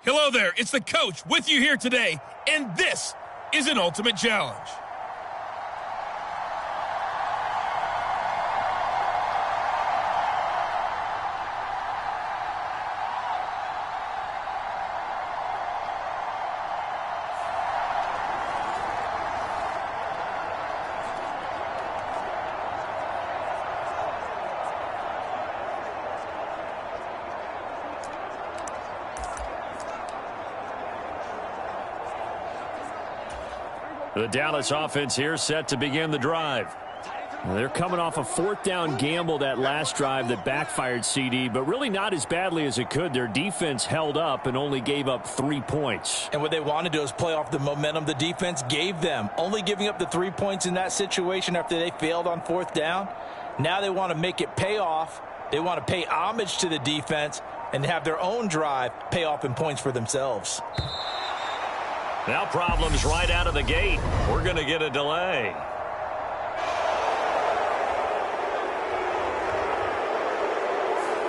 Hello there, it's the coach with you here today, and this is an ultimate challenge. The Dallas offense here set to begin the drive. They're coming off a fourth down gamble that last drive that backfired, CD, but really not as badly as it could. Their defense held up and only gave up 3 points. And what they want to do is play off the momentum the defense gave them. Only giving up the 3 points in that situation after they failed on fourth down. Now they want to make it pay off. They want to pay homage to the defense and have their own drive pay off in points for themselves. Now problems right out of the gate. We're going to get a delay.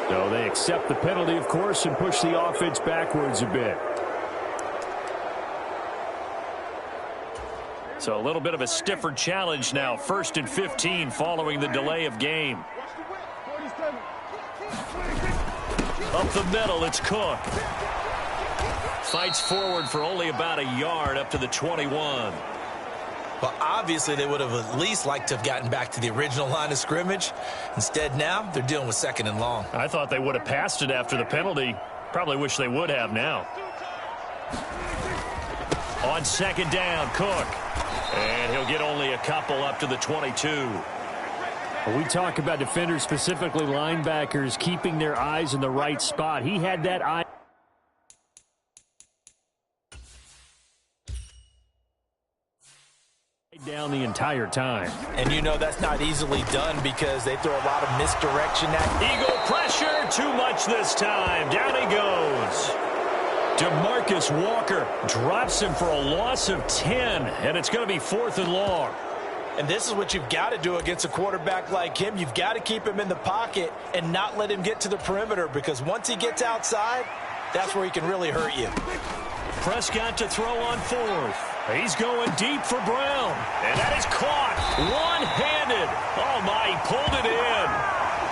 So they accept the penalty, of course, and push the offense backwards a bit. So a little bit of a stiffer challenge now. 1st and 15 following the delay of game. Up the middle, it's Cook. Fights forward for only about a yard up to the 21. Well, obviously they would have at least liked to have gotten back to the original line of scrimmage. Instead, now they're dealing with 2nd and long. I thought they would have passed it after the penalty. Probably wish they would have now. On 2nd down, Cook. And he'll get only a couple up to the 22. We talk about defenders, specifically linebackers, keeping their eyes in the right spot. He had that eye down the entire time. And you know that's not easily done because they throw a lot of misdirection at Eagle pressure, too much this time. Down he goes. DeMarcus Walker drops him for a loss of 10, and it's going to be 4th and long. And this is what you've got to do against a quarterback like him. You've got to keep him in the pocket and not let him get to the perimeter, because once he gets outside, that's where he can really hurt you. Prescott to throw on 4th. He's going deep for Brown. And that is caught one-handed. Oh, my, he pulled it in.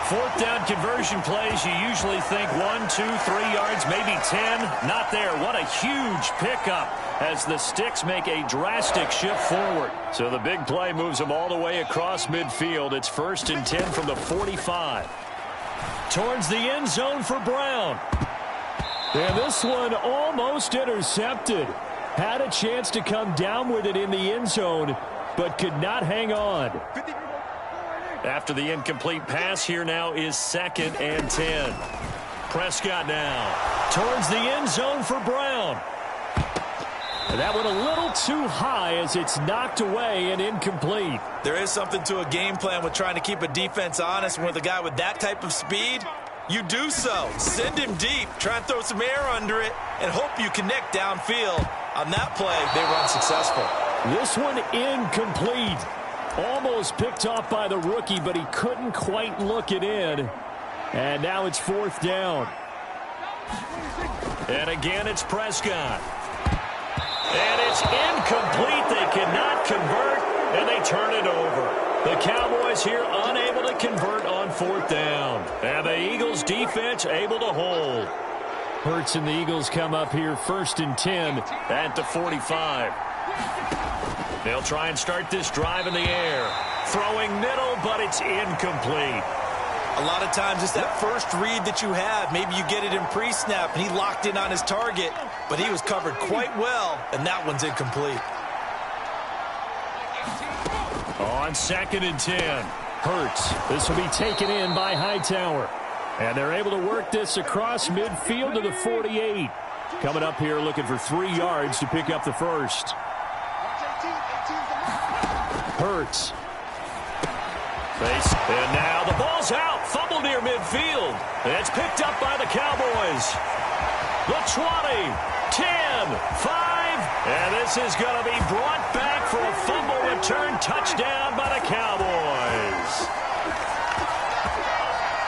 4th down conversion plays, you usually think 1, 2, 3 yards, maybe 10. Not there. What a huge pickup as the Sticks make a drastic shift forward. So the big play moves them all the way across midfield. It's 1st and 10 from the 45. Towards the end zone for Brown. And this one almost intercepted. Had a chance to come down with it in the end zone, but could not hang on. After the incomplete pass, here now is 2nd and 10. Prescott now towards the end zone for Brown. And that went a little too high as it's knocked away and incomplete. There is something to a game plan with trying to keep a defense honest. With a guy with that type of speed, you do so. Send him deep, try and throw some air under it, and hope you connect downfield. On that play, they were unsuccessful. This one incomplete. Almost picked off by the rookie, but he couldn't quite look it in. And now it's 4th down. And again, it's Prescott. And it's incomplete. They cannot convert, and they turn it over. The Cowboys here unable to convert on 4th down. And the Eagles defense able to hold. Hurts and the Eagles come up here 1st and 10 at the 45. They'll try and start this drive in the air. Throwing middle, but it's incomplete. A lot of times it's that first read that you have. Maybe you get it in pre-snap, and he locked in on his target, but he was covered quite well, and that one's incomplete. On 2nd and 10, Hurts. This will be taken in by Hightower. And they're able to work this across midfield to the 48. Coming up here looking for 3 yards to pick up the first. Hurts. And now the ball's out. Fumble near midfield. And it's picked up by the Cowboys. The 20, 10, 5. And this is going to be brought back for a fumble return touchdown by the Cowboys.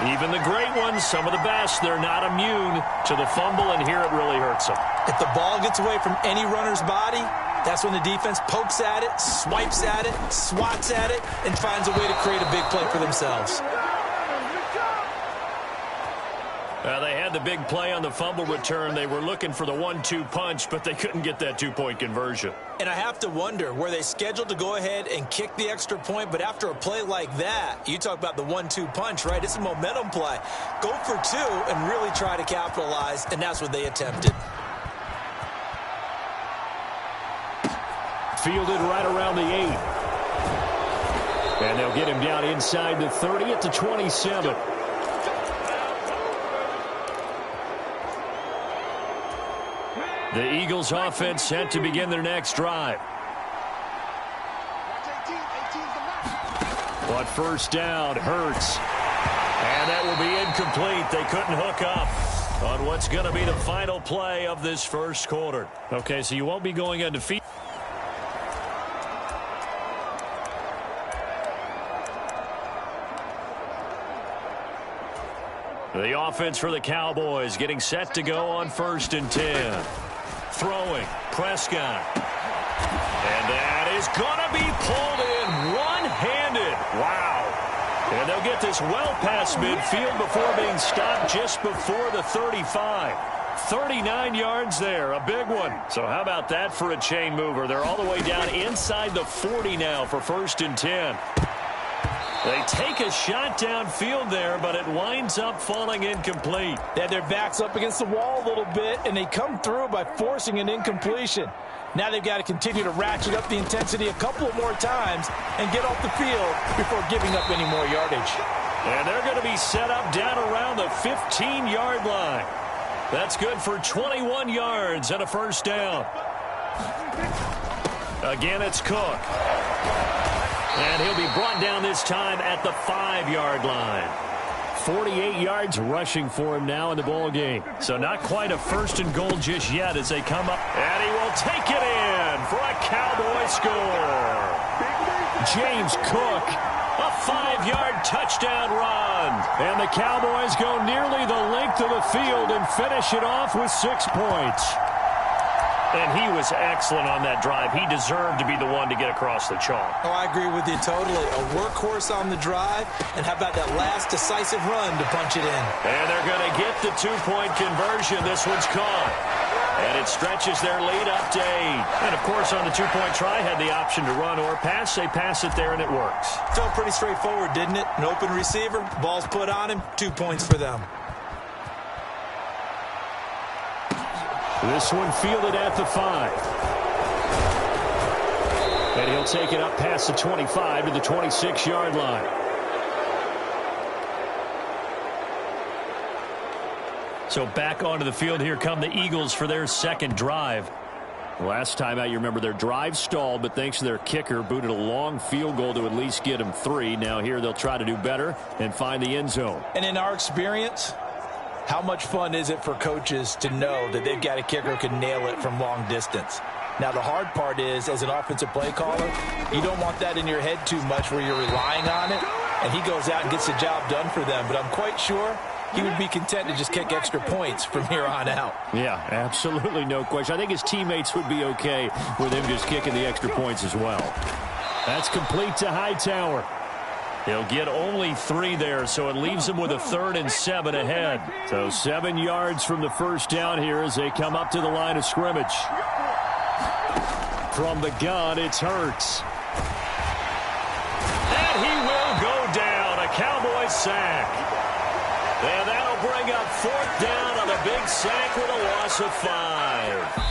He Even the great ones, some of the best, they're not immune to the fumble, and here it really hurts them. If the ball gets away from any runner's body, that's when the defense pokes at it, swipes at it, swats at it, and finds a way to create a big play for themselves. They had the big play on the fumble return. They were looking for the 1-2 punch, but they couldn't get that two-point conversion. And I have to wonder, were they scheduled to go ahead and kick the extra point, but after a play like that, you talk about the 1-2 punch, right? It's a momentum play. Go for two and really try to capitalize, and that's what they attempted. Fielded right around the 8. And they'll get him down inside the 30 at the 27. The Eagles offense set to begin their next drive. But first down, Hurts. And that will be incomplete. They couldn't hook up on what's going to be the final play of this first quarter. Okay, so you won't be going undefeated. The offense for the Cowboys getting set to go on 1st and 10. Throwing, Prescott. And that is going to be pulled in one-handed. Wow. And they'll get this well past midfield before being stopped just before the 35. 39 yards there, a big one. So how about that for a chain mover? They're all the way down inside the 40 now for 1st and 10. They take a shot downfield there, but it winds up falling incomplete. They had their backs up against the wall a little bit, and they come through by forcing an incompletion. Now they've got to continue to ratchet up the intensity a couple of more times and get off the field before giving up any more yardage. And they're going to be set up down around the 15-yard line. That's good for 21 yards and a first down. Again, it's Cook. And he'll be brought down this time at the 5-yard line. 48 yards rushing for him now in the ball game. So not quite a 1st and goal just yet as they come up. And he will take it in for a Cowboy score. James Cook, a 5-yard touchdown run. And the Cowboys go nearly the length of the field and finish it off with 6 points. And he was excellent on that drive. He deserved to be the one to get across the chalk. Oh, I agree with you totally. A workhorse on the drive, and how about that last decisive run to punch it in? And they're going to get the 2-point conversion. This one's caught. And it stretches their lead up to 8. And, of course, on the 2-point try, had the option to run or pass. They pass it there, and it works. Felt pretty straightforward, didn't it? An open receiver, ball's put on him, 2 points for them. This one fielded at the 5. And he'll take it up past the 25 to the 26-yard line. So back onto the field, here come the Eagles for their second drive. Last time out, you remember their drive stalled, but thanks to their kicker, booted a long field goal to at least get them 3. Now here they'll try to do better and find the end zone. And in our experience, how much fun is it for coaches to know that they've got a kicker who can nail it from long distance? Now, the hard part is, as an offensive play caller, you don't want that in your head too much where you're relying on it, and he goes out and gets the job done for them. But I'm quite sure he would be content to just kick extra points from here on out. Yeah, absolutely no question. I think his teammates would be okay with him just kicking the extra points as well. That's complete to Hightower. He'll get only 3 there, so it leaves him with a 3rd and 7 ahead. So 7 yards from the first down here as they come up to the line of scrimmage. From the gun, it's Hurts. And he will go down. A Cowboy sack. And that'll bring up 4th down on a big sack with a loss of 5.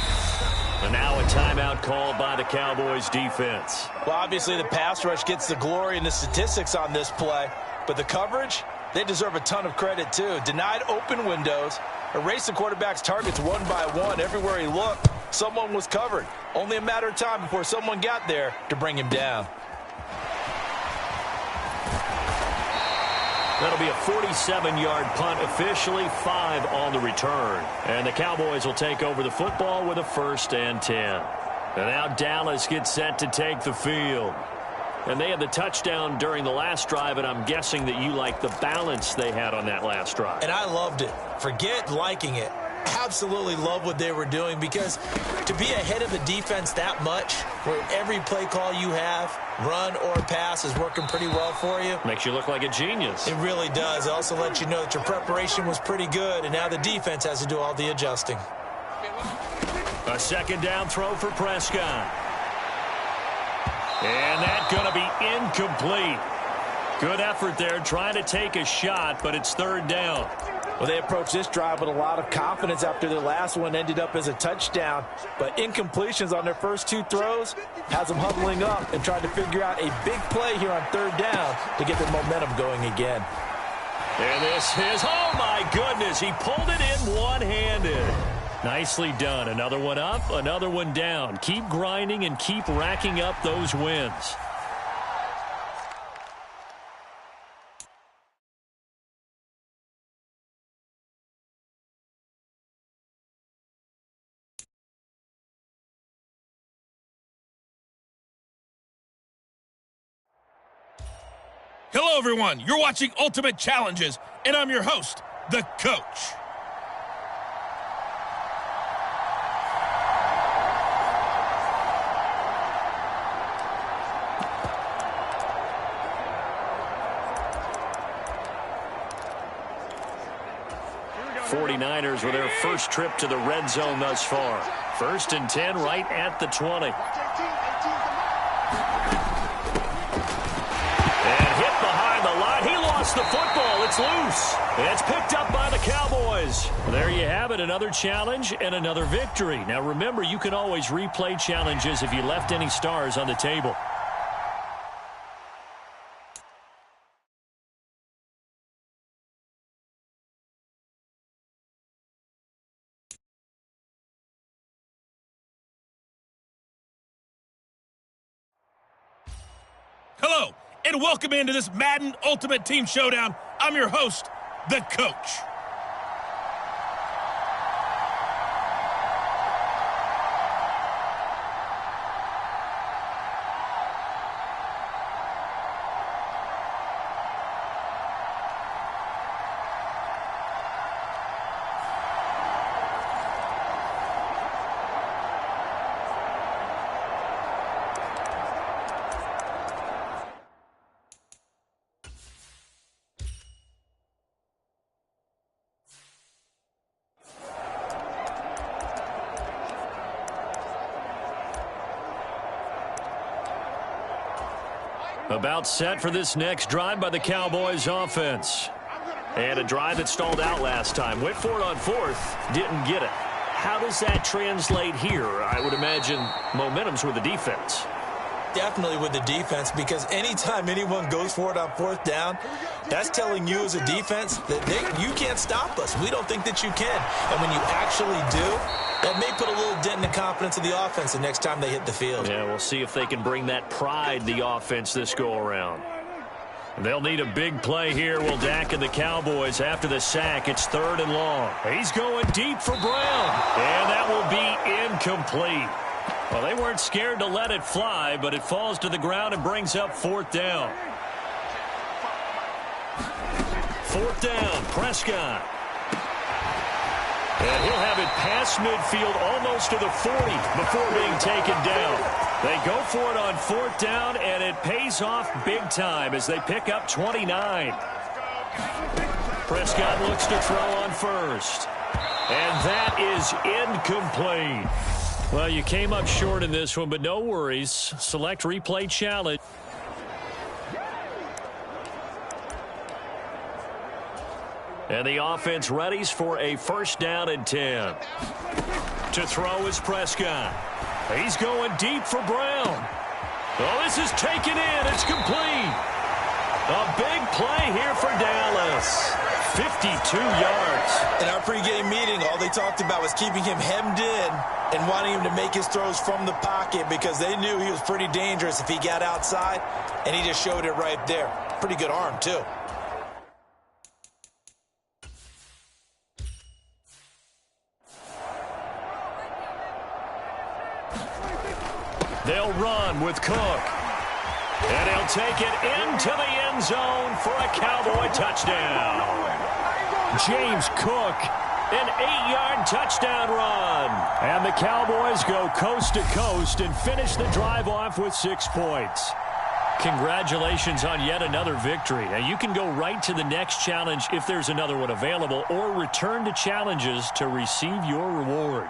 And now a timeout called by the Cowboys defense. Well, obviously the pass rush gets the glory and the statistics on this play, but the coverage, they deserve a ton of credit too. Denied open windows, erased the quarterback's targets one by one. Everywhere he looked, someone was covered. Only a matter of time before someone got there to bring him down. That'll be a 47-yard punt, officially 5 on the return. And the Cowboys will take over the football with a 1st and 10. And now Dallas gets set to take the field. And they had the touchdown during the last drive, and I'm guessing that you like the balance they had on that last drive. And I loved it. Forget liking it. Absolutely love what they were doing, because to be ahead of the defense that much, where every play call you have, run or pass, is working pretty well for you. Makes you look like a genius. It really does. It also lets you know that your preparation was pretty good, and now the defense has to do all the adjusting. A second down throw for Prescott. And that's going to be incomplete. Good effort there trying to take a shot, but it's third down. Well, they approached this drive with a lot of confidence after their last one ended up as a touchdown. But incompletions on their first two throws has them huddling up and trying to figure out a big play here on third down to get their momentum going again. And this is, oh my goodness, he pulled it in one-handed. Nicely done. Another one up, another one down. Keep grinding and keep racking up those wins. Hello, everyone. You're watching Ultimate Challenges, and I'm your host, The Coach. '49ers with their first trip to the red zone thus far. 1st and 10 right at the 20. And hit behind the line. He lost the football. It's loose. It's picked up by the Cowboys. There you have it, another challenge and another victory. Now remember, you can always replay challenges if you left any stars on the table. Hello, and welcome into this Madden Ultimate Team Showdown. I'm your host, The Coach. About set for this next drive by the Cowboys offense. And a drive that stalled out last time. Went for it on 4th, didn't get it. How does that translate here? I would imagine momentum's with the defense. Definitely with the defense, because anytime anyone goes for it on 4th down, that's telling you as a defense that you can't stop us. We don't think that you can. And when you actually do, that may put a little dent in the confidence of the offense the next time they hit the field. Yeah, we'll see if they can bring that pride the offense this go-around. They'll need a big play here. Will Dak and the Cowboys after the sack. It's 3rd and long. He's going deep for Brown. And that will be incomplete. Well, they weren't scared to let it fly, but it falls to the ground and brings up 4th down. 4th down, Prescott. And he'll have it past midfield almost to the 40 before being taken down. They go for it on 4th down, and it pays off big time as they pick up 29. Prescott looks to throw on 1st. And that is incomplete. Well, you came up short in this one, but no worries. Select replay challenge. And the offense readies for a 1st down and 10. To throw is Prescott. He's going deep for Brown. Oh, this is taken in. It's complete. A big play here for Dallas. 52 yards. In our pregame meeting, all they talked about was keeping him hemmed in and wanting him to make his throws from the pocket, because they knew he was pretty dangerous if he got outside, and he just showed it right there. Pretty good arm, too. They'll run with Cook. And he'll will take it into the end zone for a Cowboy touchdown. James Cook, an 8-yard touchdown run. And the Cowboys go coast to coast and finish the drive off with 6 points. Congratulations on yet another victory. Now you can go right to the next challenge if there's another one available, or return to challenges to receive your reward.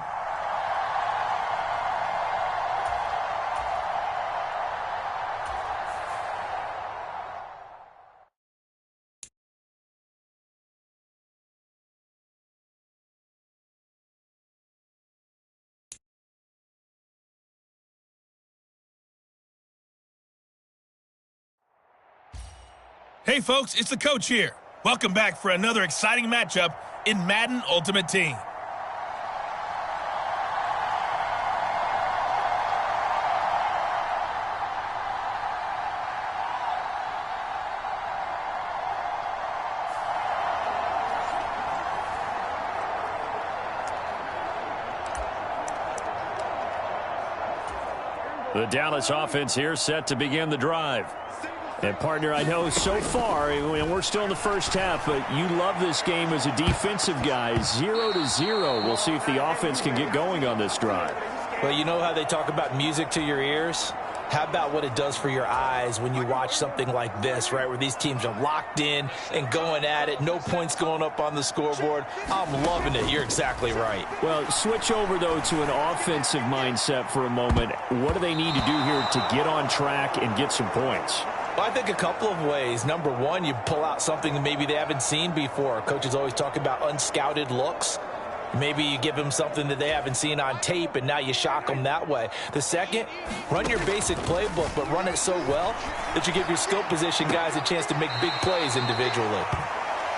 Hey folks, it's the coach here. Welcome back for another exciting matchup in Madden Ultimate Team. The Dallas offense here set to begin the drive. And, partner, I know so far, and we're still in the first half, but you love this game as a defensive guy. 0-0. We'll see if the offense can get going on this drive. Well, you know how they talk about music to your ears? How about what it does for your eyes when you watch something like this, right, where these teams are locked in and going at it, no points going up on the scoreboard? I'm loving it. You're exactly right. Well, switch over, though, to an offensive mindset for a moment. What do they need to do here to get on track and get some points? Well, I think a couple of ways. Number one, you pull out something that maybe they haven't seen before. Coaches always talk about unscouted looks. Maybe you give them something that they haven't seen on tape, and now you shock them that way. The second, run your basic playbook, but run it so well that you give your skill position guys a chance to make big plays individually.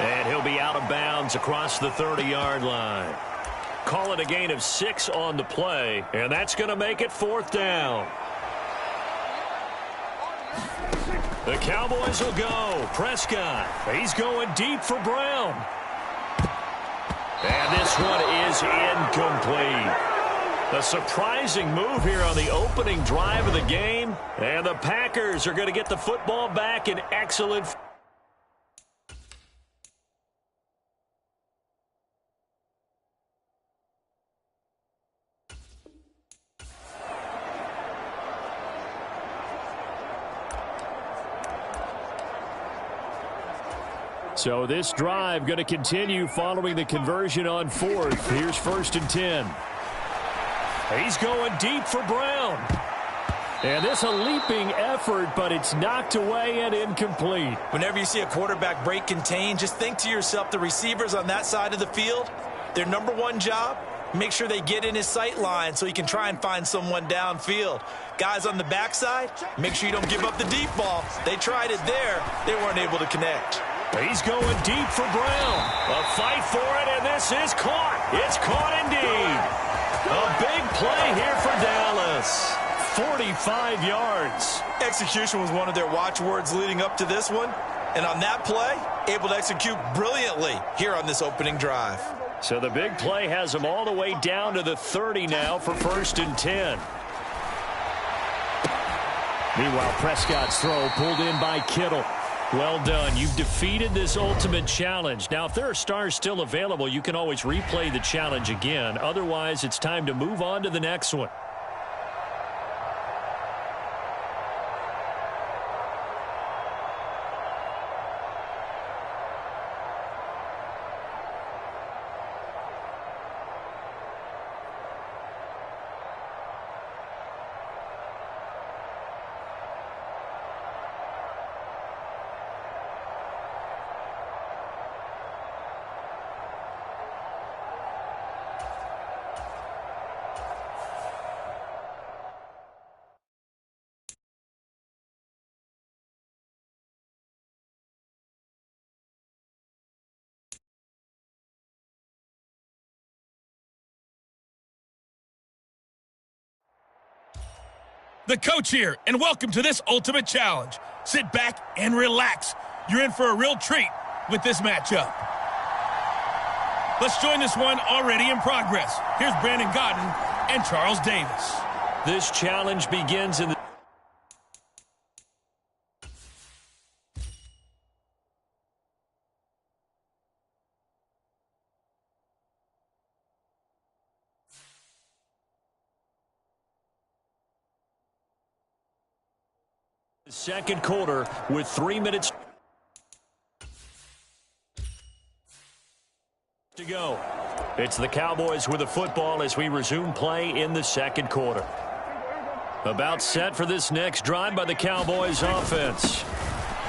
And he'll be out of bounds across the 30-yard line. Call it a gain of 6 on the play, and that's going to make it 4th down. The Cowboys will go. Prescott, he's going deep for Brown. And this one is incomplete. A surprising move here on the opening drive of the game. And the Packers are going to get the football back in excellent. So this drive going to continue following the conversion on 4th. Here's 1st and 10. He's going deep for Brown. And this a leaping effort, but it's knocked away and incomplete. Whenever you see a quarterback break contain, just think to yourself, the receivers on that side of the field, their number one job, make sure they get in his sight line so he can try and find someone downfield. Guys on the backside, make sure you don't give up the deep ball. They tried it there. They weren't able to connect. He's going deep for Brown. A fight for it, and this is caught. It's caught indeed. A big play here for Dallas. 45 yards. Execution was one of their watchwords leading up to this one. And on that play, able to execute brilliantly here on this opening drive. So the big play has them all the way down to the 30 now for 1st and 10. Meanwhile, Prescott's throw pulled in by Kittle. Well done. You've defeated this ultimate challenge. Now, if there are stars still available, you can always replay the challenge again. Otherwise, it's time to move on to the next one. The coach here, and welcome to this ultimate challenge. Sit back and relax. You're in for a real treat with this matchup. Let's join this one already in progress. Here's Brandon Godden and Charles Davis. This challenge begins in the Second quarter with 3 minutes to go. It's the Cowboys with the football as we resume play in the second quarter. About set for this next drive by the Cowboys offense.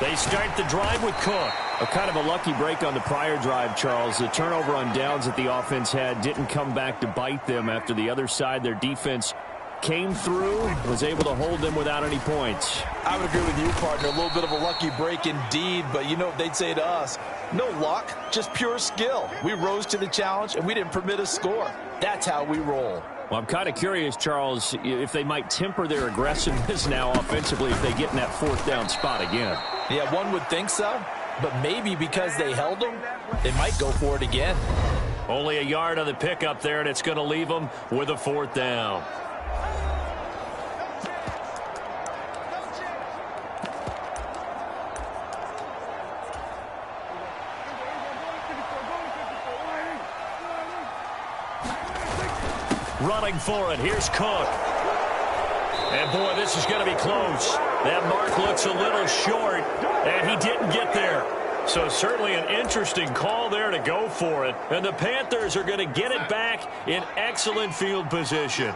They start the drive with Cook. A kind of a lucky break on the prior drive, Charles. The turnover on downs that the offense had didn't come back to bite them after the other side. Their defense came through, was able to hold them without any points. I would agree with you, partner. A little bit of a lucky break indeed, but you know what they'd say to us? No luck, just pure skill. We rose to the challenge, and we didn't permit a score. That's how we roll. Well, I'm kind of curious, Charles, if they might temper their aggressiveness now offensively if they get in that fourth down spot again. Yeah, one would think so, but maybe because they held them, they might go for it again. Only a yard on the pickup there, and it's going to leave them with a fourth down. Running for it. Here's Cook. And, boy, this is going to be close. That mark looks a little short, and he didn't get there. So certainly an interesting call there to go for it. And the Panthers are going to get it back in excellent field position.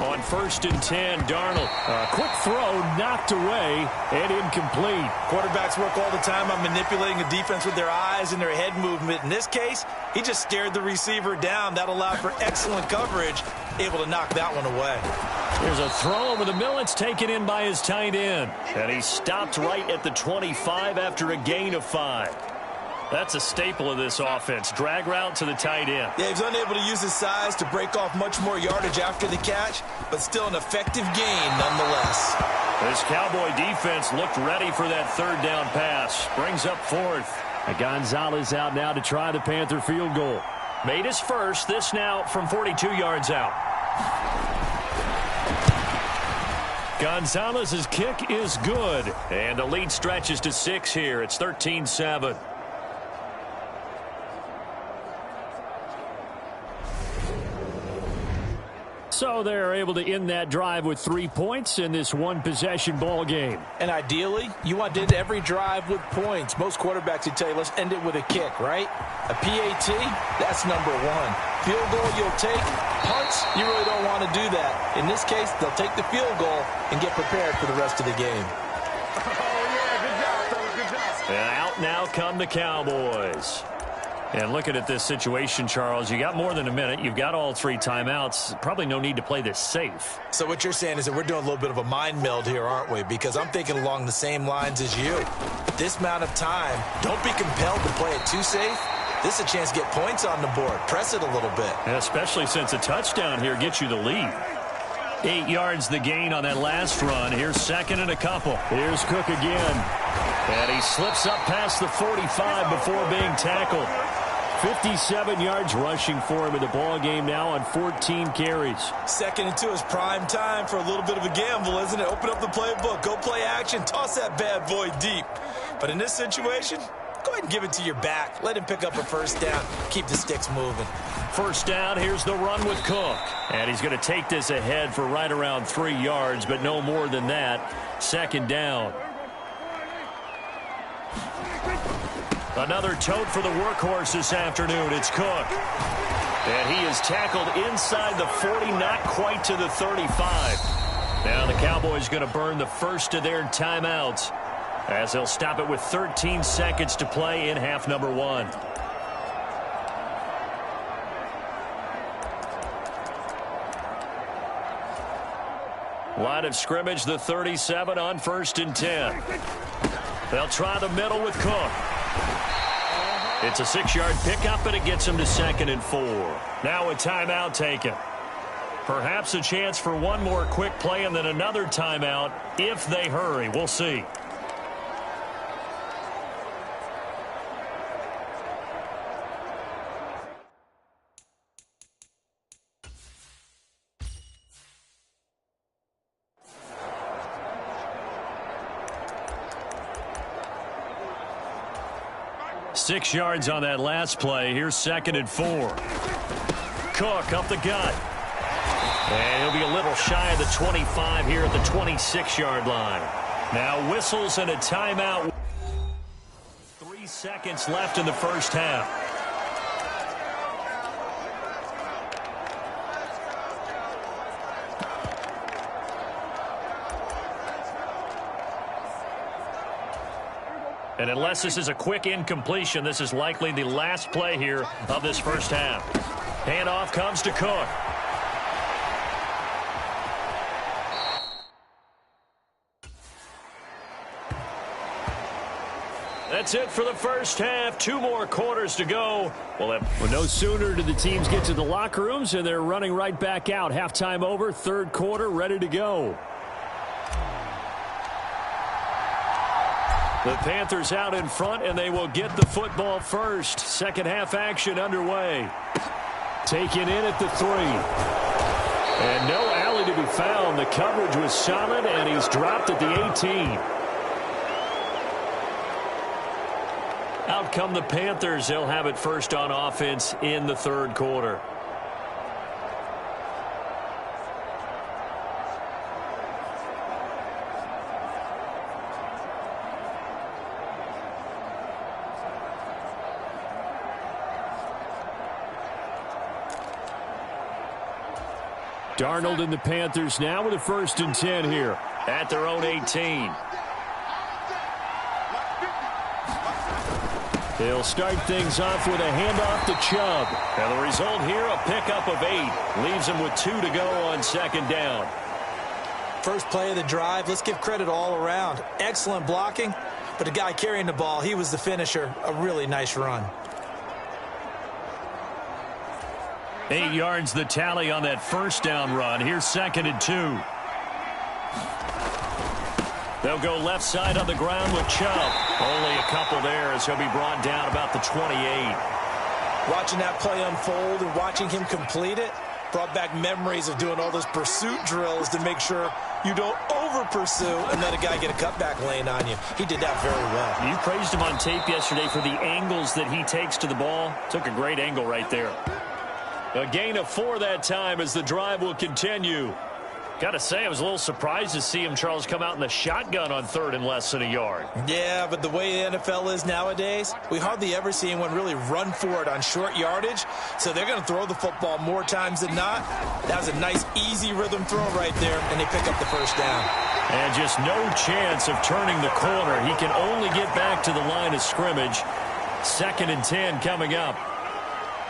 On 1st and 10, Darnold. A quick throw knocked away and incomplete. Quarterbacks work all the time on manipulating the defense with their eyes and their head movement. In this case, he just stared the receiver down. That allowed for excellent coverage, able to knock that one away. There's a throw over the middle. It's taken in by his tight end. And he stopped right at the 25 after a gain of 5. That's a staple of this offense. Drag route to the tight end. Yeah, he's unable to use his size to break off much more yardage after the catch, but still an effective gain nonetheless. This Cowboy defense looked ready for that third down pass. Brings up fourth. Gonzalez out now to try the Panther field goal. Made his first. This now from 42 yards out. Gonzalez's kick is good. And the lead stretches to 6 here. It's 13-7. So they're able to end that drive with 3 points in this one-possession ball game. And ideally, you want to end every drive with points. Most quarterbacks would tell you, let's end it with a kick, right? A PAT, that's number 1. Field goal you'll take. Punts, you really don't want to do that. In this case, they'll take the field goal and get prepared for the rest of the game. And out now come the Cowboys. And looking at this situation, Charles, you got more than a minute. You've got all 3 timeouts. Probably no need to play this safe. So what you're saying is that we're doing a little bit of a mind meld here, aren't we? Because I'm thinking along the same lines as you. This amount of time, don't be compelled to play it too safe. This is a chance to get points on the board. Press it a little bit. And especially since a touchdown here gets you the lead. 8 yards the gain on that last run. Here's second and a couple. Here's Cook again. And he slips up past the 45 before being tackled. 57 yards rushing for him in the ball game now on 14 carries. 2nd and 2 is prime time for a little bit of a gamble, isn't it? Open up the playbook, go play action, toss that bad boy deep. But in this situation, go ahead and give it to your back. Let him pick up a first down. Keep the sticks moving. First down, here's the run with Cook. And he's going to take this ahead for right around 3 yards, but no more than that. 2nd down. Another tote for the workhorse this afternoon. It's Cook. And he is tackled inside the 40, not quite to the 35. Now the Cowboys going to burn the first of their timeouts as they'll stop it with 13 seconds to play in half number 1. Line of scrimmage, the 37 on 1st and 10. They'll try the middle with Cook. It's a 6-yard pickup, and it gets him to 2nd and 4. Now a timeout taken. Perhaps a chance for one more quick play and then another timeout if they hurry. We'll see. Six yards on that last play. Here's 2nd and 4. Cook up the gut. And he'll be a little shy of the 25 here at the 26-yard line. Now whistles and a timeout. 3 seconds left in the first half. And unless this is a quick incompletion, this is likely the last play here of this first half. Handoff comes to Cook. That's it for the first half. 2 more quarters to go. Well, no sooner do the teams get to the locker rooms, and they're running right back out. Halftime over, third quarter, ready to go. The Panthers out in front, and they will get the football first. Second half action underway. Taken in at the 3. And no alley to be found. The coverage was solid, and he's dropped at the 18. Out come the Panthers. They'll have it first on offense in the third quarter. Darnold and the Panthers now with a 1st and 10 here. At their own 18. They'll start things off with a handoff to Chubb. And the result here, a pickup of 8. Leaves them with 2 to go on second down. First play of the drive, let's give credit all around. Excellent blocking, but the guy carrying the ball, he was the finisher. A really nice run. 8 yards the tally on that first down run. Here's 2nd and 2. They'll go left side on the ground with Chubb. Only a couple there as he'll be brought down about the 28. Watching that play unfold and watching him complete it brought back memories of doing all those pursuit drills to make sure you don't over-pursue and let a guy get a cutback lane on you. He did that very well. You praised him on tape yesterday for the angles that he takes to the ball. Took a great angle right there. A gain of 4 that time as the drive will continue. Got to say, I was a little surprised to see him, Charles, come out in the shotgun on 3rd and less than a yard. Yeah, but the way the NFL is nowadays, we hardly ever see anyone really run for it on short yardage. So they're going to throw the football more times than not. That was a nice, easy rhythm throw right there, and they pick up the first down. And just no chance of turning the corner. He can only get back to the line of scrimmage. 2nd and 10 coming up.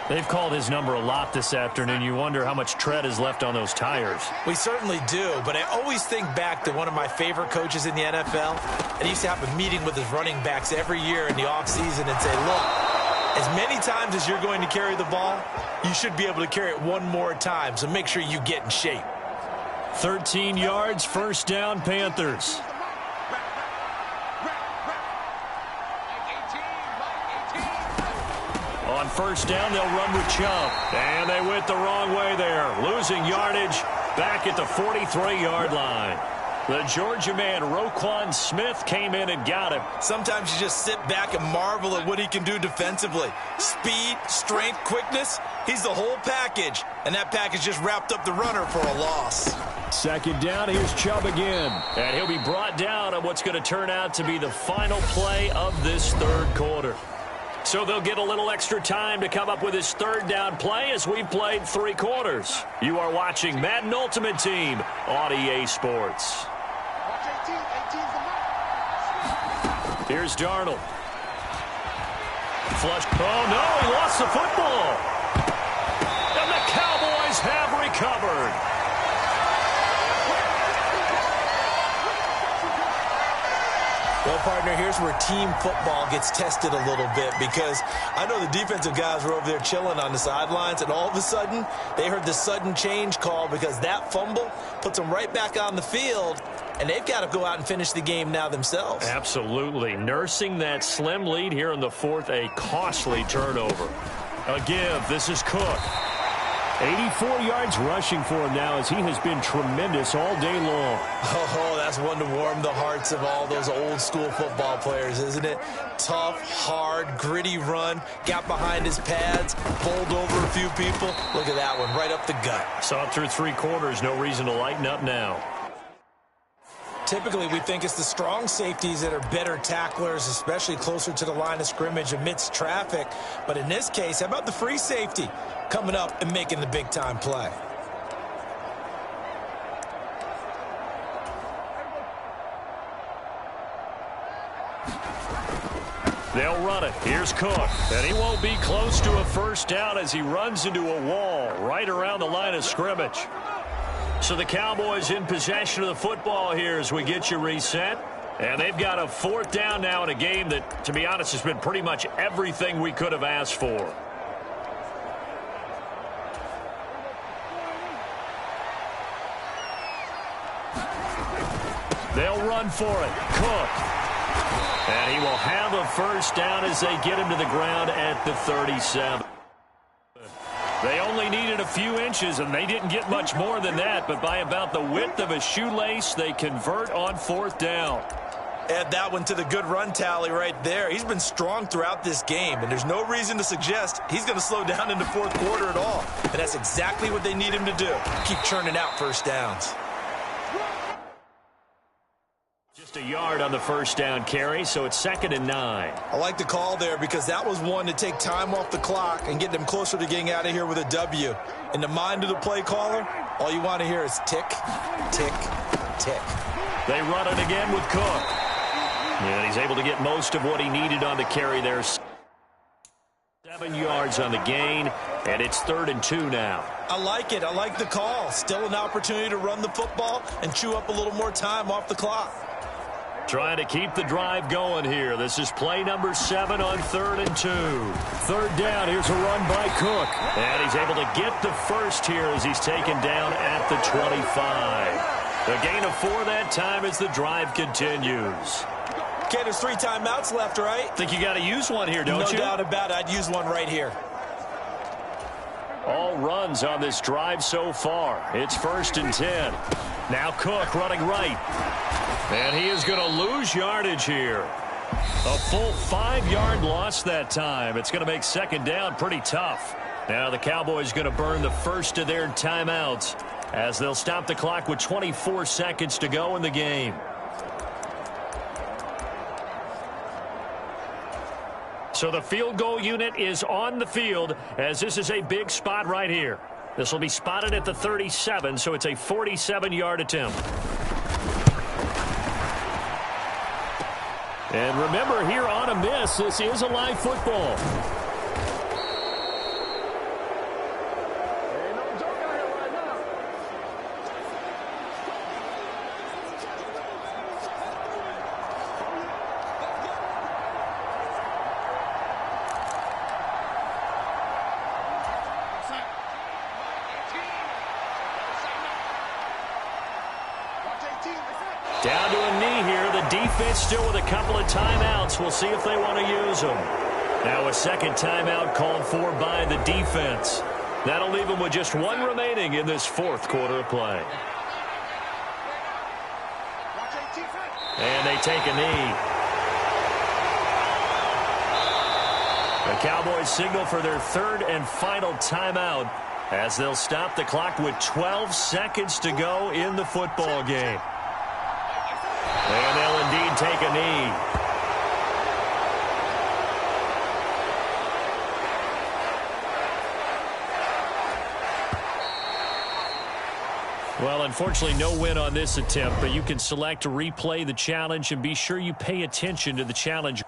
They've called his number a lot this afternoon. You wonder how much tread is left on those tires. We certainly do, but I always think back to one of my favorite coaches in the NFL. And he used to have a meeting with his running backs every year in the offseason and say, look, as many times as you're going to carry the ball, you should be able to carry it one more time, so make sure you get in shape. 13 yards, first down, Panthers. On first down, they'll run with Chubb. And they went the wrong way there. Losing yardage back at the 43-yard line. The Georgia man, Roquan Smith, came in and got him. Sometimes you just sit back and marvel at what he can do defensively. Speed, strength, quickness, he's the whole package. And that package just wrapped up the runner for a loss. 2nd down, here's Chubb again. And he'll be brought down on what's going to turn out to be the final play of this third quarter. So they'll get a little extra time to come up with his 3rd down play as we've played 3 quarters. You are watching Madden Ultimate Team on EA Sports. Here's Darnold. Flush. Oh, no, he lost the football. And the Cowboys have recovered. Well, partner, here's where team football gets tested a little bit because I know the defensive guys were over there chilling on the sidelines, and all of a sudden they heard the sudden change call because that fumble puts them right back on the field, and they've got to go out and finish the game now themselves. Absolutely. Nursing that slim lead here in the 4th, a costly turnover. A give. This is Cook. 84 yards rushing for him now as he has been tremendous all day long. Oh, that's one to warm the hearts of all those old-school football players, isn't it? Tough, hard, gritty run, got behind his pads, bowled over a few people. Look at that one, right up the gut. Saw it through 3 quarters, no reason to lighten up now. Typically, we think it's the strong safeties that are better tacklers, especially closer to the line of scrimmage amidst traffic. But in this case, how about the free safety coming up and making the big-time play? They'll run it. Here's Cook. And he won't be close to a first down as he runs into a wall right around the line of scrimmage. So the Cowboys in possession of the football here as we get you reset. And they've got a 4th down now in a game that, to be honest, has been pretty much everything we could have asked for. They'll run for it. Cook. And he will have a first down as they get him to the ground at the 37. They only needed a few inches, and they didn't get much more than that. But by about the width of a shoelace, they convert on 4th down. Add that one to the good run tally right there. He's been strong throughout this game, and there's no reason to suggest he's going to slow down in the 4th quarter at all. And that's exactly what they need him to do. Keep churning out first downs. Just a yard on the first down carry, so it's 2nd and 9. I like the call there because that was one to take time off the clock and get them closer to getting out of here with a W. In the mind of the play caller, all you want to hear is tick, tick, tick. They run it again with Cook. And he's able to get most of what he needed on the carry there. 7 yards on the gain, and it's 3rd and 2 now. I like it. I like the call. Still an opportunity to run the football and chew up a little more time off the clock. Trying to keep the drive going here. This is play number 7 on 3rd and 2. 3rd down. Here's a run by Cook. And he's able to get the first here as he's taken down at the 25. A gain of 4 that time as the drive continues. Okay, there's 3 timeouts left, right? Think you got to use one here, don't you? No doubt about it. I'd use one right here. All runs on this drive so far. It's 1st and 10. Now Cook running right. And he is going to lose yardage here. A full 5-yard loss that time. It's going to make 2nd down pretty tough. Now the Cowboys going to burn the first of their timeouts as they'll stop the clock with 24 seconds to go in the game. So the field goal unit is on the field as this is a big spot right here. This will be spotted at the 37, so it's a 47-yard attempt. And remember, here on a miss, this is a live football. Down to a knee here. The defense still with a couple of timeouts. We'll see if they want to use them. Now a 2nd timeout called for by the defense. That'll leave them with just 1 remaining in this 4th quarter of play. And they take a knee. The Cowboys signal for their 3rd and final timeout as they'll stop the clock with 12 seconds to go in the football game. And they'll indeed take a knee. Well, unfortunately, no win on this attempt, but you can select to replay the challenge and be sure you pay attention to the challenge.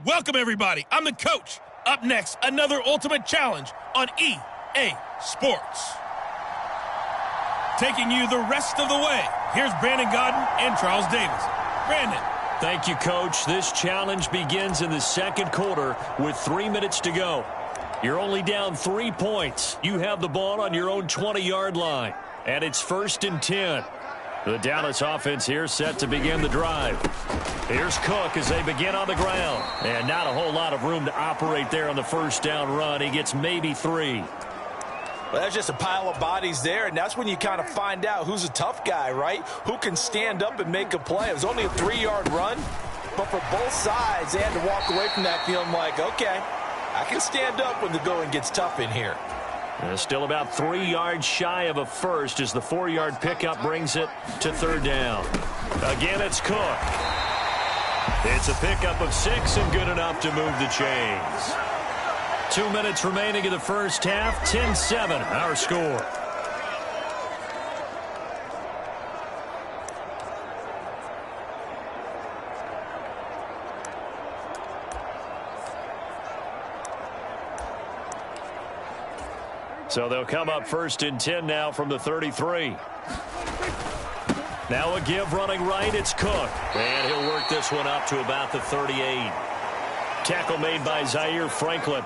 Welcome, everybody. I'm the coach. Up next, another Ultimate Challenge on EA Sports. Taking you the rest of the way, here's Brandon Godden and Charles Davis. Brandon. Thank you, Coach. This challenge begins in the second quarter with 3 minutes to go. You're only down 3 points. You have the ball on your own 20-yard line, and it's 1st and 10. The Dallas offense here set to begin the drive. Here's Cook as they begin on the ground. And not a whole lot of room to operate there on the first down run. He gets maybe 3. Well, that's just a pile of bodies there, and that's when you kind of find out who's a tough guy, right? Who can stand up and make a play. It was only a 3-yard run, but for both sides, they had to walk away from that feeling like, okay, I can stand up when the going gets tough in here. And still about 3 yards shy of a first as the 4-yard pickup brings it to 3rd down. Again, it's Cook. It's a pickup of 6 and good enough to move the chains. 2 minutes remaining in the first half. 10-7, our score. So they'll come up 1st and 10 now from the 33. Now a give running right. It's Cook. And he'll work this one up to about the 38. Tackle made by Zaire Franklin.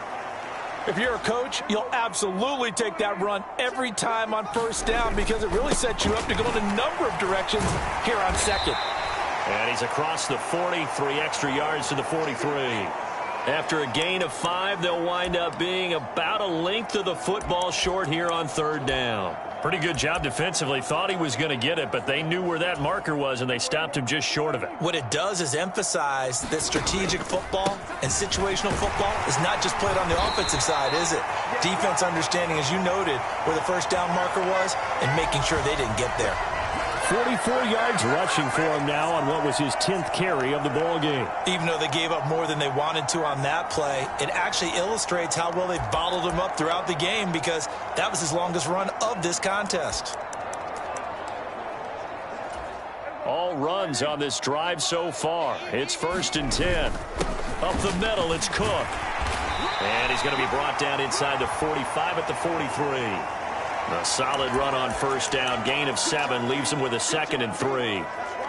If you're a coach, you'll absolutely take that run every time on 1st down because it really sets you up to go in a number of directions here on 2nd. And he's across the 40, 3 extra yards to the 43. After a gain of 5, they'll wind up being about a length of the football short here on 3rd down. Pretty good job defensively. Thought he was going to get it, but they knew where that marker was, and they stopped him just short of it. What it does is emphasize that strategic football and situational football is not just played on the offensive side, is it? Defense understanding, as you noted, where the 1st down marker was and making sure they didn't get there. 44 yards rushing for him now on what was his 10th carry of the ball game. Even though they gave up more than they wanted to on that play, it actually illustrates how well they bottled him up throughout the game because that was his longest run of this contest. All runs on this drive so far. It's 1st and 10. Up the middle, it's Cook. And he's going to be brought down inside the 45 at the 43. A solid run on 1st down. Gain of 7 leaves him with a 2nd and 3.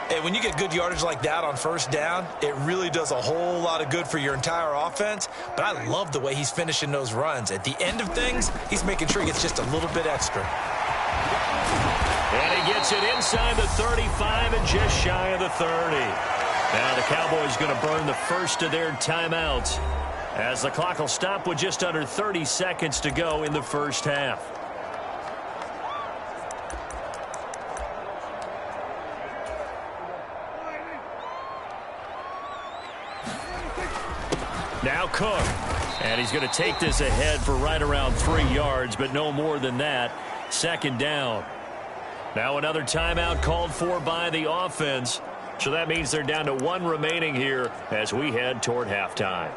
Hey, when you get good yardage like that on 1st down, it really does a whole lot of good for your entire offense. But I love the way he's finishing those runs. At the end of things, he's making sure he gets just a little bit extra. And he gets it inside the 35 and just shy of the 30. Now the Cowboys going to burn the first of their timeouts as the clock will stop with just under 30 seconds to go in the first half. Now Cook, and he's going to take this ahead for right around 3 yards, but no more than that. 2nd down. Now another timeout called for by the offense, so that means they're down to 1 remaining here as we head toward halftime.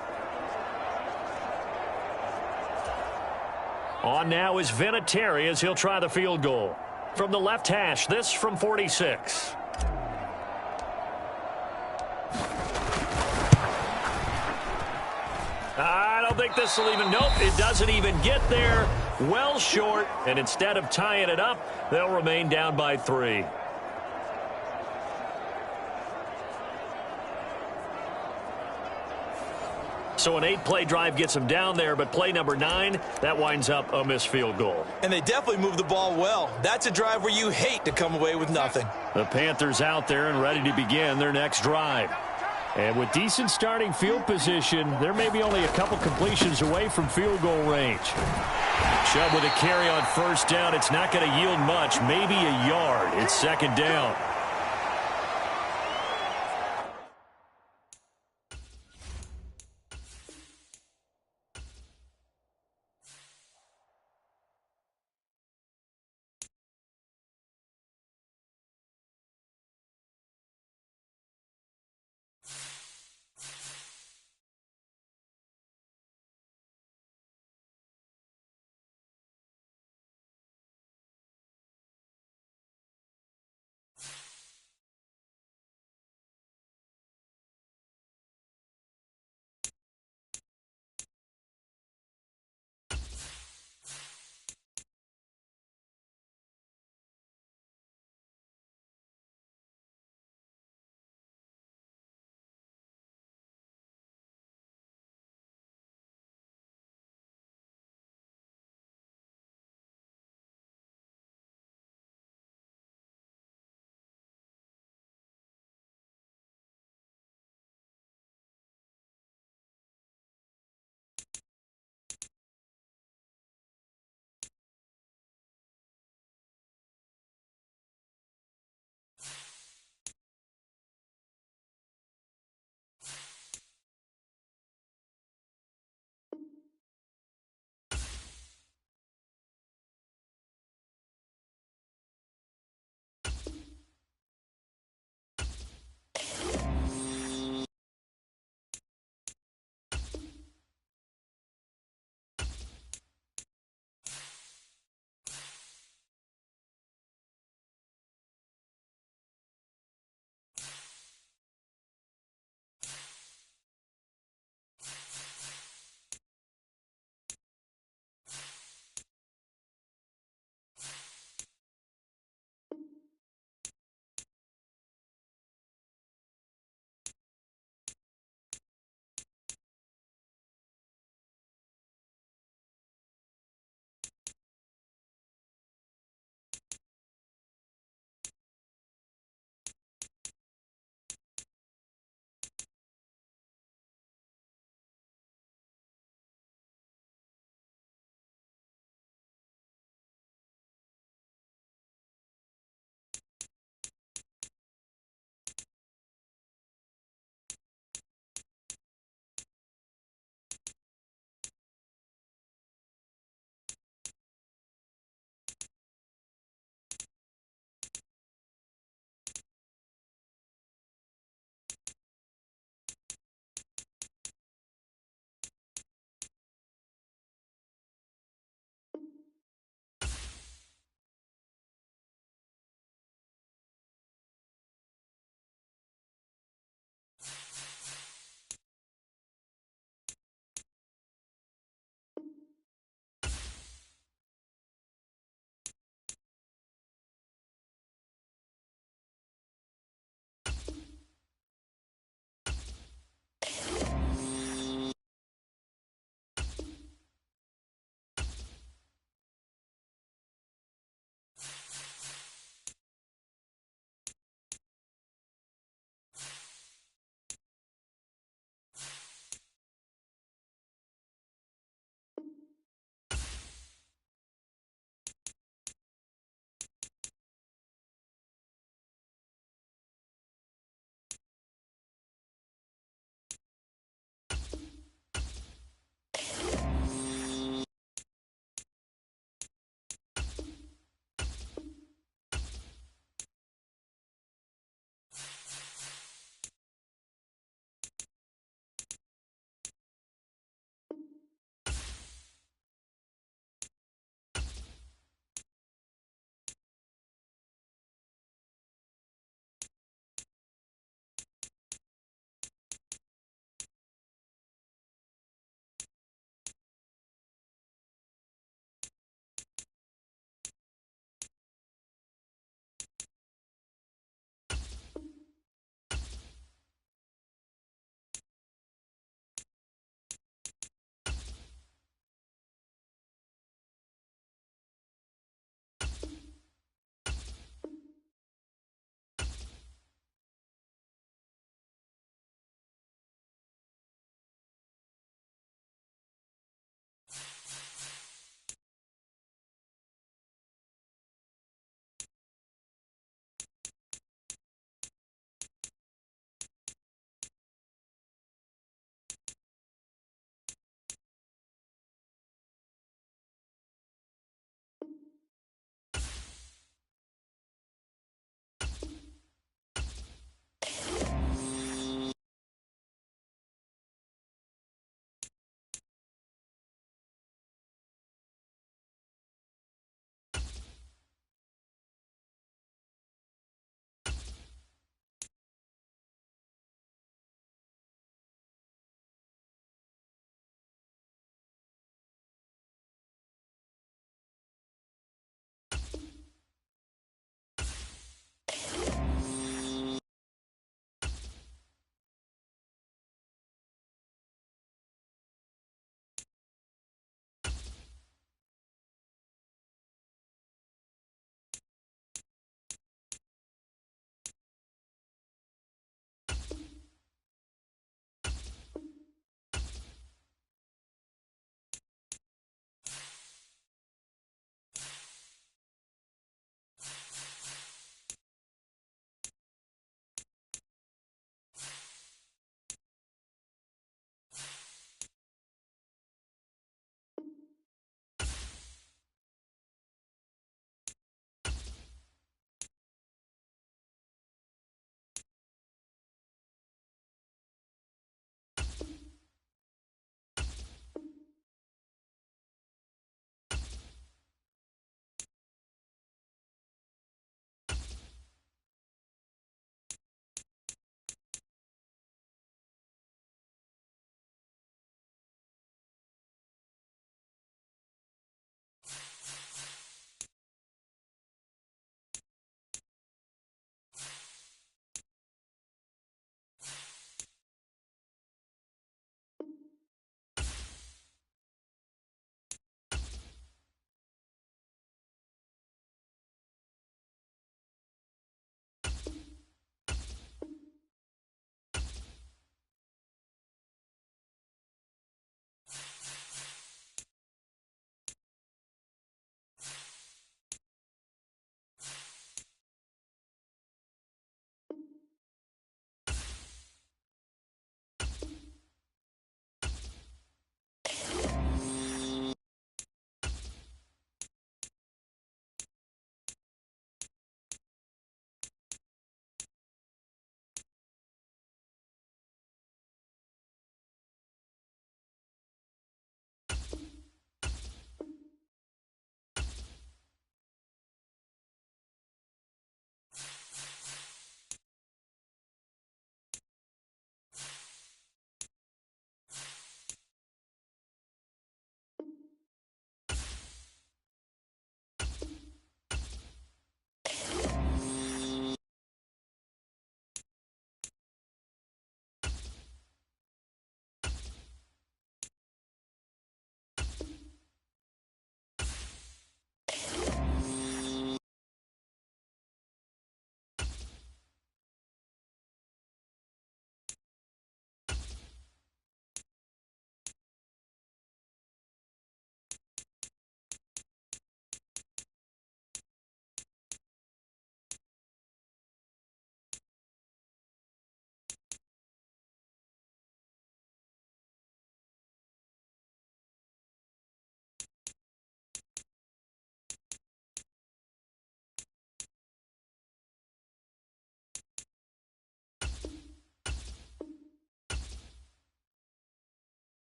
On now is Vinatieri as he'll try the field goal. From the left hash, this from 46. I don't think this will even, nope, it doesn't even get there. Well short, and instead of tying it up, they'll remain down by 3. So an 8-play drive gets them down there, but play number 9, that winds up a missed field goal. And they definitely moved the ball well. That's a drive where you hate to come away with nothing. The Panthers out there and ready to begin their next drive. And with decent starting field position, there may be only a couple completions away from field goal range. Chubb with a carry on 1st down. It's not going to yield much, maybe a yard. It's 2nd down.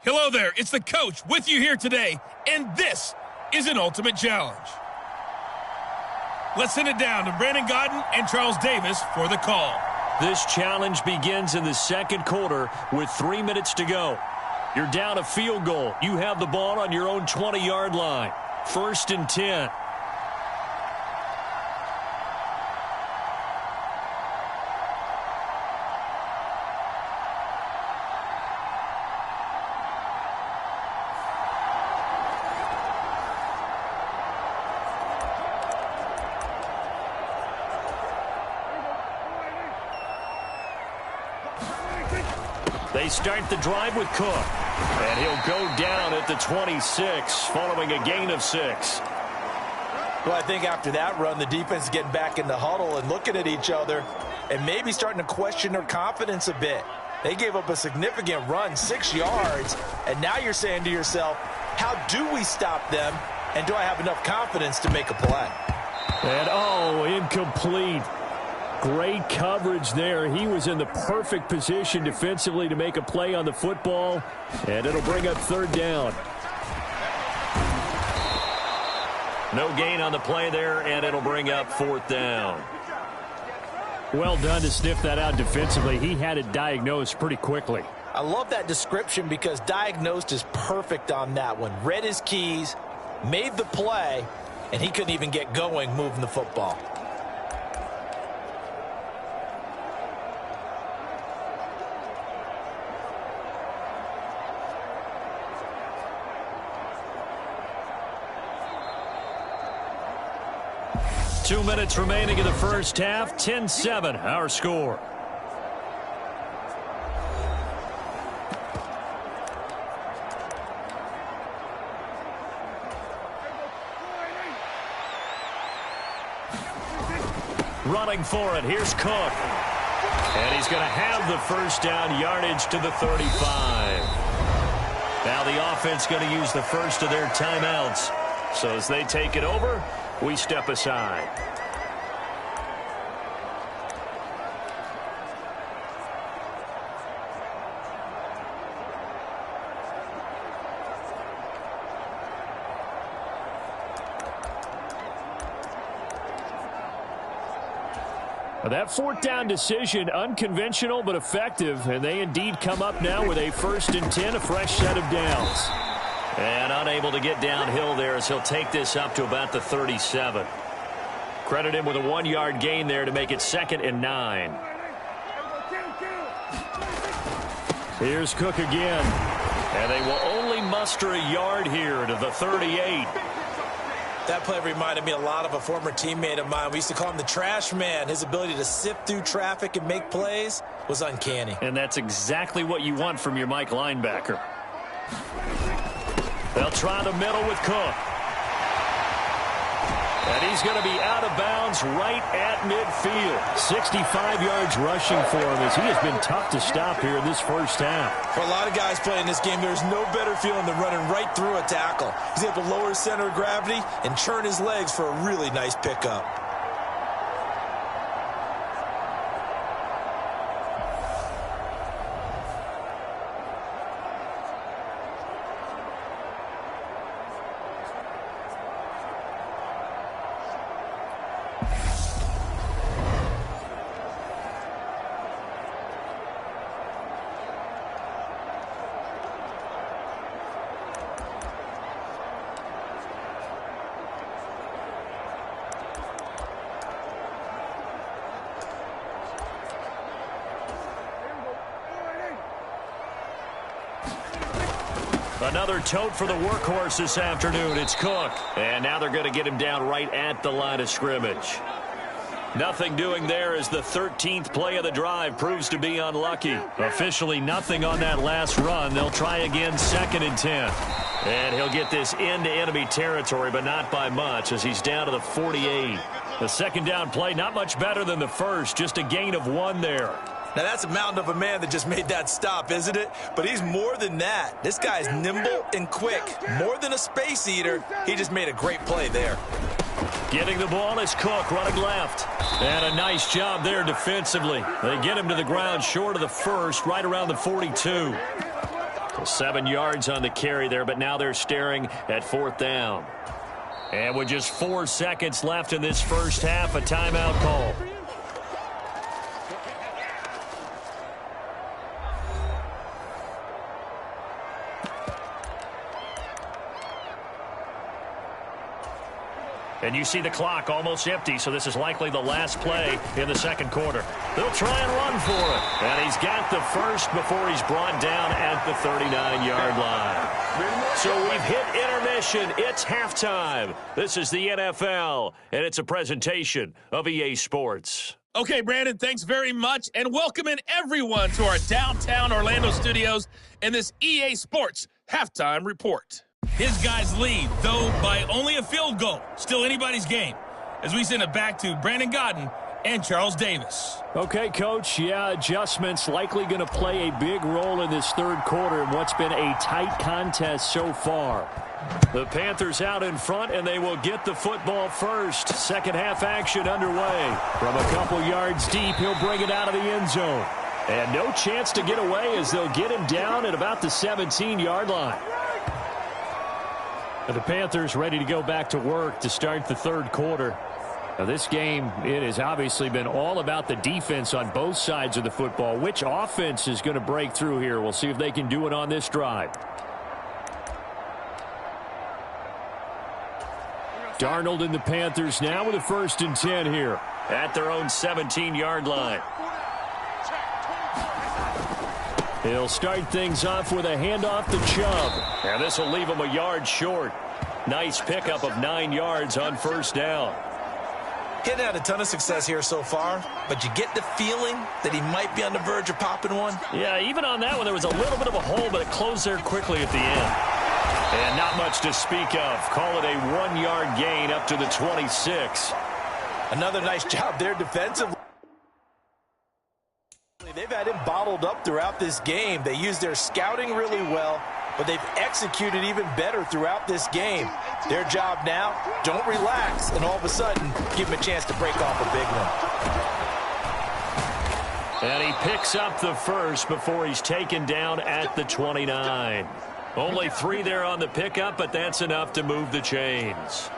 Hello there, it's the coach with you here today, and this is an Ultimate Challenge. Let's send it down to Brandon Godden and Charles Davis for the call. This challenge begins in the second quarter with 3 minutes to go. You're down a field goal. You have the ball on your own 20-yard line. 1st and 10. They start the drive with Cook. And he'll go down at the 26 following a gain of 6. Well, I think after that run, the defense is getting back in the huddle and looking at each other and maybe starting to question their confidence a bit. They gave up a significant run, 6 yards, and now you're saying to yourself, how do we stop them, and do I have enough confidence to make a play? And, incomplete. Great coverage there. He was in the perfect position defensively to make a play on the football, and it'll bring up 3rd down. No gain on the play there, and it'll bring up 4th down. Well done to sniff that out defensively. He had it diagnosed pretty quickly. I love that description because diagnosed is perfect on that one. Read his keys, made the play, and he couldn't even get going moving the football. Two minutes remaining in the first half. 10-7, our score. Running for it. Here's Cook. And he's going to have the first down, yardage to the 35. Now the offense going to use the first of their timeouts. So as they take it over, we step aside. That 4th down decision, unconventional but effective, and they indeed come up now with a 1st and 10, a fresh set of downs. And unable to get downhill there as he'll take this up to about the 37. Credit him with a 1-yard gain there to make it 2nd and 9. Here's Cook again. And they will only muster a yard here to the 38. That play reminded me a lot of a former teammate of mine. We used to call him the trash man. His ability to sift through traffic and make plays was uncanny. And that's exactly what you want from your Mike linebacker. They'll try the middle with Cook. And he's going to be out of bounds right at midfield. 65 yards rushing for him as he has been tough to stop here in this first half. For a lot of guys playing this game, there's no better feeling than running right through a tackle. He's able to lower his center of gravity and churn his legs for a really nice pickup. Another tote for the workhorse this afternoon. It's Cook. And now they're going to get him down right at the line of scrimmage. Nothing doing there as the 13th play of the drive proves to be unlucky. Officially nothing on that last run. They'll try again 2nd and 10. And he'll get this into enemy territory, but not by much as he's down to the 48. The 2nd down play, not much better than the first. Just a gain of 1 there. Now, that's a mountain of a man that just made that stop, isn't it? But he's more than that. This guy's nimble and quick. More than a space eater. He just made a great play there. Getting the ball is Cook running left. And a nice job there defensively. They get him to the ground short of the first, right around the 42. 7 yards on the carry there, but now they're staring at 4th down. And with just 4 seconds left in this first half, a timeout call. And you see the clock almost empty, so this is likely the last play in the second quarter. They'll try and run for it. And he's got the first before he's brought down at the 39-yard line. So we've hit intermission. It's halftime. This is the NFL, and it's a presentation of EA Sports. Okay, Brandon, thanks very much, and welcome in everyone to our downtown Orlando studios in this EA Sports halftime report. His guys lead, though by only a field goal. Still anybody's game. As we send it back to Brandon Godden and Charles Davis. Okay, Coach, yeah, adjustments likely going to play a big role in this third quarter in what's been a tight contest so far. The Panthers out in front, and they will get the football first. Second half action underway. From a couple yards deep, he'll bring it out of the end zone. And no chance to get away as they'll get him down at about the 17-yard line. The Panthers ready to go back to work to start the third quarter. Now this game, it has obviously been all about the defense on both sides of the football. Which offense is going to break through here? We'll see if they can do it on this drive. Darnold and the Panthers now with a 1st and 10 here. At their own 17-yard line. He'll start things off with a handoff to Chubb. And this will leave him a yard short. Nice pickup of 9 yards on 1st down. Getting had a ton of success here so far, but you get the feeling that he might be on the verge of popping one. Yeah, even on that one, there was a little bit of a hole, but it closed there quickly at the end. And not much to speak of. Call it a 1-yard gain up to the 26. Another nice job there defensively. They've had him bottled up throughout this game. They used their scouting really well, but they've executed even better throughout this game. Their job now, don't relax, and all of a sudden, give him a chance to break off a big one. And he picks up the first before he's taken down at the 29. Only 3 there on the pickup, but that's enough to move the chains.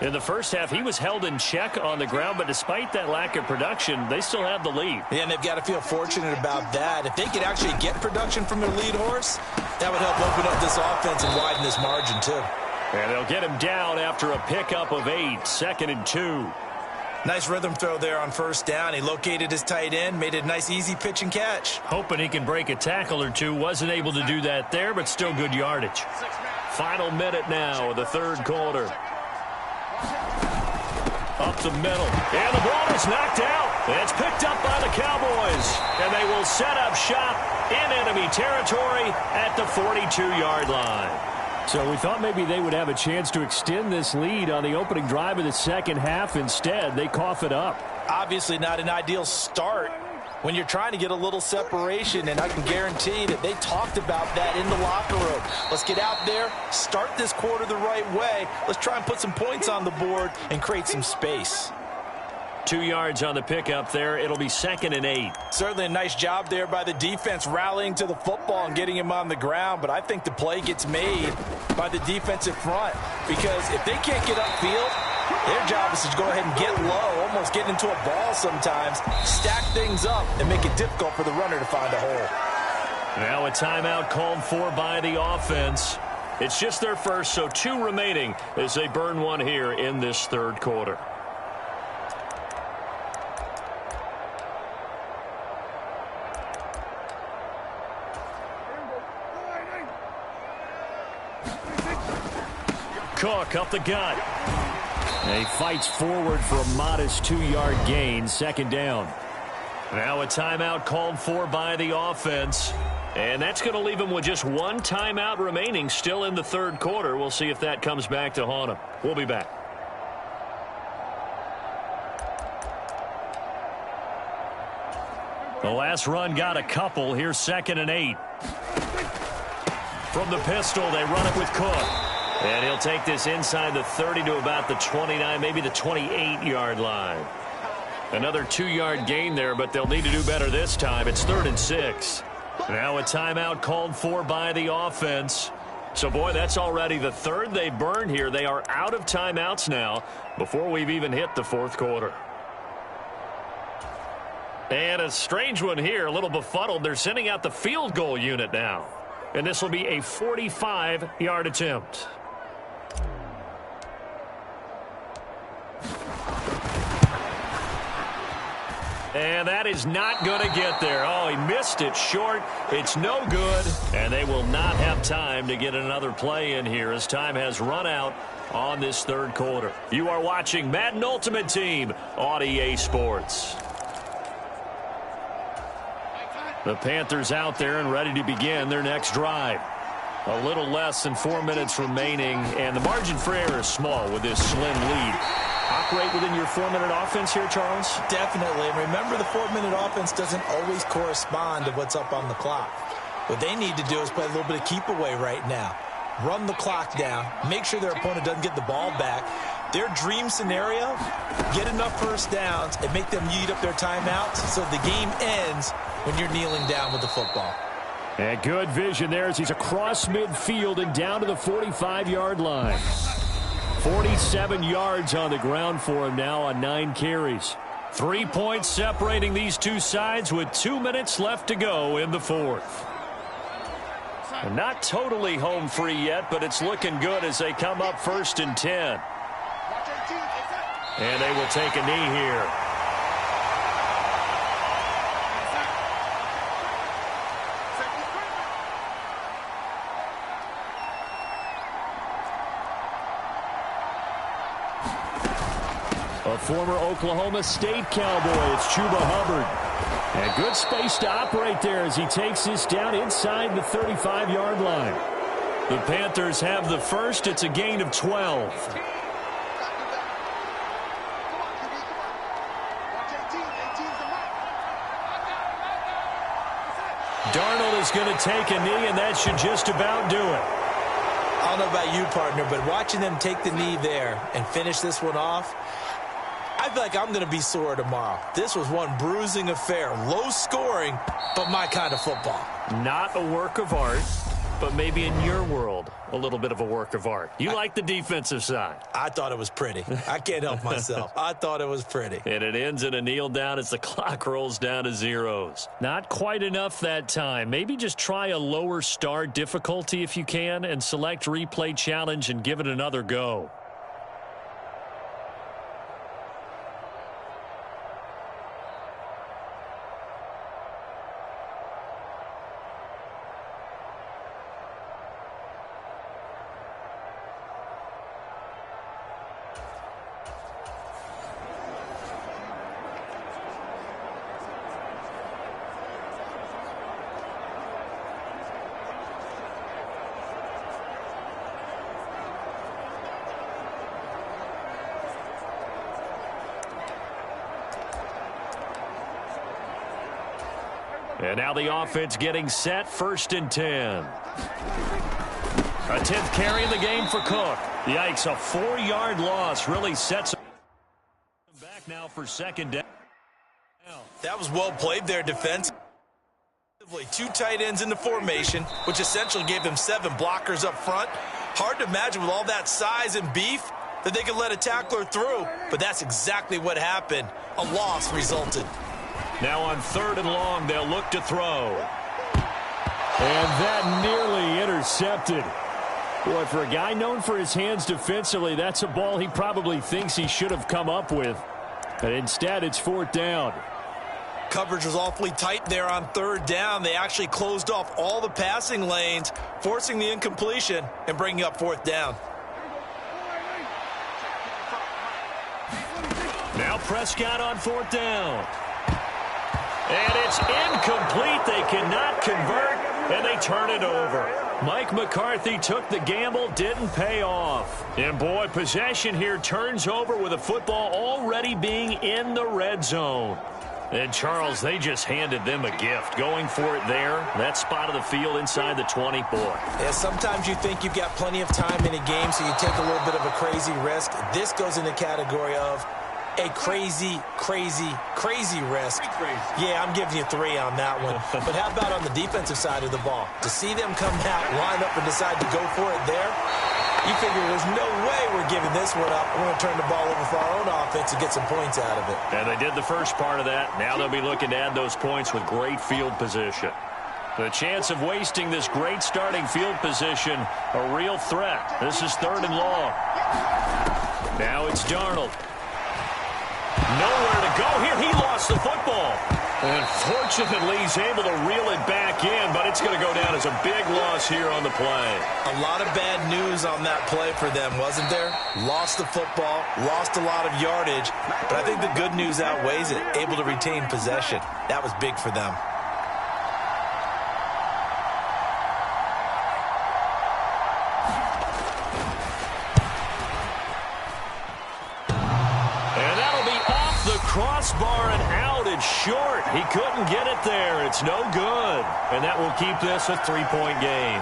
In the first half, he was held in check on the ground, but despite that lack of production, they still have the lead. Yeah, and they've got to feel fortunate about that. If they could actually get production from their lead horse, that would help open up this offense and widen this margin, too. And they'll get him down after a pickup of 8, 2nd and 2. Nice rhythm throw there on 1st down. He located his tight end, made it a nice, easy pitch and catch. Hoping he can break a tackle or two. Wasn't able to do that there, but still good yardage. Final minute now of the third quarter. Up the middle. And the ball is knocked out. It's picked up by the Cowboys. And they will set up shop in enemy territory at the 42-yard line. So we thought maybe they would have a chance to extend this lead on the opening drive of the second half. Instead, they cough it up. Obviously not an ideal start when you're trying to get a little separation, and I can guarantee that they talked about that in the locker room. Let's get out there, start this quarter the right way. Let's try and put some points on the board and create some space. 2 yards on the pickup there. It'll be 2nd and 8. Certainly a nice job there by the defense rallying to the football and getting him on the ground, but I think the play gets made by the defensive front, because if they can't get upfield, their job is to go ahead and get low, almost get into a ball sometimes, stack things up, and make it difficult for the runner to find a hole. Now a timeout called for by the offense. It's just their first, so 2 remaining as they burn one here in this third quarter. Cook up the gut. And he fights forward for a modest 2-yard gain, 2nd down. Now a timeout called for by the offense. And that's going to leave him with just 1 timeout remaining still in the third quarter. We'll see if that comes back to haunt him. We'll be back. The last run got a couple. Here's 2nd and 8. From the pistol, they run it with Cook. And he'll take this inside the 30 to about the 29, maybe the 28-yard line. Another 2-yard gain there, but they'll need to do better this time. It's 3rd and 6. Now a timeout called for by the offense. So, boy, that's already the third they burned here. They are out of timeouts now before we've even hit the fourth quarter. And a strange one here, a little befuddled. They're sending out the field goal unit now. And this will be a 45-yard attempt. And that is not going to get there. Oh, he missed it short. It's no good. And they will not have time to get another play in here as time has run out on this third quarter. You are watching Madden Ultimate Team on EA Sports. The Panthers out there and ready to begin their next drive. A little less than 4 minutes remaining, and the margin for error is small with this slim lead. Operate within your 4-minute offense here, Charles? Definitely. And remember, the 4-minute offense doesn't always correspond to what's up on the clock. What they need to do is play a little bit of keep away right now. Run the clock down. Make sure their opponent doesn't get the ball back. Their dream scenario, get enough first downs and make them eat up their timeouts so the game ends when you're kneeling down with the football. And good vision there as he's across midfield and down to the 45-yard line. 47 yards on the ground for him now on 9 carries. 3 points separating these two sides with 2 minutes left to go in the fourth. And not totally home free yet, but it's looking good as they come up 1st and 10. And they will take a knee here. A former Oklahoma State Cowboy, it's Chuba Hubbard. And good space to operate there as he takes this down inside the 35-yard line. The Panthers have the first. It's a gain of 12. Darnold is going to take a knee, and that should just about do it. I don't know about you, partner, but watching them take the knee there and finish this one off, I feel like I'm going to be sore tomorrow. This was one bruising affair. Low scoring, but my kind of football. Not a work of art, but maybe in your world, a little bit of a work of art. You like the defensive side. I thought it was pretty. I can't help myself. I thought it was pretty. And it ends in a kneel down as the clock rolls down to zeros. Not quite enough that time. Maybe just try a lower star difficulty if you can and select replay challenge and give it another go. And now the offense getting set, 1st and 10. A 10th carry in the game for Cook. Yikes, a 4-yard loss really sets him back now for 2nd down. That was well played there defensively. 2 tight ends in the formation, which essentially gave them 7 blockers up front. Hard to imagine with all that size and beef that they could let a tackler through, but that's exactly what happened. A loss resulted. Now on 3rd and long, they'll look to throw. And that nearly intercepted. Boy, for a guy known for his hands defensively, that's a ball he probably thinks he should have come up with. But instead, it's 4th down. Coverage was awfully tight there on 3rd down. They actually closed off all the passing lanes, forcing the incompletion and bringing up 4th down. Now Prescott on 4th down. And it's incomplete. They cannot convert, and they turn it over. Mike McCarthy took the gamble, didn't pay off. And, boy, possession here turns over with a football already being in the red zone. And, Charles, they just handed them a gift. Going for it there, that spot of the field inside the 20, boy. Yeah, sometimes you think you've got plenty of time in a game, so you take a little bit of a crazy risk. This goes in the category of A crazy, crazy, crazy risk. Yeah, I'm giving you 3 on that one. But how about on the defensive side of the ball? To see them come out, line up, and decide to go for it there, you figure there's no way we're giving this one up. We're going to turn the ball over for our own offense and get some points out of it. And they did the first part of that. Now they'll be looking to add those points with great field position. The chance of wasting this great starting field position, a real threat. This is 3rd and long. Now it's Darnold. Nowhere to go here. He lost the football. And fortunately, he's able to reel it back in, but it's going to go down as a big loss here on the play. A lot of bad news on that play for them, wasn't there? Lost the football, lost a lot of yardage, but I think the good news outweighs it. Able to retain possession. That was big for them. Crossbar and out. It's short. He couldn't get it there. It's no good. And that will keep this a 3-point game.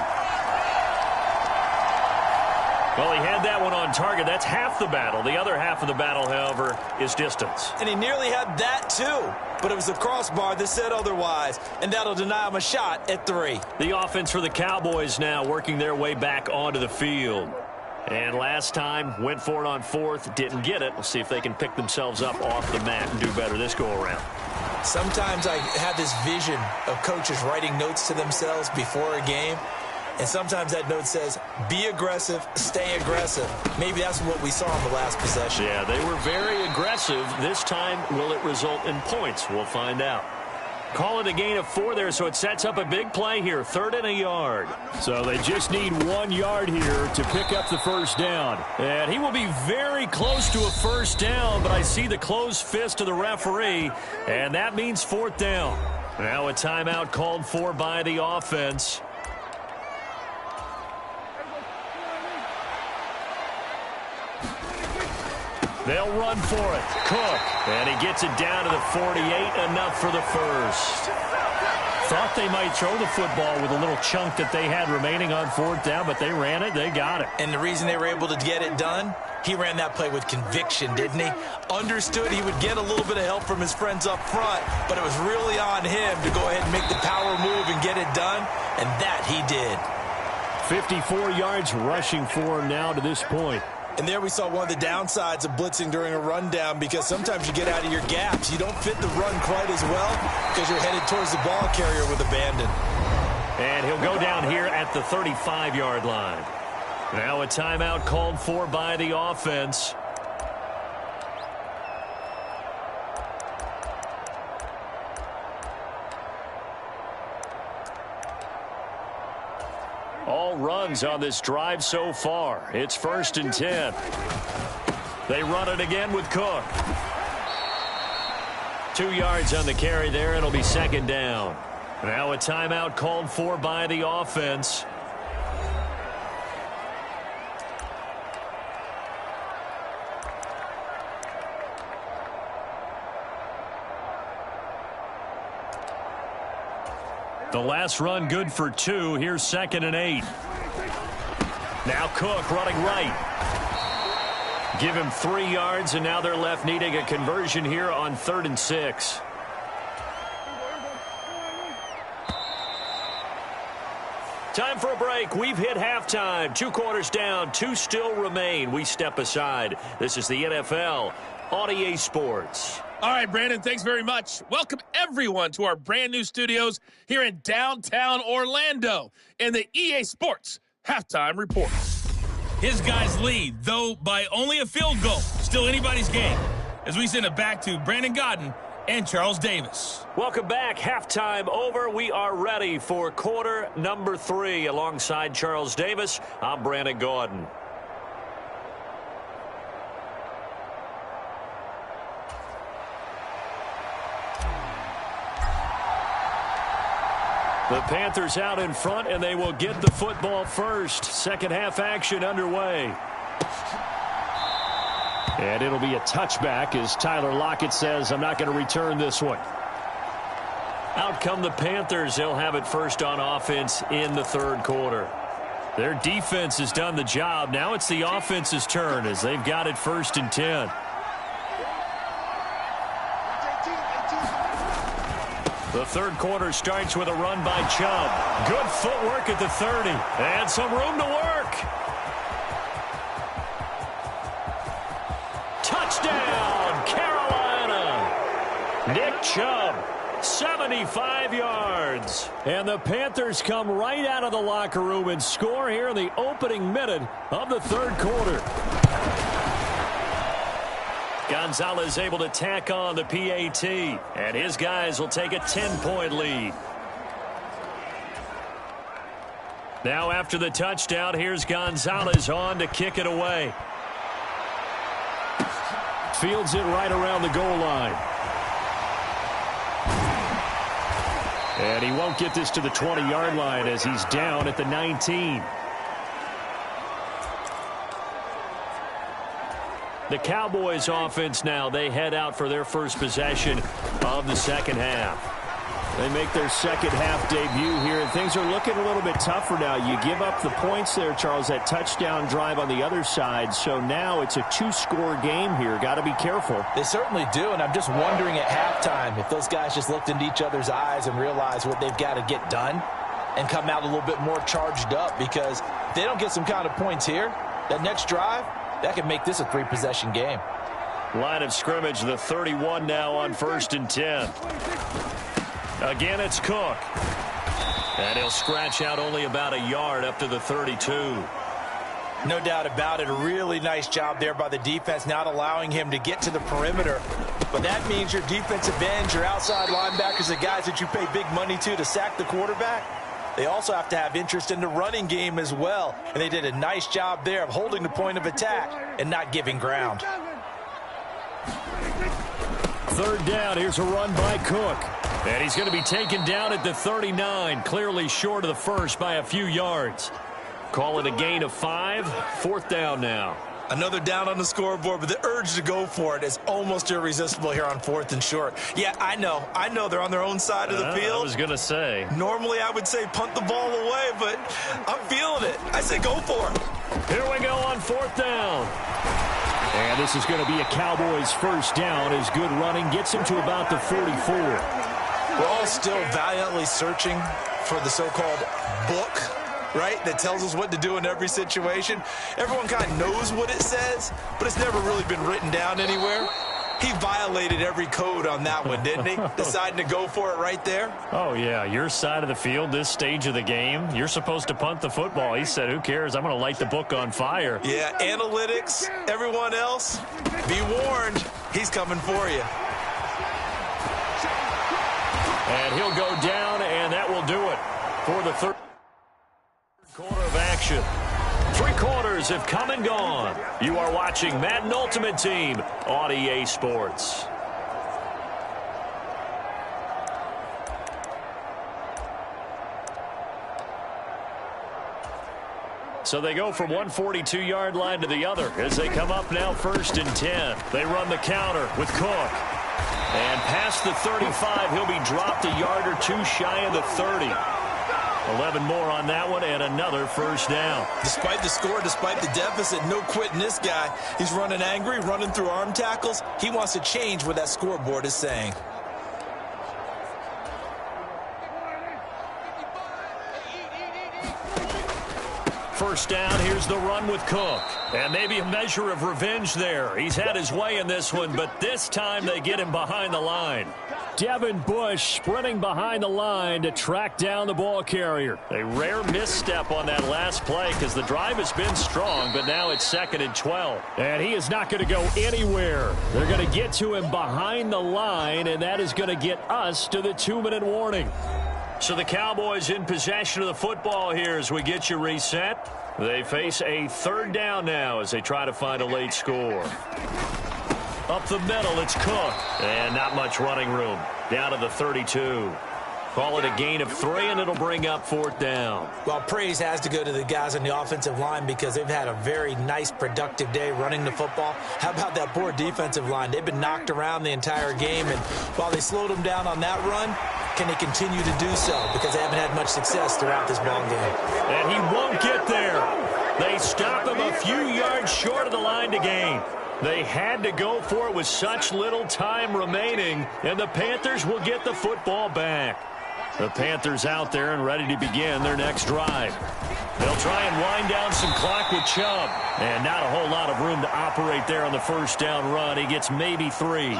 Well, he had that one on target. That's half the battle. The other half of the battle, however, is distance. And he nearly had that, too. But it was the crossbar that said otherwise. And that'll deny him a shot at 3. The offense for the Cowboys now working their way back onto the field. And last time, went for it on 4th, didn't get it. We'll see if they can pick themselves up off the mat and do better this go-around. Sometimes I have this vision of coaches writing notes to themselves before a game. And sometimes that note says, be aggressive, stay aggressive. Maybe that's what we saw in the last possession. Yeah, they were very aggressive. This time, will it result in points? We'll find out. Call it a gain of 4 there, so it sets up a big play here. 3rd and a yard. So they just need 1 yard here to pick up the first down. And he will be very close to a first down, but I see the closed fist of the referee, and that means 4th down. Now a timeout called for by the offense. They'll run for it. Cook. And he gets it down to the 48. Enough for the first. Thought they might throw the football with a little chunk that they had remaining on 4th down, but they ran it. They got it. And the reason they were able to get it done, he ran that play with conviction, didn't he? Understood he would get a little bit of help from his friends up front, but it was really on him to go ahead and make the power move and get it done, and that he did. 54 yards rushing for him now to this point. And there we saw one of the downsides of blitzing during a rundown, because sometimes you get out of your gaps. You don't fit the run quite as well because you're headed towards the ball carrier with abandon. And he'll go down here at the 35-yard line. Now a timeout called for by the offense. All runs on this drive so far. It's 1st and 10. They run it again with Cook. 2 yards on the carry there. It'll be 2nd down. Now a timeout called for by the offense. The last run good for 2. Here's 2nd and 8. Now Cook running right. Give him 3 yards, and now they're left needing a conversion here on 3rd and 6. Time for a break. We've hit halftime. 2 quarters down. 2 still remain. We step aside. This is the NFL on EA Sports. All right, Brandon, thanks very much. Welcome, everyone, to our brand new studios here in downtown Orlando in the EA Sports Halftime Report. His guys lead, though by only a field goal. Still anybody's game. As we send it back to Brandon Godden and Charles Davis. Welcome back. Halftime over. We are ready for quarter number 3. Alongside Charles Davis, I'm Brandon Godden. The Panthers out in front, and they will get the football first. Second half action underway. And it'll be a touchback as Tyler Lockett says, I'm not going to return this one. Out come the Panthers. They'll have it first on offense in the 3rd quarter. Their defense has done the job. Now it's the offense's turn as they've got it 1st and 10. The third quarter starts with a run by Chubb. Good footwork at the 30. And some room to work. Touchdown, Carolina. Nick Chubb, 75 yards. And the Panthers come right out of the locker room and score here in the opening minute of the third quarter. Gonzalez able to tack on the PAT, and his guys will take a 10-point lead. Now after the touchdown, here's Gonzalez on to kick it away. Fields it right around the goal line. And he won't get this to the 20-yard line as he's down at the 19. The Cowboys offense now, they head out for their first possession of the second half. They make their second half debut here, and things are looking a little bit tougher now. You give up the points there, Charles, that touchdown drive on the other side. So now it's a two-score game here. Got to be careful. They certainly do, and I'm just wondering at halftime if those guys just looked into each other's eyes and realized what they've got to get done and come out a little bit more charged up, because if they don't get some kind of points here, that next drive, that could make this a three-possession game. Line of scrimmage, the 31 now on 1st and 10. Again, it's Cook. And he'll scratch out only about a yard up to the 32. No doubt about it. A really nice job there by the defense, not allowing him to get to the perimeter. But that means your defensive ends, your outside linebackers, the guys that you pay big money to sack the quarterback, they also have to have interest in the running game as well. And they did a nice job there of holding the point of attack and not giving ground. Third down, here's a run by Cook. And he's going to be taken down at the 39, clearly short of the first by a few yards. Call it a gain of 5, 4th down now. Another down on the scoreboard, but the urge to go for it is almost irresistible here on 4th and short. Yeah, I know they're on their own side of the field. I was going to say. Normally I would say punt the ball away, but I'm feeling it. I say go for it. Here we go on 4th down. And this is going to be a Cowboys first down as good running gets him to about the 44. We're all still valiantly searching for the so-called book, right, that tells us what to do in every situation. Everyone kind of knows what it says, but it's never really been written down anywhere. He violated every code on that one, didn't he? Deciding to go for it right there. Oh, yeah, your side of the field, this stage of the game, you're supposed to punt the football. He said, who cares? I'm going to light the book on fire. Yeah, analytics, everyone else, be warned, he's coming for you. And he'll go down, and that will do it for the third quarter of action. 3 quarters have come and gone. You are watching Madden Ultimate Team on EA Sports. So they go from one 42-yard line to the other as they come up now 1st and 10. They run the counter with Cook. And past the 35, he'll be dropped a yard or two shy of the 30. 11 more on that one, and another first down. Despite the score, despite the deficit, no quitting this guy. He's running angry, running through arm tackles. He wants to change what that scoreboard is saying. First down, here's the run with Cook. And maybe a measure of revenge there. He's had his way in this one, but this time they get him behind the line. Devin Bush sprinting behind the line to track down the ball carrier. A rare misstep on that last play because the drive has been strong, but now it's 2nd and 12. And he is not going to go anywhere. They're going to get to him behind the line, and that is going to get us to the 2-minute warning. So the Cowboys in possession of the football here as we get you reset. They face a 3rd down now as they try to find a late score. Up the middle, it's Cook. And not much running room. Down to the 32. Call it a gain of 3, and it'll bring up 4th down. Well, praise has to go to the guys on the offensive line because they've had a very nice, productive day running the football. How about that poor defensive line? They've been knocked around the entire game, and while they slowed them down on that run, can they continue to do so? Because they haven't had much success throughout this ball game. And he won't get there. They stop him a few yards short of the line to gain. They had to go for it with such little time remaining, and the Panthers will get the football back. The Panthers out there and ready to begin their next drive. They'll try and wind down some clock with Chubb, and not a whole lot of room to operate there on the first down run. He gets maybe 3.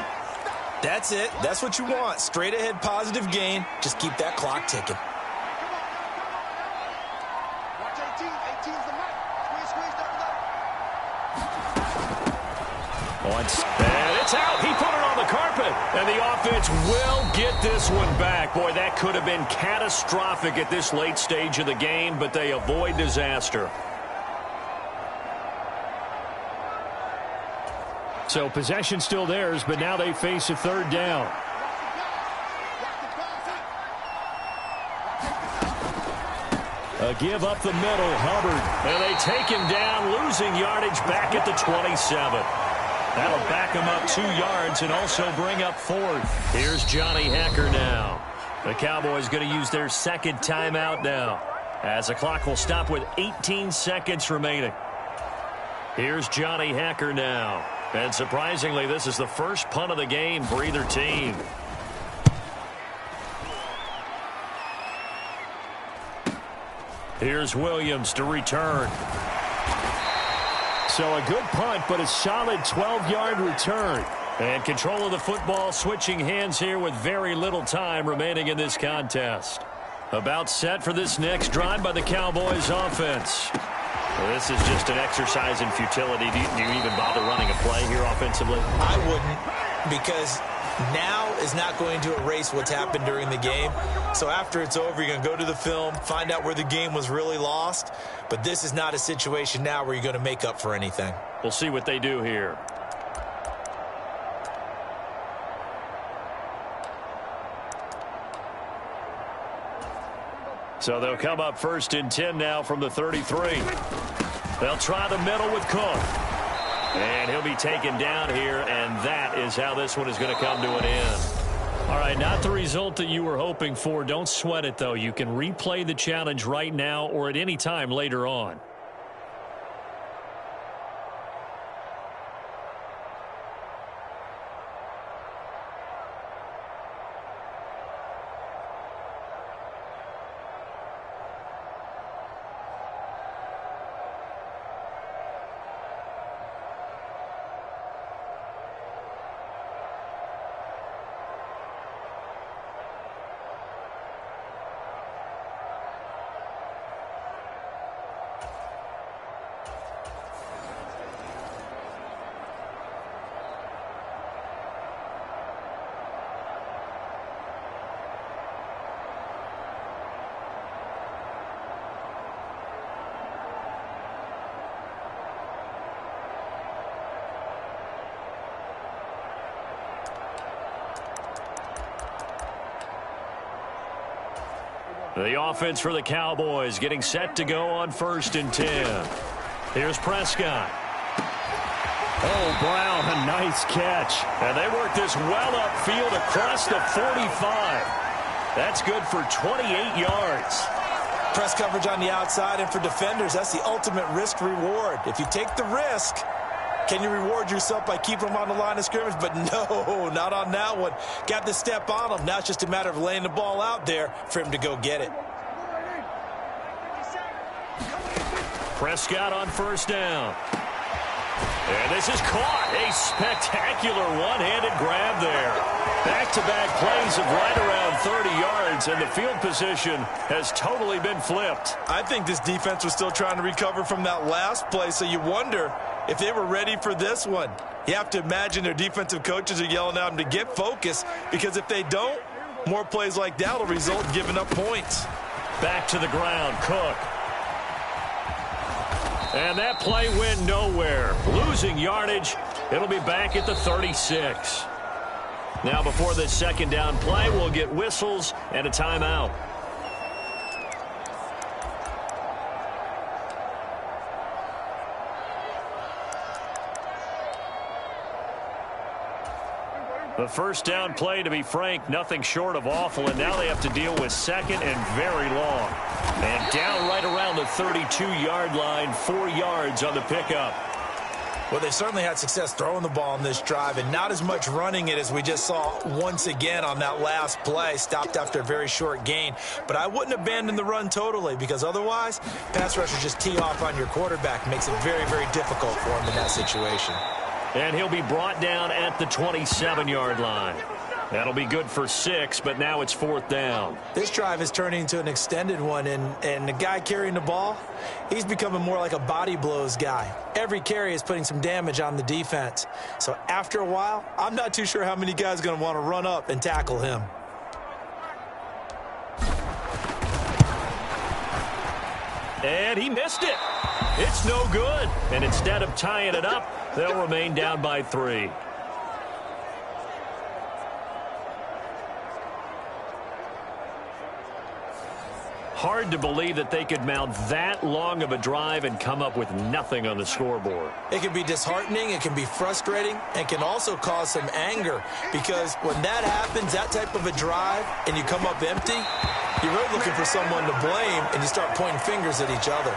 That's it. That's what you want. Straight ahead positive gain. Just keep that clock ticking. And it's out. He put it on the carpet. And the offense will get this one back. Boy, that could have been catastrophic at this late stage of the game, but they avoid disaster. So possession still theirs, but now they face a third down. A give up the middle, Hubbard. And they take him down, losing yardage back at the 27. That'll back him up 2 yards and also bring up 4th. Here's Johnny Hacker now. The Cowboys going to use their second timeout now, as the clock will stop with 18 seconds remaining. Here's Johnny Hacker now. And surprisingly, this is the first punt of the game for either team. Here's Williams to return. So a good punt, but a solid 12-yard return. And control of the football switching hands here with very little time remaining in this contest. About set for this next drive by the Cowboys offense. Well, this is just an exercise in futility. Do you even bother running a play here offensively? I wouldn't, because now is not going to erase what's happened during the game. So after it's over, you're going to go to the film, find out where the game was really lost. But this is not a situation now where you're going to make up for anything. We'll see what they do here. So they'll come up 1st and 10 now from the 33. They'll try the middle with Cook. And he'll be taken down here, and that is how this one is going to come to an end. All right, not the result that you were hoping for. Don't sweat it, though. You can replay the challenge right now or at any time later on. The offense for the Cowboys getting set to go on 1st and 10. Here's Prescott. Oh, Brown, a nice catch. And they work this well upfield across the 45. That's good for 28 yards. Press coverage on the outside, and for defenders, that's the ultimate risk-reward. If you take the risk, can you reward yourself by keeping them on the line of scrimmage? But no, not on that one. Got to step on them. Now it's just a matter of laying the ball out there for him to go get it. Prescott on 1st down. And this is caught. A spectacular one-handed grab there. Back-to-back plays of right around 30 yards, and the field position has totally been flipped. I think this defense was still trying to recover from that last play, so you wonder if they were ready for this one. You have to imagine their defensive coaches are yelling at them to get focused, because if they don't, more plays like that will result in giving up points. Back to the ground, Cook. And that play went nowhere. Losing yardage. It'll be back at the 36. Now before this second down play, we'll get whistles and a timeout. The first down play, to be frank, nothing short of awful, and now they have to deal with second and very long. And down right around the 32-yard line, 4 yards on the pickup. Well, they've certainly had success throwing the ball on this drive and not as much running it as we just saw once again on that last play. Stopped after a very short gain. But I wouldn't abandon the run totally because otherwise, pass rushers just tee off on your quarterback. Makes it very, very difficult for him in that situation. And he'll be brought down at the 27-yard line. That'll be good for 6, but now it's 4th down. This drive is turning into an extended one, and the guy carrying the ball, he's becoming more like a body blows guy. Every carry is putting some damage on the defense. So after a while, I'm not too sure how many guys are going to want to run up and tackle him. And he missed it. It's no good. And instead of tying it up, they'll remain down by 3. Hard to believe that they could mount that long of a drive and come up with nothing on the scoreboard. It can be disheartening, it can be frustrating, and can also cause some anger because when that happens, that type of a drive, and you come up empty, you're really looking for someone to blame, and you start pointing fingers at each other.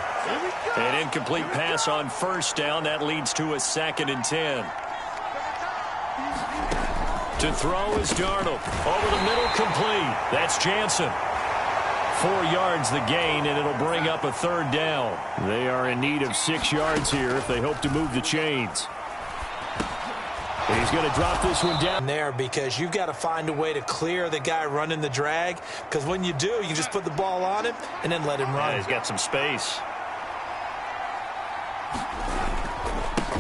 An incomplete pass on 1st down. That leads to a 2nd and 10. To throw is Darnold. Over the middle, complete. That's Jansen. 4 yards the gain, and it'll bring up a 3rd down. They are in need of 6 yards here if they hope to move the chains. And he's going to drop this one down there because you've got to find a way to clear the guy running the drag, because when you do, you just put the ball on him and then let him run. Yeah, he's got some space.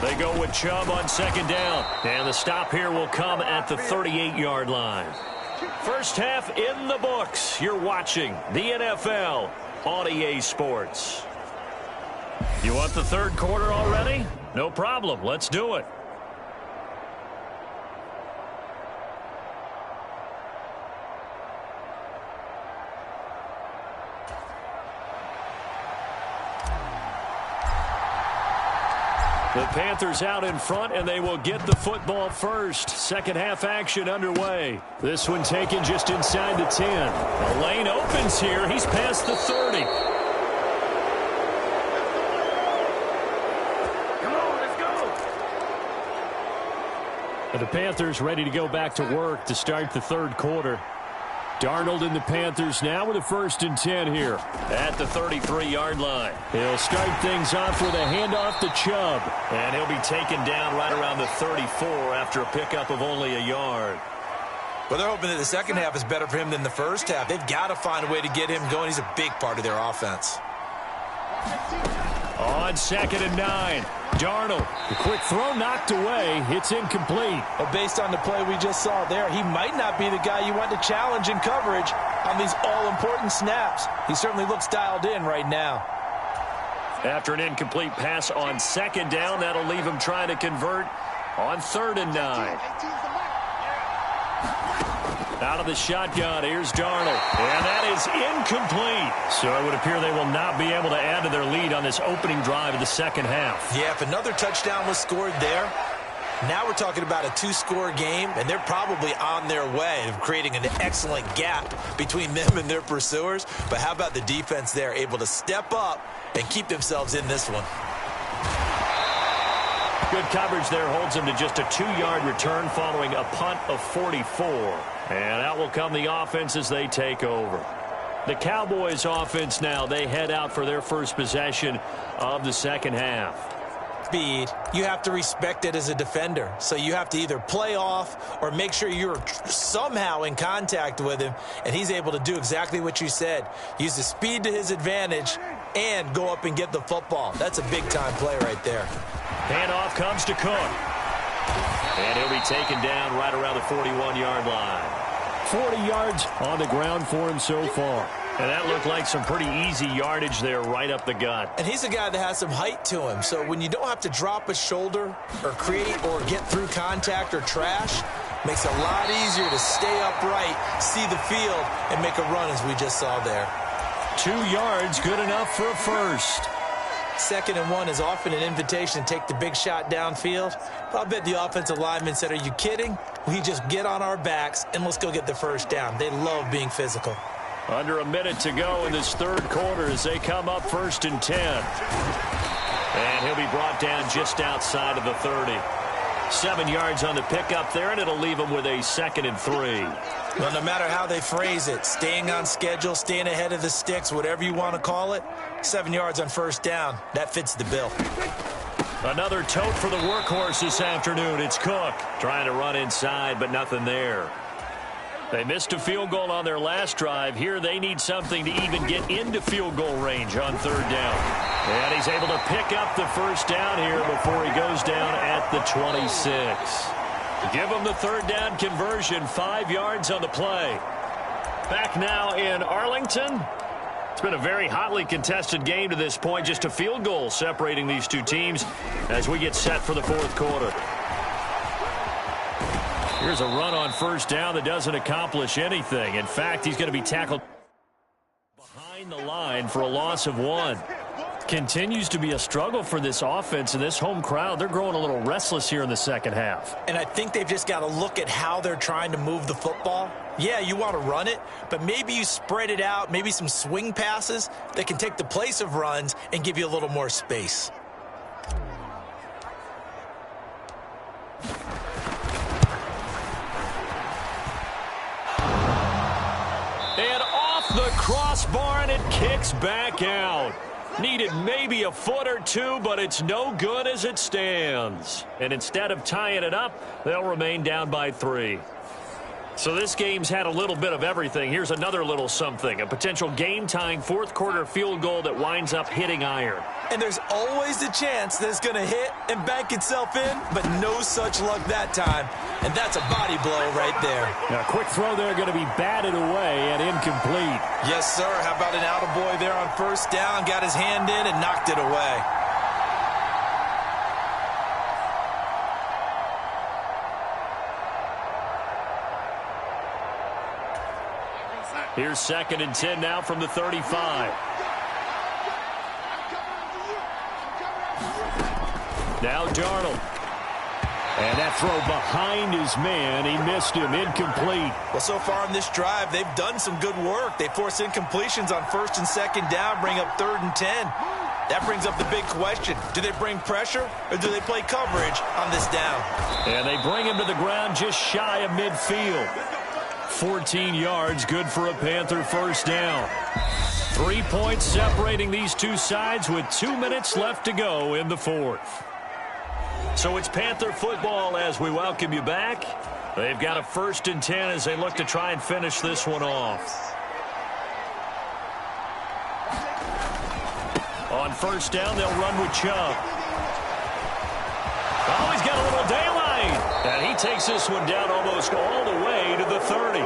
They go with Chubb on 2nd down, and the stop here will come at the 38-yard line. First half in the books. You're watching the NFL on EA Sports. You want the 3rd quarter already? No problem. Let's do it. The Panthers out in front, and they will get the football first. Second half action underway. This one taken just inside the 10. The lane opens here. He's past the 30. Come on, let's go. And the Panthers ready to go back to work to start the 3rd quarter. Darnold and the Panthers now with a 1st and 10 here. At the 33-yard line. He'll start things off with a handoff to Chubb. And he'll be taken down right around the 34 after a pickup of only a yard. Well, they're hoping that the second half is better for him than the first half. They've got to find a way to get him going. He's a big part of their offense. On 2nd and 9. Darnold. The quick throw knocked away. It's incomplete. Well, based on the play we just saw there, he might not be the guy you want to challenge in coverage on these all-important snaps. He certainly looks dialed in right now. After an incomplete pass on 2nd down, that'll leave him trying to convert on 3rd and 9. Out of the shotgun, here's Darnold. And that is incomplete. So it would appear they will not be able to add to their lead on this opening drive of the second half. Yeah, if another touchdown was scored there, now we're talking about a 2-score game, and they're probably on their way of creating an excellent gap between them and their pursuers. But how about the defense there, able to step up and keep themselves in this one? Good coverage there holds them to just a 2-yard return following a punt of 44. And out will come the offense as they take over. The Cowboys offense now, they head out for their first possession of the second half. Speed, you have to respect it as a defender. So you have to either play off or make sure you're somehow in contact with him, and he's able to do exactly what you said. Use the speed to his advantage and go up and get the football. That's a big-time play right there. Handoff comes to Cook. And he'll be taken down right around the 41-yard line. 40 yards on the ground for him so far. And that looked like some pretty easy yardage there right up the gut. And he's a guy that has some height to him. So when you don't have to drop a shoulder or create or get through contact or trash, makes it a lot easier to stay upright, see the field, and make a run as we just saw there. 2 yards, good enough for a first. 2nd and 1 is often an invitation to take the big shot downfield. I'll bet the offensive lineman said, are you kidding? We just get on our backs and let's go get the first down. They love being physical. Under a minute to go in this third quarter as they come up 1st and 10. And he'll be brought down just outside of the 30. 7 yards on the pickup there, and it'll leave him with a 2nd and 3. Well, no matter how they phrase it, staying on schedule, staying ahead of the sticks, whatever you want to call it, 7 yards on first down, that fits the bill. Another tote for the workhorse this afternoon. It's Cook trying to run inside, but nothing there. They missed a field goal on their last drive. Here they need something to even get into field goal range on 3rd down. And he's able to pick up the first down here before he goes down at the 26. Give him the 3rd down conversion, 5 yards on the play. Back now in Arlington. It's been a very hotly contested game to this point. Just a field goal separating these two teams as we get set for the 4th quarter. Here's a run on first down that doesn't accomplish anything. In fact, he's going to be tackled behind the line for a loss of 1. Continues to be a struggle for this offense and this home crowd. They're growing a little restless here in the second half. And I think they've just got to look at how they're trying to move the football. Yeah, you want to run it, but maybe you spread it out, maybe some swing passes that can take the place of runs and give you a little more space. And off the crossbar, and it kicks back out. Needed maybe a foot or two, but it's no good as it stands. And instead of tying it up, they'll remain down by 3. So this game's had a little bit of everything. Here's another little something. A potential game-tying 4th quarter field goal that winds up hitting iron. And there's always the chance that it's going to hit and bank itself in, but no such luck that time. And that's a body blow right there. Now, a quick throw there going to be batted away and incomplete. Yes, sir. How about an attaboy there on first down? Got his hand in and knocked it away. Here's 2nd and 10 now from the 35. Now Darnold. And that throw behind his man. He missed him. Incomplete. Well, so far on this drive, they've done some good work. They force incompletions on 1st and 2nd down, bring up 3rd and 10. That brings up the big question. Do they bring pressure or do they play coverage on this down? And they bring him to the ground just shy of midfield. 14 yards, good for a Panther first down. 3 points separating these two sides with 2 minutes left to go in the 4th. So it's Panther football as we welcome you back. They've got a 1st and 10 as they look to try and finish this one off. On first down, they'll run with Chubb. Oh, he's got a little daylight. And he takes this one down almost all the way to the 30.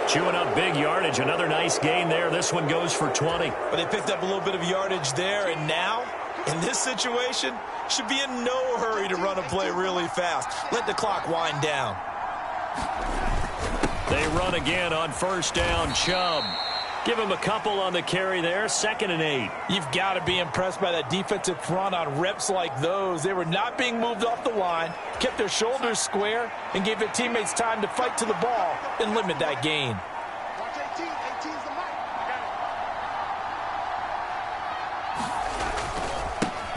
Chewing up big yardage. Another nice gain there. This one goes for 20. But they picked up a little bit of yardage there, and now, in this situation, should be in no hurry to run a play really fast. Let the clock wind down. They run again on first down. Chubb. Give him a couple on the carry there. 2nd and 8. You've got to be impressed by that defensive front on reps like those. They were not being moved off the line, kept their shoulders square, and gave their teammates time to fight to the ball and limit that gain.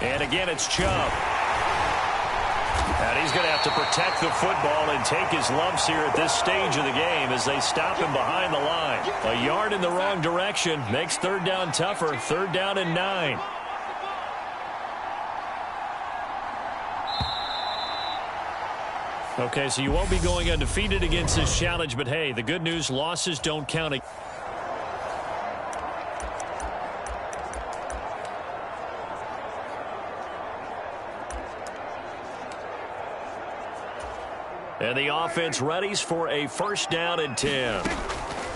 And again, it's Chubb. And he's going to have to protect the football and take his lumps here at this stage of the game as they stop him behind the line. A yard in the wrong direction makes 3rd down tougher. 3rd down and 9. Okay, so you won't be going undefeated against this challenge, but hey, the good news, losses don't count. And the offense readies for a 1st down and 10.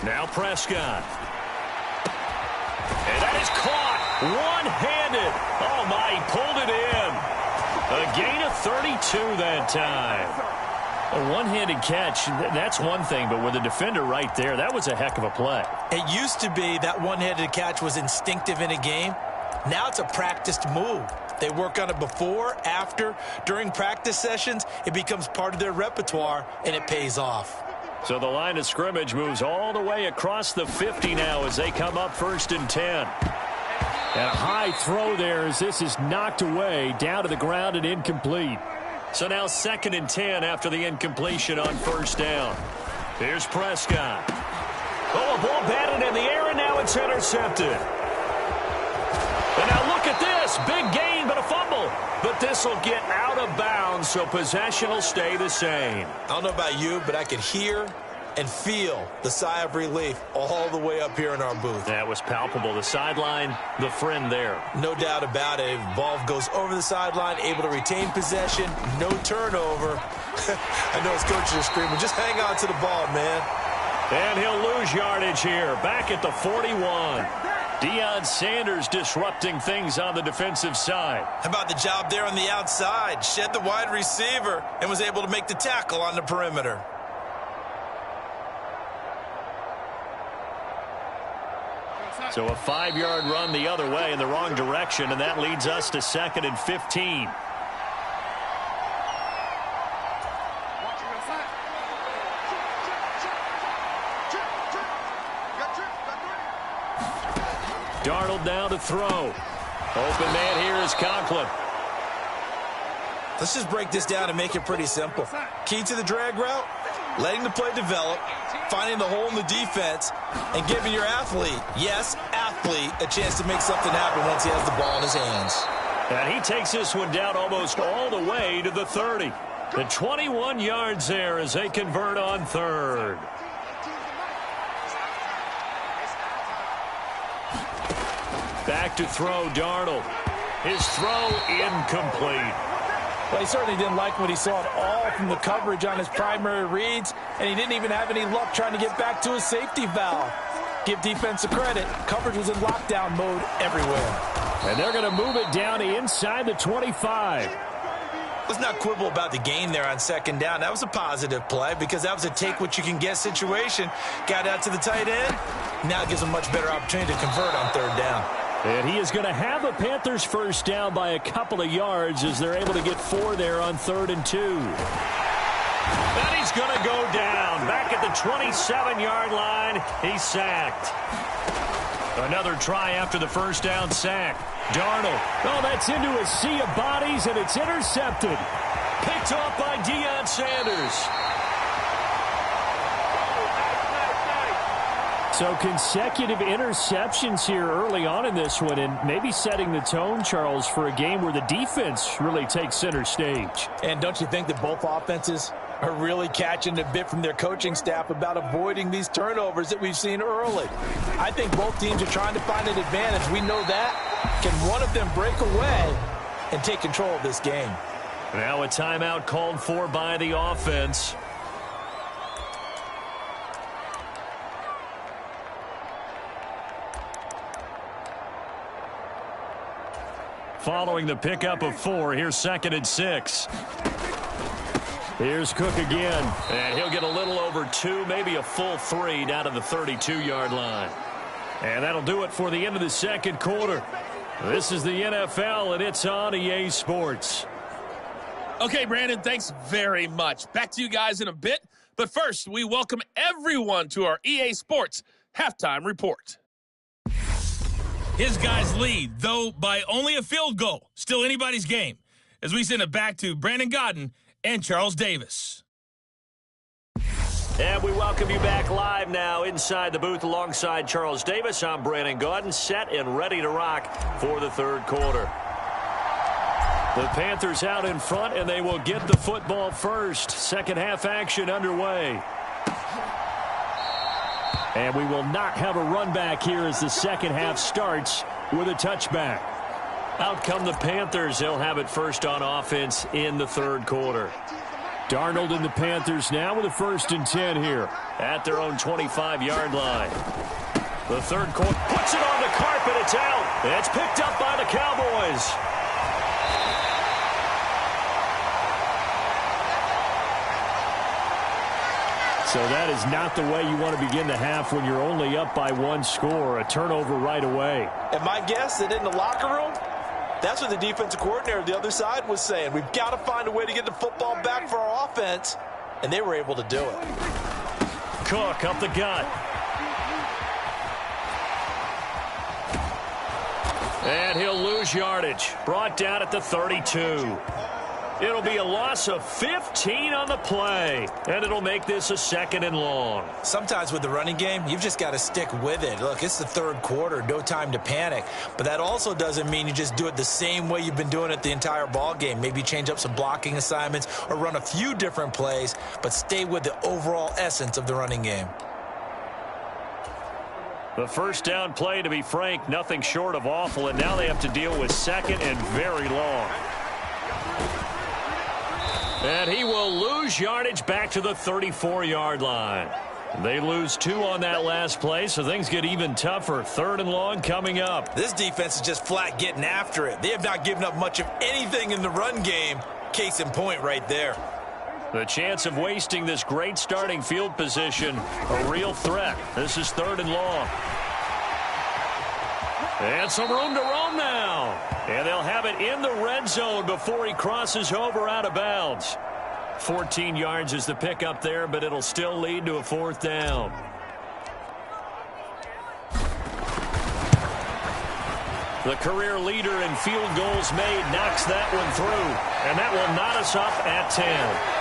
Now Prescott. And that is caught one-handed. Oh, my, he pulled it in. A gain of 32 that time. A one-handed catch, that's one thing, but with a defender right there, that was a heck of a play. It used to be that one-handed catch was instinctive in a game. Now it's a practiced move. They work on it before, after, during practice sessions. It becomes part of their repertoire, and it pays off. So the line of scrimmage moves all the way across the 50 now as they come up 1st and 10. And a high throw there as this is knocked away, down to the ground and incomplete. So now 2nd and 10 after the incompletion on 1st down. Here's Prescott. Oh, a ball batted in the air, and now it's intercepted. And now look at this. Big gain, but a fumble. But this will get out of bounds, so possession will stay the same. I don't know about you, but I could hear and feel the sigh of relief all the way up here in our booth. That was palpable. The sideline, the friend there. No doubt about it. Ball goes over the sideline, able to retain possession, no turnover. I know his coaches are screaming, just hang on to the ball, man. And he'll lose yardage here, back at the 41. Deion Sanders disrupting things on the defensive side. How about the job there on the outside? Shed the wide receiver and was able to make the tackle on the perimeter. So a 5-yard run the other way in the wrong direction, and that leads us to 2nd and 15. Darnold now to throw. Open man here is Conklin. Let's just break this down and make it pretty simple. Key to the drag route, letting the play develop, finding the hole in the defense, and giving your athlete, yes, athlete, a chance to make something happen once he has the ball in his hands. And he takes this one down almost all the way to the 30. The 21 yards there as they convert on 3rd. Back to throw, Darnold. His throw incomplete. Well, he certainly didn't like what he saw at all from the coverage on his primary reads, and he didn't even have any luck trying to get back to his safety valve. Give defense a credit. Coverage was in lockdown mode everywhere. And they're going to move it down to inside the 25. Let's not quibble about the gain there on 2nd down. That was a positive play because that was a take-what-you-can-get situation. Got out to the tight end. Now it gives him a much better opportunity to convert on 3rd down. And he is going to have the Panthers 1st down by a couple of yards as they're able to get 4 there on 3rd and 2. And he's going to go down. Back at the 27-yard line, he's sacked. Another try after the 1st down sack. Darnold. Oh, that's into a sea of bodies, and it's intercepted. Picked off by Deion Sanders. So consecutive interceptions here early on in this one, and maybe setting the tone, Charles, for a game where the defense really takes center stage. And don't you think that both offenses are really catching a bit from their coaching staff about avoiding these turnovers that we've seen early? I think both teams are trying to find an advantage. We know that. Can one of them break away and take control of this game? Now a timeout called for by the offense. Following the pickup of 4, here's 2nd and 6. Here's Cook again. And he'll get a little over 2, maybe a full 3 down to the 32-yard line. And that'll do it for the end of the 2nd quarter. This is the NFL, and it's on EA Sports. Okay, Brandon, thanks very much. Back to you guys in a bit. But first, we welcome everyone to our EA Sports Halftime Report. His guys lead, though by only a field goal. Still anybody's game. As we send it back to Brandon Godden and Charles Davis. And we welcome you back live now inside the booth alongside Charles Davis. I'm Brandon Godden, set and ready to rock for the 3rd quarter. The Panthers out in front, and they will get the football first. 2nd half action underway. And we will not have a run back here as the 2nd half starts with a touchback. Out come the Panthers. They'll have it first on offense in the 3rd quarter. Darnold and the Panthers now with a 1st and 10 here. At their own 25-yard line. The 3rd quarter puts it on the carpet. It's out. It's picked up by the Cowboys. So that is not the way you want to begin the half when you're only up by 1 score. A turnover right away. And my guess that in the locker room, that's what the defensive coordinator on the other side was saying. We've got to find a way to get the football back for our offense, and they were able to do it. Cook up the gut. And he'll lose yardage. Brought down at the 32. It'll be a loss of 15 on the play, and it'll make this a 2nd and long. Sometimes with the running game, you've just got to stick with it. Look, it's the 3rd quarter, no time to panic. But that also doesn't mean you just do it the same way you've been doing it the entire ball game. Maybe change up some blocking assignments or run a few different plays, but stay with the overall essence of the running game. The first down play, to be frank, nothing short of awful, and now they have to deal with 2nd and very long. And he will lose yardage back to the 34-yard line. They lose 2 on that last play, so things get even tougher. 3rd and long coming up. This defense is just flat getting after it. They have not given up much of anything in the run game. Case in point right there. The chance of wasting this great starting field position, a real threat. This is 3rd and long. And some room to roam now. And they'll have it in the red zone before he crosses over out of bounds. 14 yards is the pickup there, but it'll still lead to a 4th down. The career leader in field goals made knocks that one through. And that will knot us up at 10.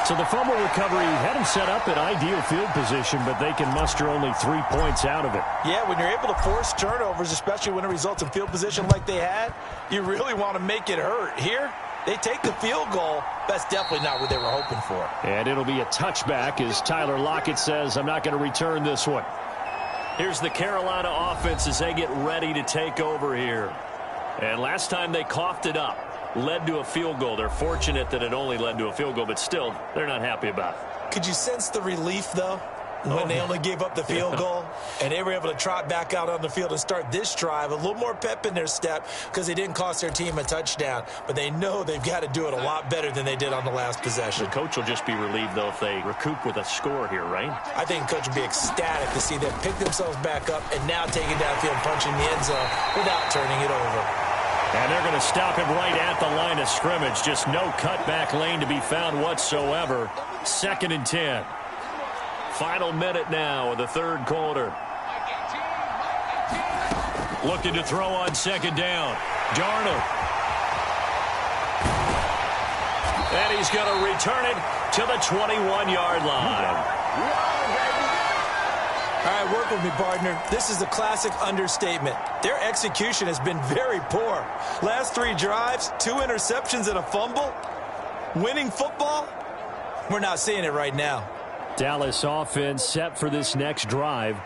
So the fumble recovery had him set up in ideal field position, but they can muster only 3 points out of it. Yeah, when you're able to force turnovers, especially when it results in field position like they had, you really want to make it hurt. Here, they take the field goal. That's definitely not what they were hoping for. And it'll be a touchback as Tyler Lockett says, I'm not going to return this one. Here's the Carolina offense as they get ready to take over here. And last time they coughed it up. Led to a field goal. They're fortunate that it only led to a field goal, but still, they're not happy about it. Could you sense the relief, though, when they only gave up the field goal and they were able to trot back out on the field and start this drive? A little more pep in their step because they didn't cost their team a touchdown, but they know they've got to do it a lot better than they did on the last possession. The coach will just be relieved, though, if they recoup with a score here, right? I think the coach will be ecstatic to see them pick themselves back up and now take it downfield and punch in the end zone without turning it over. And they're going to stop him right at the line of scrimmage. Just no cutback lane to be found whatsoever. 2nd and 10. Final minute now of the 3rd quarter. Looking to throw on 2nd down. Darnold. And he's going to return it to the 21-yard line. All right, work with me, partner. This is a classic understatement. Their execution has been very poor. Last 3 drives, 2 interceptions and a fumble. Winning football? We're not seeing it right now. Dallas offense set for this next drive.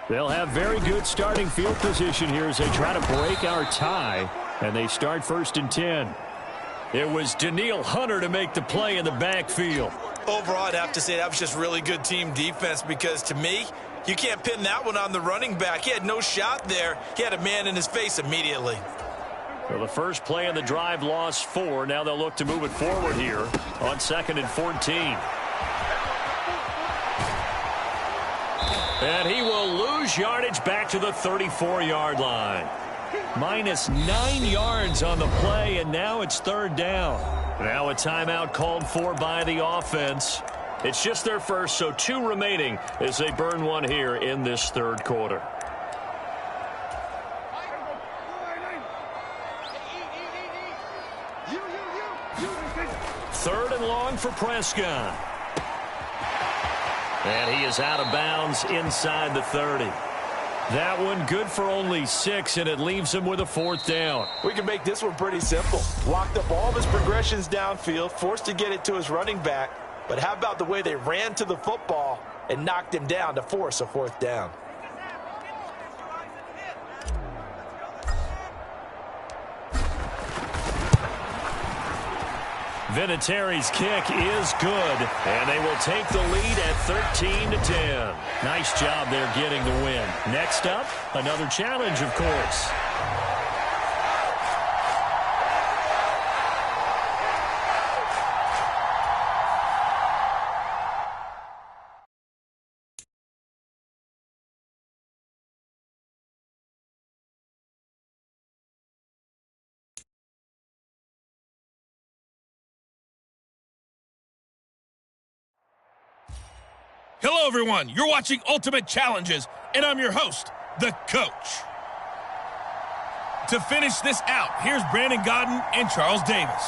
They'll have very good starting field position here as they try to break our tie. And they start 1st and 10. It was Danielle Hunter to make the play in the backfield. Overall, I'd have to say that was just really good team defense because, to me, you can't pin that one on the running back. He had no shot there. He had a man in his face immediately. So the first play in the drive lost 4. Now they'll look to move it forward here on 2nd and 14. And he will lose yardage back to the 34-yard line. Minus 9 yards on the play, and now it's 3rd down. Now a timeout called for by the offense. It's just their first, so 2 remaining as they burn one here in this 3rd quarter. Third and long for Prescott. And he is out of bounds inside the 30. That one good for only 6, and it leaves him with a 4th down. We can make this one pretty simple. Locked up all of his progressions downfield, forced to get it to his running back. But how about the way they ran to the football and knocked him down to force a 4th down? Vinatieri's kick is good, and they will take the lead at 13-10. Nice job there getting the win. Next up, another challenge, of course. Hello, everyone. You're watching Ultimate Challenges, and I'm your host, the coach. To finish this out, here's Brandon Godden and Charles Davis.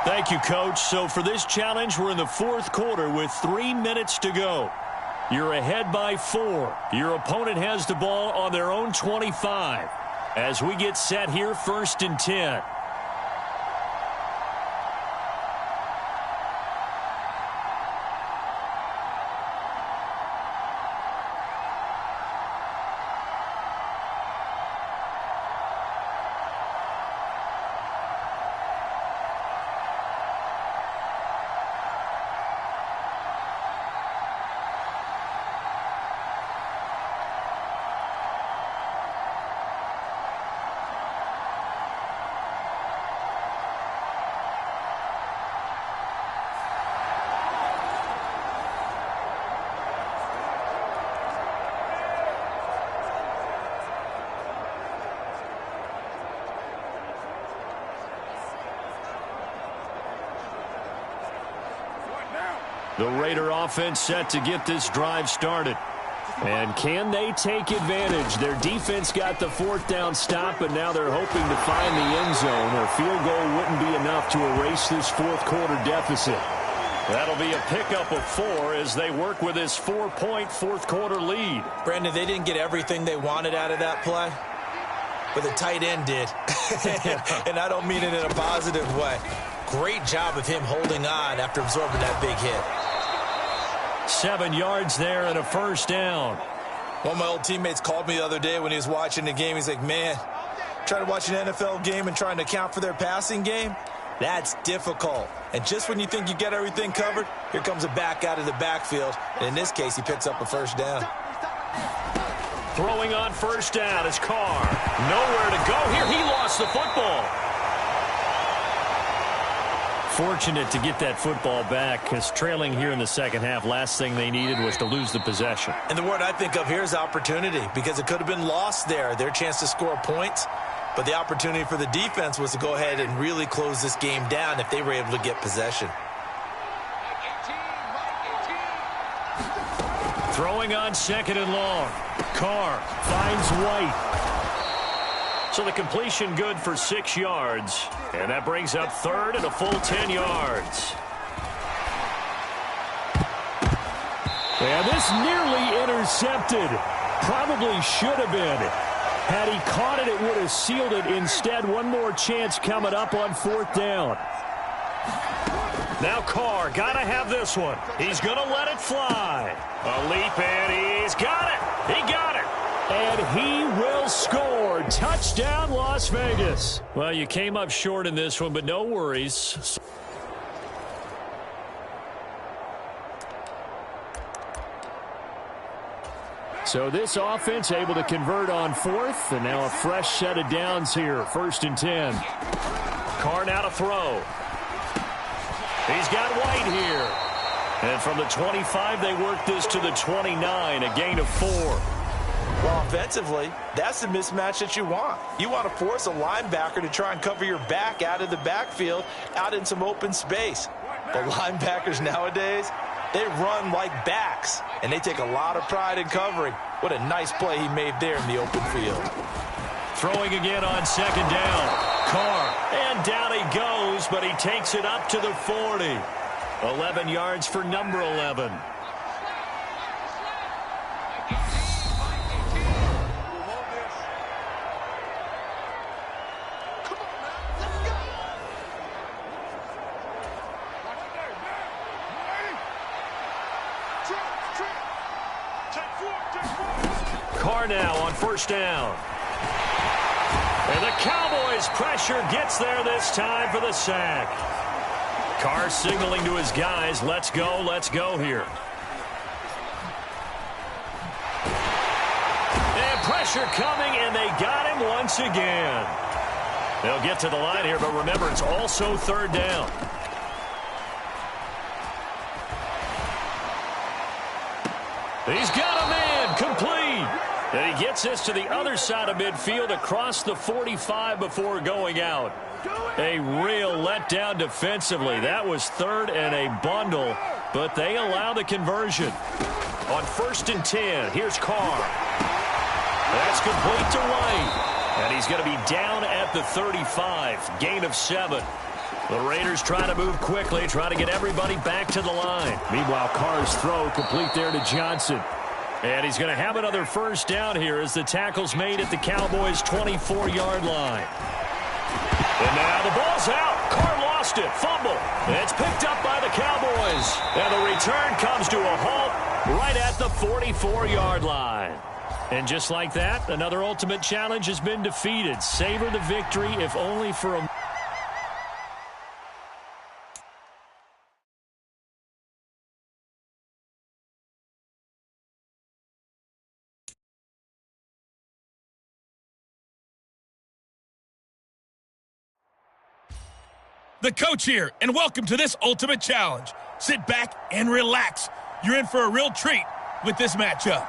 Thank you, Coach. So for this challenge, we're in the fourth quarter with 3 minutes to go. You're ahead by 4. Your opponent has the ball on their own 25. As we get set here, 1st and 10. The Raider offense set to get this drive started. And can they take advantage? Their defense got the 4th down stop, but now they're hoping to find the end zone. Their field goal wouldn't be enough to erase this 4th quarter deficit. That'll be a pickup of 4 as they work with this 4-point 4th quarter lead. Brandon, they didn't get everything they wanted out of that play, but the tight end did. And I don't mean it in a positive way. Great job of him holding on after absorbing that big hit. 7 yards there and a 1st down. One of my old teammates called me the other day when he was watching the game. He's like, man, trying to watch an NFL game and trying to account for their passing game, that's difficult. And just when you think you get everything covered, here comes a back out of the backfield. And in this case, he picks up a 1st down. Throwing on 1st down is Carr. Nowhere to go here. He lost the football. Fortunate to get that football back, because trailing here in the second half, last thing they needed was to lose the possession. And the word I think of here is opportunity, because it could have been lost there, their chance to score points. But the opportunity for the defense was to go ahead and really close this game down if they were able to get possession. Throwing on 2nd and long. Carr finds White. So the completion good for 6 yards. And that brings up 3rd and a full 10 yards. And this nearly intercepted. Probably should have been. Had he caught it, it would have sealed it. Instead, one more chance coming up on 4th down. Now Carr, got to have this one. He's going to let it fly. A leap, and he's got it. He got it. And he will score. Touchdown, Las Vegas. Well, you came up short in this one, but no worries. So this offense able to convert on 4th, and now a fresh set of downs here. 1st and 10. Carr now to throw. He's got White here. And from the 25, they work this to the 29, a gain of 4. Well, offensively, that's the mismatch that you want. You want to force a linebacker to try and cover your back out of the backfield, out in some open space. But linebackers nowadays, they run like backs, and they take a lot of pride in covering. What a nice play he made there in the open field. Throwing again on 2nd down. Carr, and down he goes, but he takes it up to the 40. 11 yards for number 11. Carr now on 1st down. And the Cowboys' pressure gets there this time for the sack. Carr signaling to his guys, let's go here. And pressure coming, and they got him once again. They'll get to the line here, but remember, it's also 3rd down. He's got a man, complete. And he gets this to the other side of midfield across the 45 before going out. A real letdown defensively. That was 3rd and a bundle, but they allow the conversion. On 1st and 10, here's Carr. That's complete to White. And he's going to be down at the 35. Gain of 7. The Raiders try to move quickly, try to get everybody back to the line. Meanwhile, Carr's throw complete there to Johnson. And he's going to have another first down here as the tackle's made at the Cowboys' 24-yard line. And now the ball's out. Carr lost it. Fumble. It's picked up by the Cowboys. And the return comes to a halt right at the 44-yard line. And just like that, another ultimate challenge has been defeated. Savor the victory, if only for a... The coach here, and welcome to this ultimate challenge. Sit back and relax. You're in for a real treat with this matchup.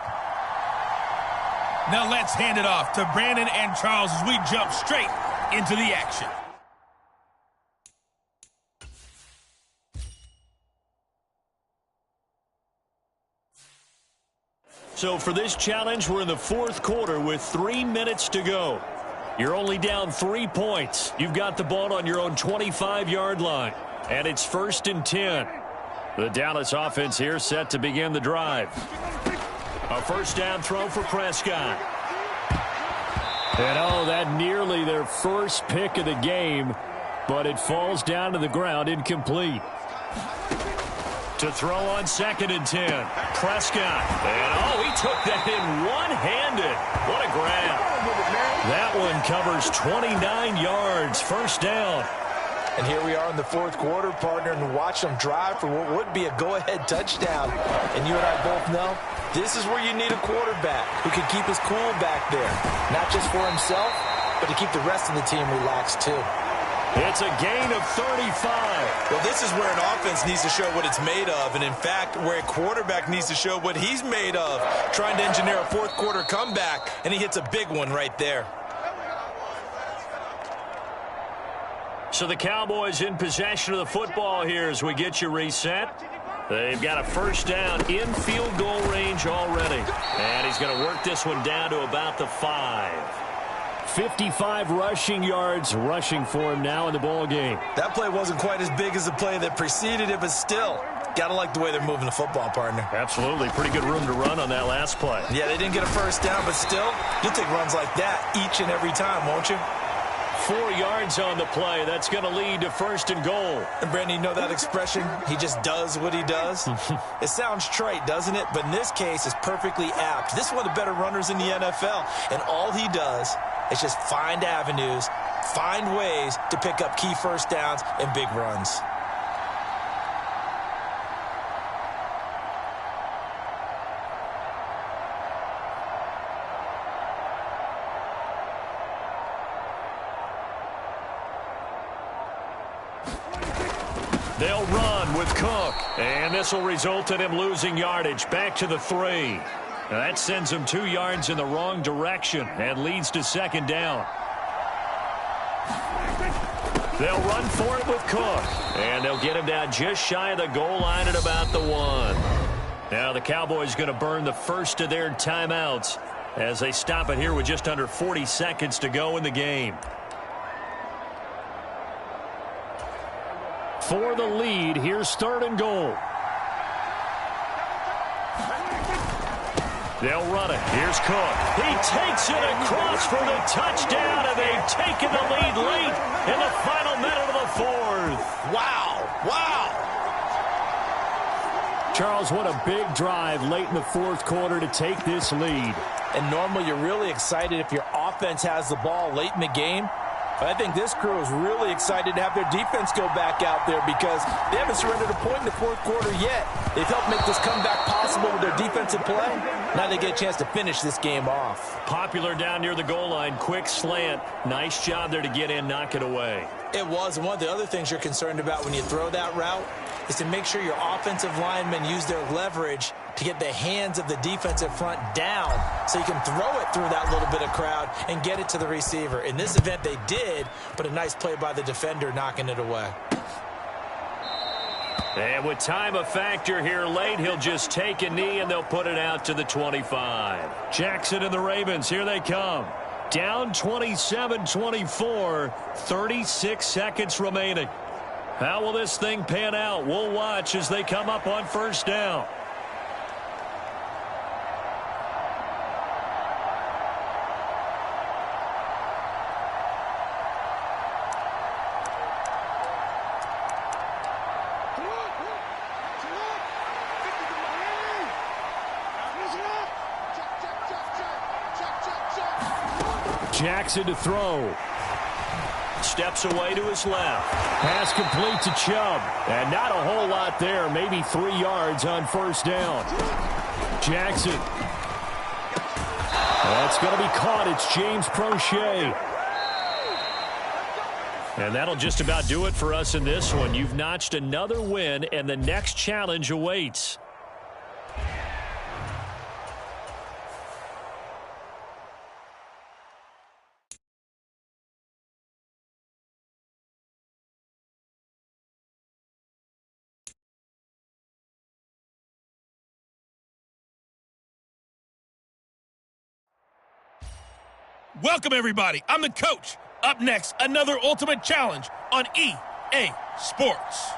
Now let's hand it off to Brandon and Charles as we jump straight into the action. So for this challenge, we're in the 4th quarter with 3 minutes to go. You're only down 3 points. You've got the ball on your own 25-yard line. And it's 1st and 10. The Dallas offense here set to begin the drive. A first down throw for Prescott. And oh, that nearly their first pick of the game, but it falls down to the ground incomplete. To throw on 2nd and 10. Prescott. And oh, he took that in one-handed. What a grab. That one covers 29 yards. First down. And here we are in the 4th quarter, partner, and watch them drive for what would be a go-ahead touchdown. And you and I both know this is where you need a quarterback who can keep his cool back there. Not just for himself, but to keep the rest of the team relaxed too. It's a gain of 35. Well, this is where an offense needs to show what it's made of. And, in fact, where a quarterback needs to show what he's made of. Trying to engineer a 4th quarter comeback, and he hits a big one right there. So the Cowboys in possession of the football here as we get you reset. They've got a first down in field goal range already. And he's going to work this one down to about the 5. 55 rushing yards rushing for him now in the ball game. That play wasn't quite as big as the play that preceded it, but still, gotta like the way they're moving the football, partner. Absolutely. Pretty good room to run on that last play. Yeah, they didn't get a first down, but still, you'll take runs like that each and every time, won't you? 4 yards on the play. That's going to lead to 1st and goal. And, Brandon, you know that expression? He just does what he does? It sounds trite, doesn't it? But in this case, it's perfectly apt. This is one of the better runners in the NFL, and all he does is just find avenues, find ways to pick up key first downs and big runs. They'll run with Cook. And this will result in him losing yardage. Back to the 3. That sends him 2 yards in the wrong direction and leads to 2nd down. They'll run for it with Cook. And they'll get him down just shy of the goal line at about the 1. Now the Cowboys going to burn the first of their timeouts as they stop it here with just under 40 seconds to go in the game. For the lead, here's 3rd and goal. They'll run it. Here's Cook. He takes it across for the touchdown, and they've taken the lead late in the final minute of the 4th. Wow. Wow. Charles, what a big drive late in the 4th quarter to take this lead. And normally you're really excited if your offense has the ball late in the game. But I think this crew is really excited to have their defense go back out there because they haven't surrendered a point in the 4th quarter yet. They've helped make this comeback possible with their defensive play. Now they get a chance to finish this game off. Popular down near the goal line. Quick slant. Nice job there to get in, knock it away. It was. And one of the other things you're concerned about when you throw that route is to make sure your offensive linemen use their leverage to get the hands of the defensive front down so you can throw it through that little bit of crowd and get it to the receiver. In this event, they did, but a nice play by the defender knocking it away. And with time a factor here late, he'll just take a knee and they'll put it out to the 25. Jackson and the Ravens, here they come. Down 27-24, 36 seconds remaining. How will this thing pan out? We'll watch as they come up on first down. Jackson to throw. Steps away to his left. Pass complete to Chubb. And not a whole lot there. Maybe 3 yards on first down. Jackson. That's going to be caught. It's James Prochet. And that'll just about do it for us in this one. You've notched another win, and the next challenge awaits. Welcome, everybody. I'm the coach. Up next, another ultimate challenge on EA Sports.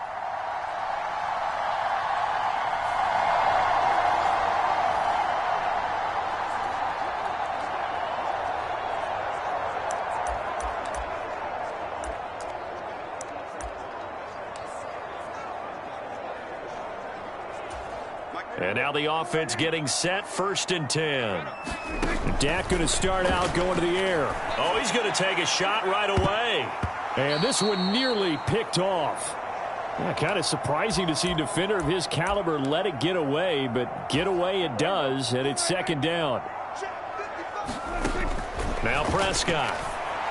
And now the offense getting set, 1st and 10. Dak going to start out going to the air. Oh, he's going to take a shot right away. And this one nearly picked off. Yeah, kind of surprising to see a defender of his caliber let it get away, but get away it does, and it's 2nd down. Now Prescott.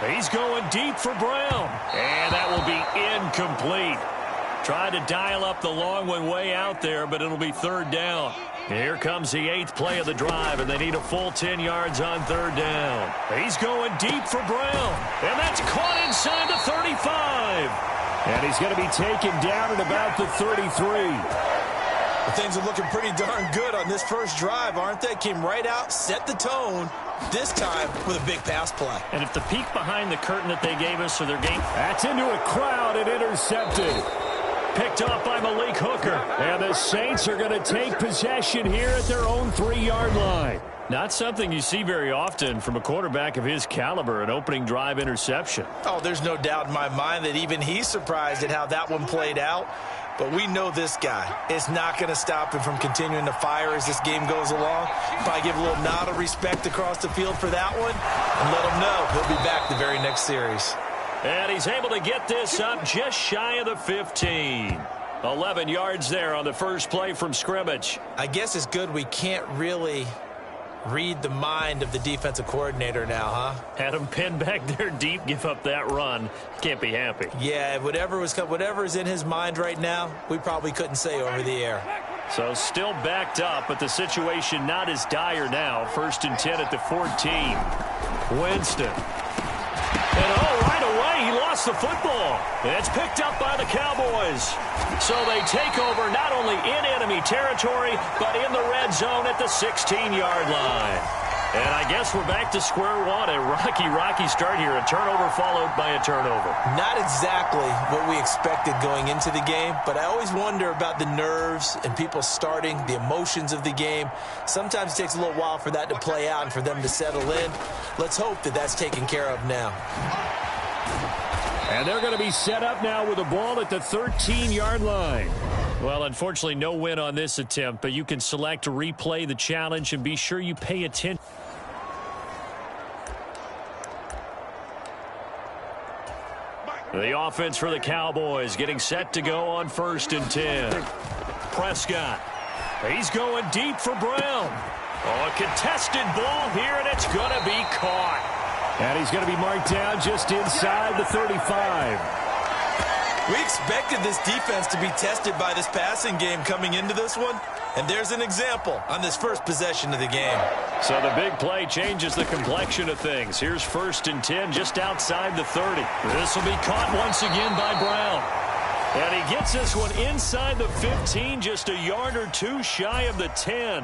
He's going deep for Brown. And that will be incomplete. Tried to dial up the long one way out there, but it'll be 3rd down. Here comes the 8th play of the drive, and they need a full 10 yards on 3rd down. He's going deep for Brown, and that's caught inside the 35. And he's going to be taken down at about the 33. Well, things are looking pretty darn good on this first drive, aren't they? Came right out, set the tone, this time with a big pass play. And if the peek behind the curtain that they gave us for their game. That's into a crowd and intercepted. Picked off by Malik Hooker. And the Saints are going to take possession here at their own 3-yard line. Not something you see very often from a quarterback of his caliber, an opening drive interception. Oh, there's no doubt in my mind that even he's surprised at how that one played out. But we know this guy is not going to stop him from continuing to fire as this game goes along. Probably give a little nod of respect across the field for that one and let him know he'll be back the very next series. And he's able to get this up just shy of the 15. 11 yards there on the first play from scrimmage. I guess it's good we can't really read the mind of the defensive coordinator now, huh? Had him pinned back there deep, give up that run. Can't be happy. Yeah, whatever is in his mind right now, we probably couldn't say over the air. So still backed up, but the situation not as dire now. 1st and 10 at the 14. Winston. And right away, he lost the football. It's picked up by the Cowboys. So they take over not only in enemy territory, but in the red zone at the 16-yard line. And I guess we're back to square one. A rocky start here. A turnover followed by a turnover. Not exactly what we expected going into the game, but I always wonder about the nerves and people starting, the emotions of the game. Sometimes it takes a little while for that to play out and for them to settle in. Let's hope that that's taken care of now. And they're going to be set up now with the ball at the 13-yard line. Well, unfortunately, no win on this attempt, but you can select to replay the challenge and be sure you pay attention. The offense for the Cowboys getting set to go on 1st and 10. Prescott. He's going deep for Brown. Oh, a contested ball here, and it's going to be caught. And he's going to be marked down just inside the 35. We expected this defense to be tested by this passing game coming into this one, and there's an example on this first possession of the game. So the big play changes the complexion of things. Here's 1st and 10 just outside the 30. This will be caught once again by Brown. And he gets this one inside the 15, just a yard or two shy of the 10.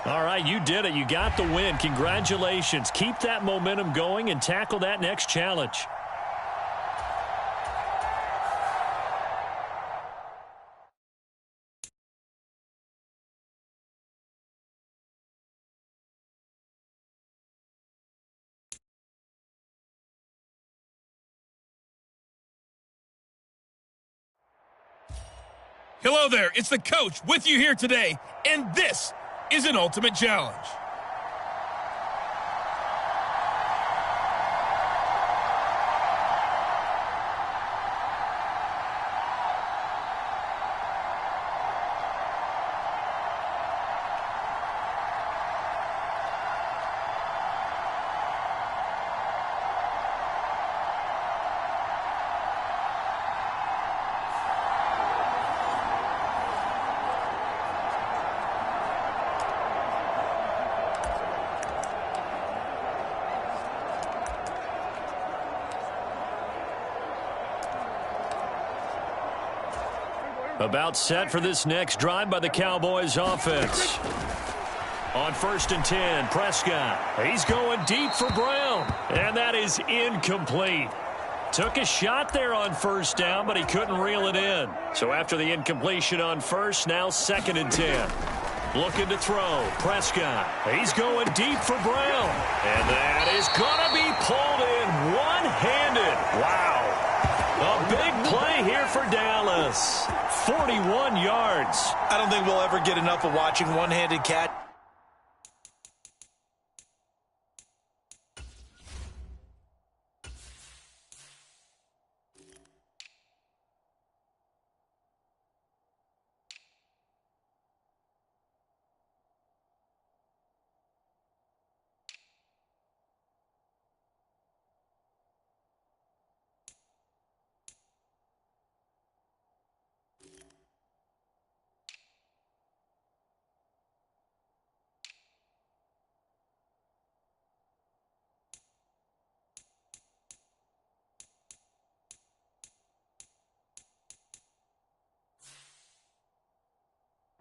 All right, you did it. You got the win. Congratulations. Keep that momentum going and tackle that next challenge. Hello there, it's the coach with you here today, and this is an Ultimate Challenge. About set for this next drive by the Cowboys offense. On 1st and 10, Prescott. He's going deep for Brown. And that is incomplete. Took a shot there on 1st down, but he couldn't reel it in. So after the incompletion on 1st, now 2nd and 10. Looking to throw. Prescott. He's going deep for Brown. And that is going to be pulled in one-handed. Wow. A big play here for Dallas. 41 yards. I don't think we'll ever get enough of watching one-handed catch.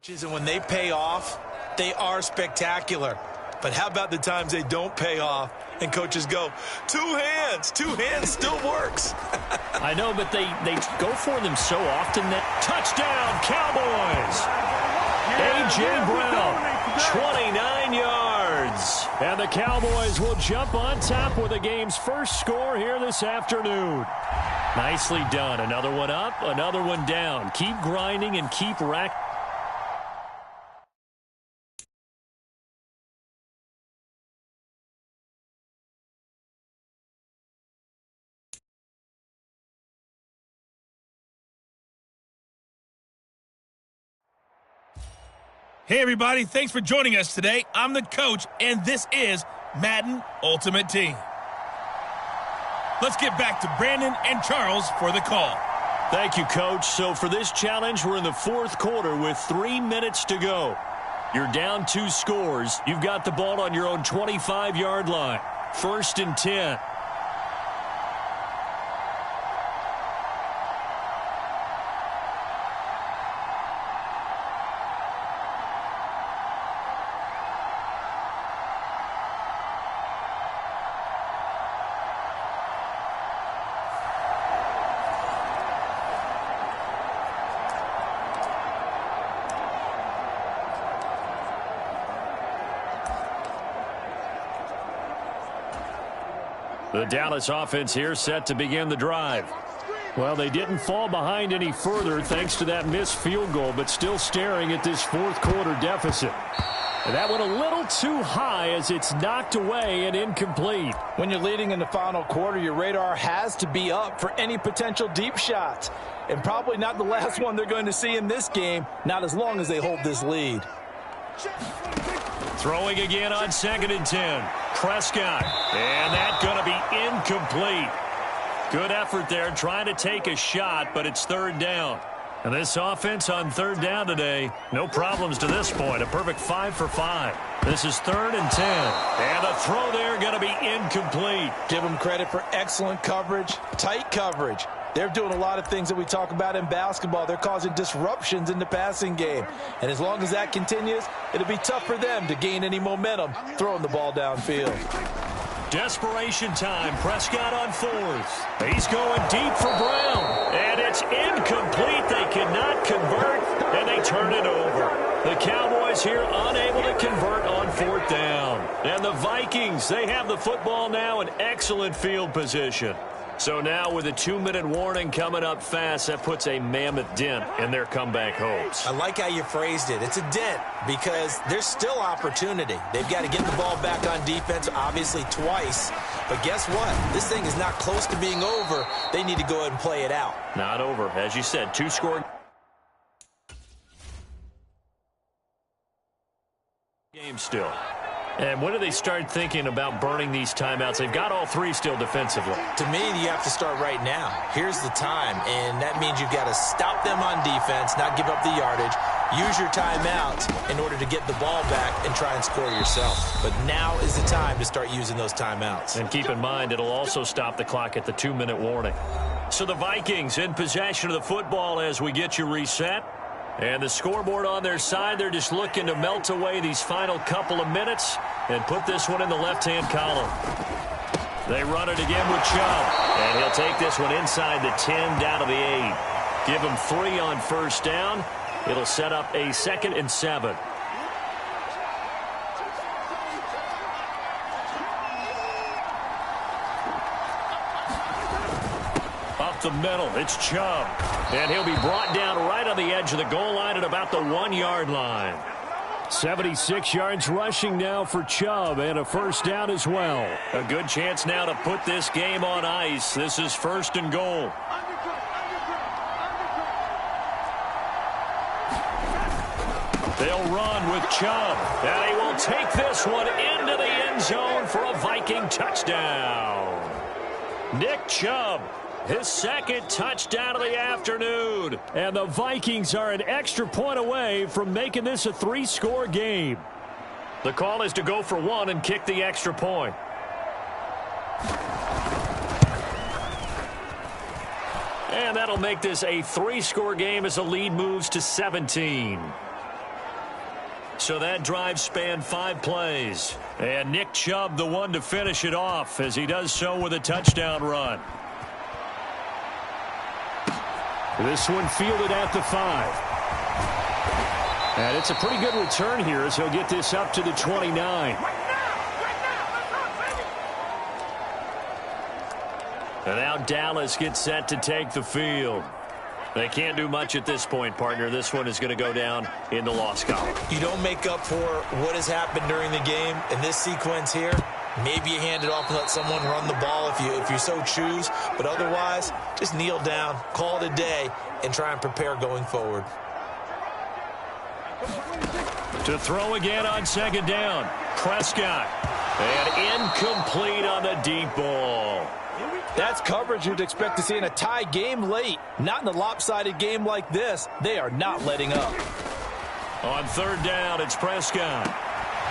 And when they pay off, they are spectacular. But how about the times they don't pay off and coaches go, two hands still works. I know, but they go for them so often. That touchdown, Cowboys. A.J. Brown, 29 yards. And the Cowboys will jump on top with the game's first score here this afternoon. Nicely done. Another one up, another one down. Keep grinding and keep racking. Hey everybody, thanks for joining us today. I'm the coach, and this is Madden Ultimate Team. Let's get back to Brandon and Charles for the call. Thank you, Coach. So for this challenge, we're in the 4th quarter with 3 minutes to go. You're down 2 scores. You've got the ball on your own 25-yard line. 1st and 10. The Dallas offense here set to begin the drive. Well, they didn't fall behind any further thanks to that missed field goal, but still staring at this 4th quarter deficit. And that went a little too high as it's knocked away and incomplete. When you're leading in the final quarter, your radar has to be up for any potential deep shots. And probably not the last one they're going to see in this game, not as long as they hold this lead. Throwing again on 2nd and 10. Prescott. And that's going to be incomplete. Good effort there trying to take a shot, but it's 3rd down. And this offense on 3rd down today, no problems to this point. A perfect 5 for 5. This is 3rd and 10. And the throw there going to be incomplete. Give them credit for excellent coverage, tight coverage. They're doing a lot of things that we talk about in basketball. They're causing disruptions in the passing game. And as long as that continues, it'll be tough for them to gain any momentum throwing the ball downfield. Desperation time. Prescott on fourth. He's going deep for Brown. And it's incomplete. They cannot convert, and they turn it over. The Cowboys here unable to convert on fourth down. And the Vikings, they have the football now in excellent field position. So now with a 2-minute warning coming up fast, that puts a mammoth dent in their comeback hopes. I like how you phrased it. It's a dent because there's still opportunity. They've got to get the ball back on defense, obviously twice. But guess what? This thing is not close to being over. They need to go ahead and play it out. Not over. As you said, 2-score game still. And when do they start thinking about burning these timeouts? They've got all three still defensively. To me, you have to start right now. Here's the time, and that means you've got to stop them on defense, not give up the yardage, use your timeouts in order to get the ball back and try and score yourself. But now is the time to start using those timeouts. And keep in mind, it'll also stop the clock at the 2-minute warning. So the Vikings in possession of the football as we get you reset. And the scoreboard on their side, they're just looking to melt away these final couple of minutes and put this one in the left-hand column. They run it again with Chubb. And he'll take this one inside the 10 down to the 8. Give him 3 on first down. It'll set up a 2nd and 7. The middle, it's Chubb, and he'll be brought down right on the edge of the goal line at about the 1-yard line. 76 yards rushing now for Chubb, and a first down as well. A good chance now to put this game on ice. This is 1st and goal. They'll run with Chubb, and he will take this one into the end zone for a Viking touchdown. Nick Chubb, his 2nd touchdown of the afternoon. And the Vikings are an extra point away from making this a 3-score game. The call is to go for 1 and kick the extra point. And that'll make this a 3-score game as the lead moves to 17. So that drive spanned 5 plays. And Nick Chubb the one to finish it off as he does so with a touchdown run. This one fielded at the 5. And it's a pretty good return here as he'll get this up to the 29. And now Dallas gets set to take the field. They can't do much at this point, partner. This one is going to go down in the loss column. You don't make up for what has happened during the game in this sequence here. Maybe you hand it off and let someone run the ball if you so choose. But otherwise, just kneel down, call it a day, and try and prepare going forward. To throw again on 2nd down. Prescott. And incomplete on the deep ball. That's coverage you'd expect to see in a tie game late. Not in a lopsided game like this. They are not letting up. On 3rd down, it's Prescott.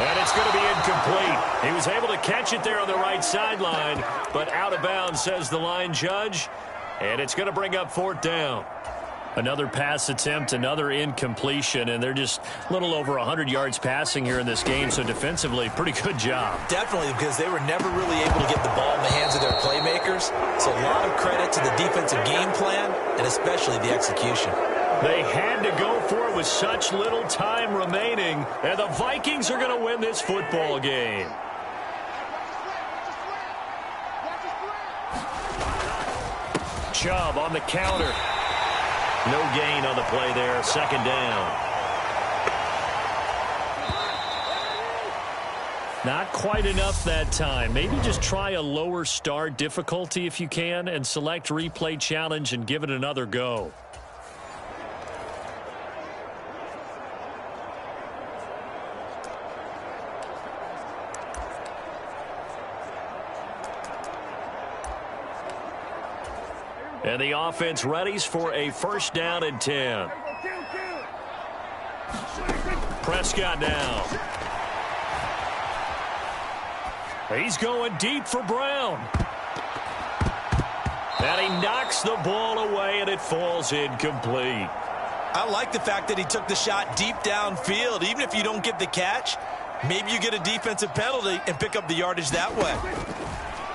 And it's going to be incomplete. He was able to catch it there on the right sideline, but out of bounds, says the line judge. And it's going to bring up 4th down. Another pass attempt, another incompletion, and they're just a little over 100 yards passing here in this game, so defensively, pretty good job. Definitely, because they were never really able to get the ball in the hands of their playmakers. So a lot of credit to the defensive game plan, and especially the execution. They had to go for it with such little time remaining, and the Vikings are going to win this football game. Chubb on the counter. No gain on the play there. 2nd down. Not quite enough that time. Maybe just try a lower start difficulty if you can and select replay challenge and give it another go. And the offense readies for a 1st down and 10. Prescott now. He's going deep for Brown. And he knocks the ball away, and it falls incomplete. I like the fact that he took the shot deep downfield. Even if you don't get the catch, maybe you get a defensive penalty and pick up the yardage that way.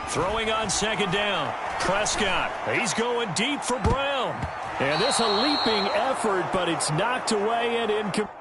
Throwing on second down. Prescott, he's going deep for Brown. And this a leaping effort, but it's knocked away and incomplete.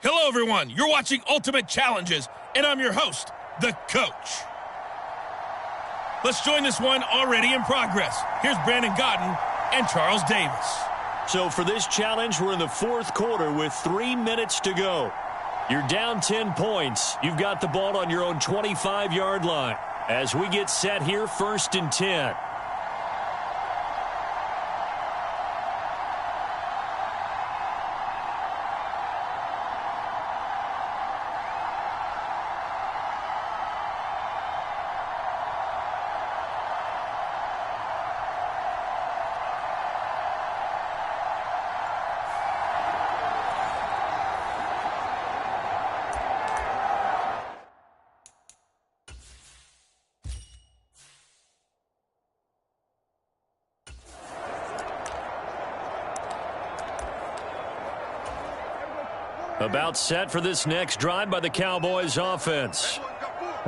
Hello, everyone. You're watching Ultimate Challenges, and I'm your host, the Coach. Let's join this one already in progress. Here's Brandon Godden and Charles Davis. So for this challenge, we're in the fourth quarter with 3 minutes to go. You're down 10 points. You've got the ball on your own 25-yard line. As we get set here, 1st and 10. About set for this next drive by the Cowboys offense.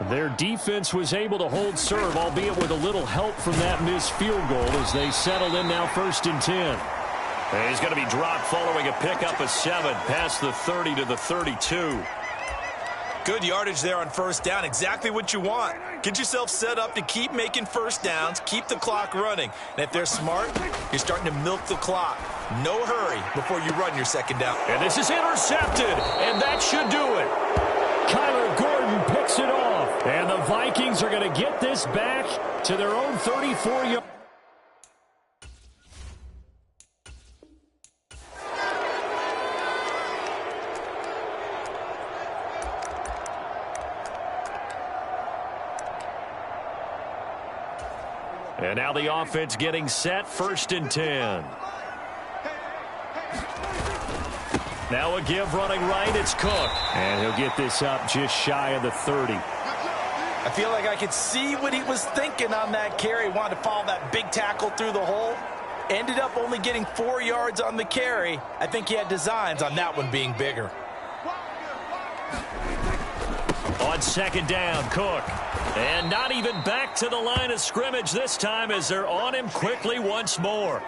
Their defense was able to hold serve, albeit with a little help from that missed field goal as they settle in now 1st and 10. And he's going to be dropped following a pickup of 7 past the 30 to the 32. Good yardage there on 1st down. Exactly what you want. Get yourself set up to keep making 1st downs, keep the clock running. And if they're smart, you're starting to milk the clock. No hurry before you run your 2nd down. And this is intercepted, and that should do it. Kyler Gordon picks it off. And the Vikings are going to get this back to their own 34-yard. And now the offense getting set, 1st and 10. Now a give running right, it's Cook. And he'll get this up just shy of the 30. I feel like I could see what he was thinking on that carry. Wanted to follow that big tackle through the hole. Ended up only getting 4 yards on the carry. I think he had designs on that one being bigger. On 2nd down, Cook. And not even back to the line of scrimmage this time as they're on him quickly once more.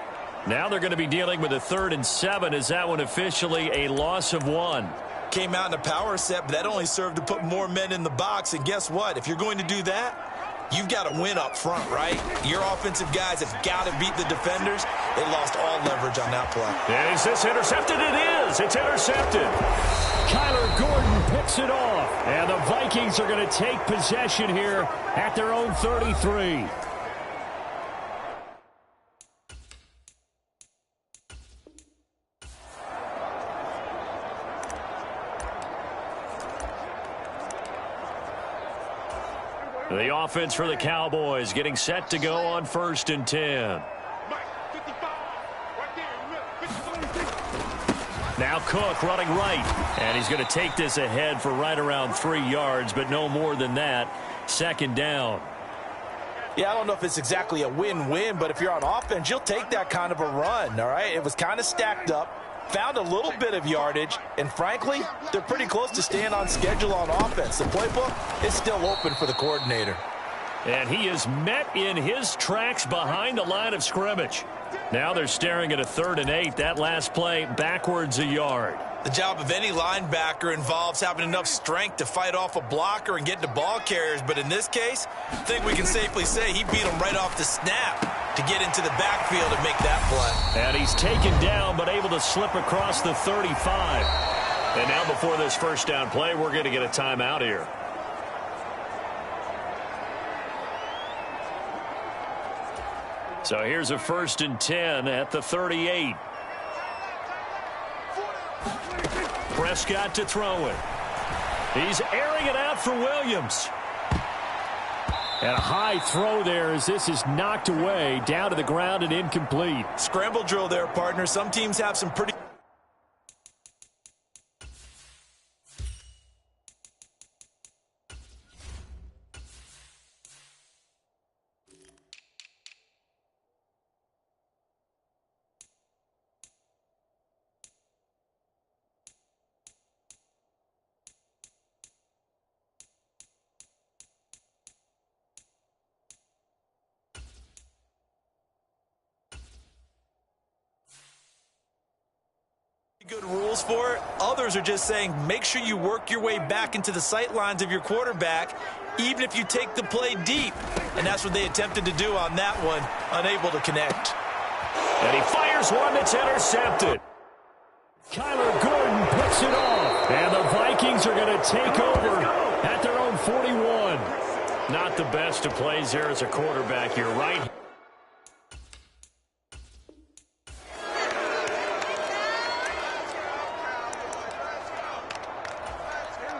Now they're going to be dealing with a 3rd and 7. Is that one officially a loss of 1? Came out in a power set, but that only served to put more men in the box. And guess what? If you're going to do that, you've got to win up front, right? Your offensive guys have got to beat the defenders. They lost all leverage on that play. And is this intercepted? It is. It's intercepted. Kyler Gordon picks it off. And the Vikings are going to take possession here at their own 33. The offense for the Cowboys getting set to go on 1st and 10. Now Cook running right. And he's going to take this ahead for right around 3 yards, but no more than that. 2nd down. Yeah, I don't know if it's exactly a win-win, but if you're on offense, you'll take that kind of a run, all right? It was kind of stacked up. Found a little bit of yardage, and frankly, they're pretty close to staying on schedule on offense. The playbook is still open for the coordinator. And he is met in his tracks behind the line of scrimmage. Now they're staring at a 3rd and 8. That last play backwards a yard. The job of any linebacker involves having enough strength to fight off a blocker and get to ball carriers. But in this case, I think we can safely say he beat him right off the snap to get into the backfield and make that play. And he's taken down but able to slip across the 35. And now before this 1st down play, we're going to get a timeout here. So here's a 1st and 10 at the 38. Prescott to throw it. He's airing it out for Williams. And a high throw there as this is knocked away, down to the ground and incomplete. Scramble drill there, partner. Some teams have some pretty... Good rules for it. Others are just saying make sure you work your way back into the sight lines of your quarterback, even if you take the play deep. And that's what they attempted to do on that one, unable to connect. And he fires one that's intercepted. Kyler Gordon picks it off. And the Vikings are going to take over at their own 41. Not the best of plays there as a quarterback. You're right.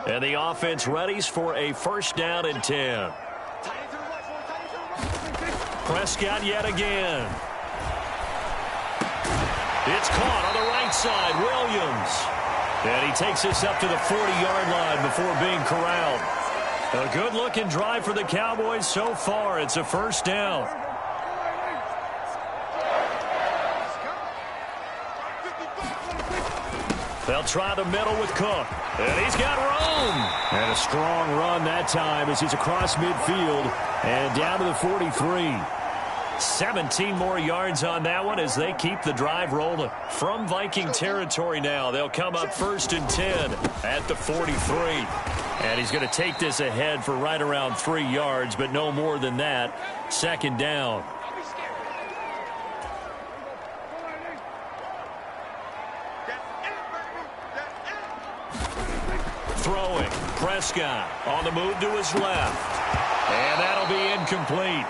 And the offense readies for a first down and 10. Prescott yet again. It's caught on the right side. Williams. And he takes this up to the 40-yard line before being corralled. A good-looking drive for the Cowboys so far. It's a first down. They'll try the middle with Cook. And he's got room. And a strong run that time as he's across midfield and down to the 43. 17 more yards on that one as they keep the drive rolling. From Viking territory now, they'll come up first and 10 at the 43. And he's going to take this ahead for right around 3 yards, but no more than that. Second down. Throwing. Prescott on the move to his left. And that'll be incomplete.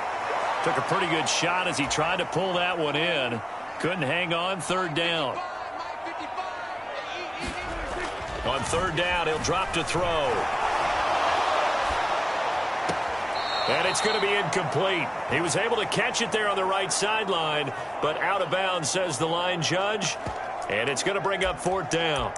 Took a pretty good shot as he tried to pull that one in. Couldn't hang on. Third down. On third down, he'll drop to throw. And it's going to be incomplete. He was able to catch it there on the right sideline, but out of bounds, says the line judge. And it's going to bring up fourth down.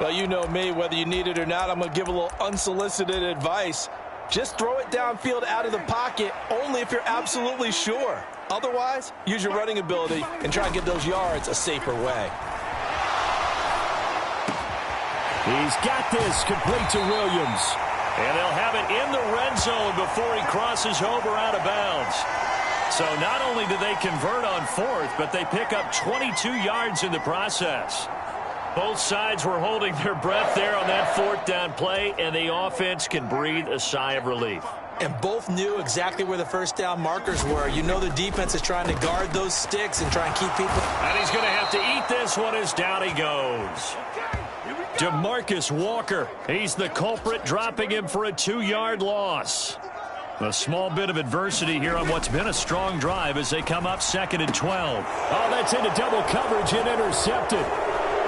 Well, you know me, whether you need it or not, I'm going to give a little unsolicited advice. Just throw it downfield out of the pocket only if you're absolutely sure. Otherwise, use your running ability and try and get those yards a safer way. He's got this complete to Williams. And they'll have it in the red zone before he crosses over out of bounds. So not only do they convert on fourth, but they pick up 22 yards in the process. Both sides were holding their breath there on that fourth down play, and the offense can breathe a sigh of relief. And both knew exactly where the first down markers were. You know the defense is trying to guard those sticks and try and keep people. And he's going to have to eat this one as down he goes. DeMarcus Walker, he's the culprit, dropping him for a 2-yard loss. A small bit of adversity here on what's been a strong drive as they come up second and 12. Oh, that's into double coverage and intercepted.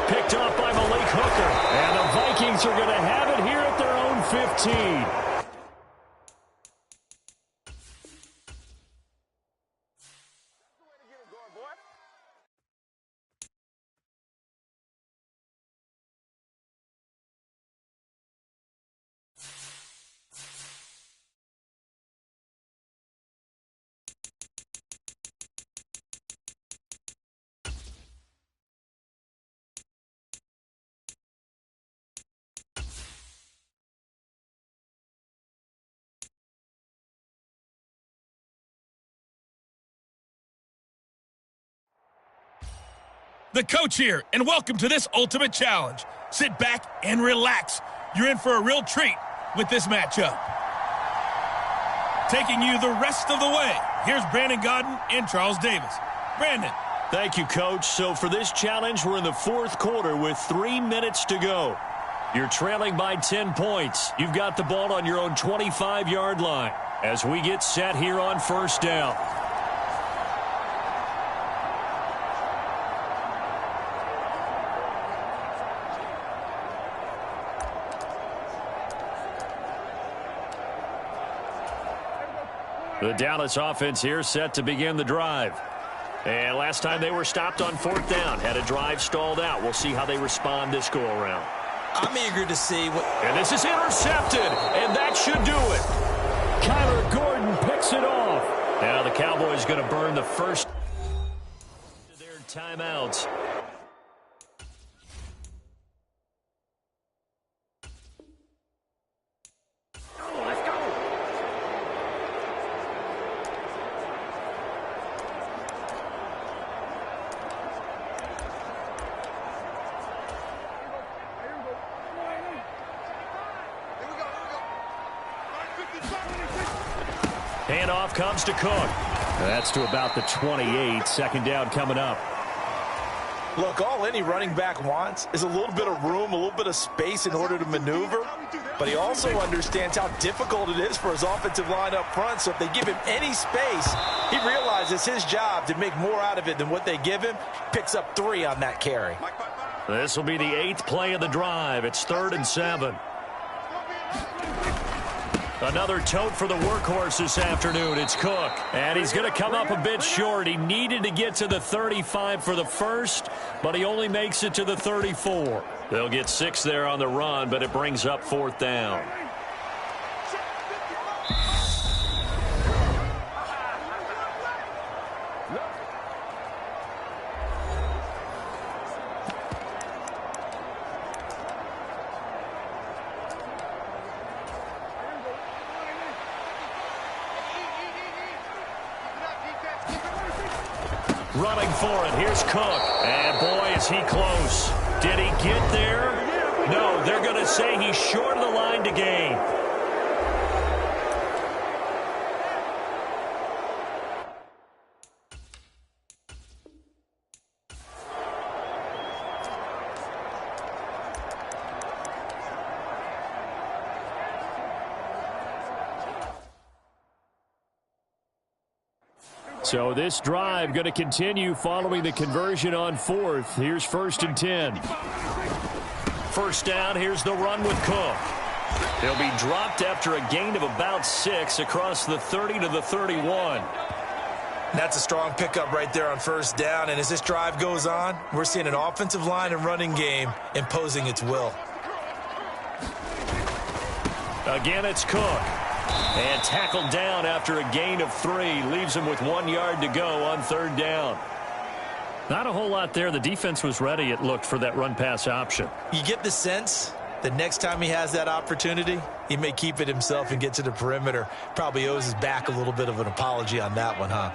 Picked off by Malik Hooker. And the Vikings are going to have it here at their own 15. The coach here, and welcome to this ultimate challenge. Sit back and relax. You're in for a real treat with this matchup. Taking you the rest of the way, here's Brandon Godden and Charles Davis. Brandon. Thank you, Coach. So for this challenge, we're in the fourth quarter with 3 minutes to go. You're trailing by 10 points. You've got the ball on your own 25-yard line as we get set here on first down. The Dallas offense here set to begin the drive. And last time they were stopped on fourth down, had a drive stalled out. We'll see how they respond this go-around. I'm eager to see what... And this is intercepted, and that should do it. Kyler Gordon picks it off. Now the Cowboys going to burn the first of their timeouts. Handoff comes to Cook. That's to about the 28. Second down coming up. Look, all any running back wants is a little bit of room, a little bit of space in order to maneuver. But he also understands how difficult it is for his offensive line up front. So if they give him any space, he realizes his job to make more out of it than what they give him. Picks up 3 on that carry. This will be the 8th play of the drive. It's 3rd and 7. Another tote for the workhorse this afternoon. It's Cook. And he's going to come up a bit short. He needed to get to the 35 for the first, but he only makes it to the 34. They'll get 6 there on the run, but it brings up 4th down. Running for it. Here's Cook. And boy, is he close. Did he get there? No, they're going to say he's short of the line to gain. So this drive going to continue following the conversion on 4th. Here's 1st and 10. First down, here's the run with Cook. He'll be dropped after a gain of about 6 across the 30 to the 31. That's a strong pickup right there on first down. And as this drive goes on, we're seeing an offensive line and running game imposing its will. Again, it's Cook. And tackled down after a gain of 3. Leaves him with 1 yard to go on 3rd down. Not a whole lot there. The defense was ready, it looked, for that run-pass option. You get the sense that next time he has that opportunity, he may keep it himself and get to the perimeter. Probably owes his back a little bit of an apology on that one, huh?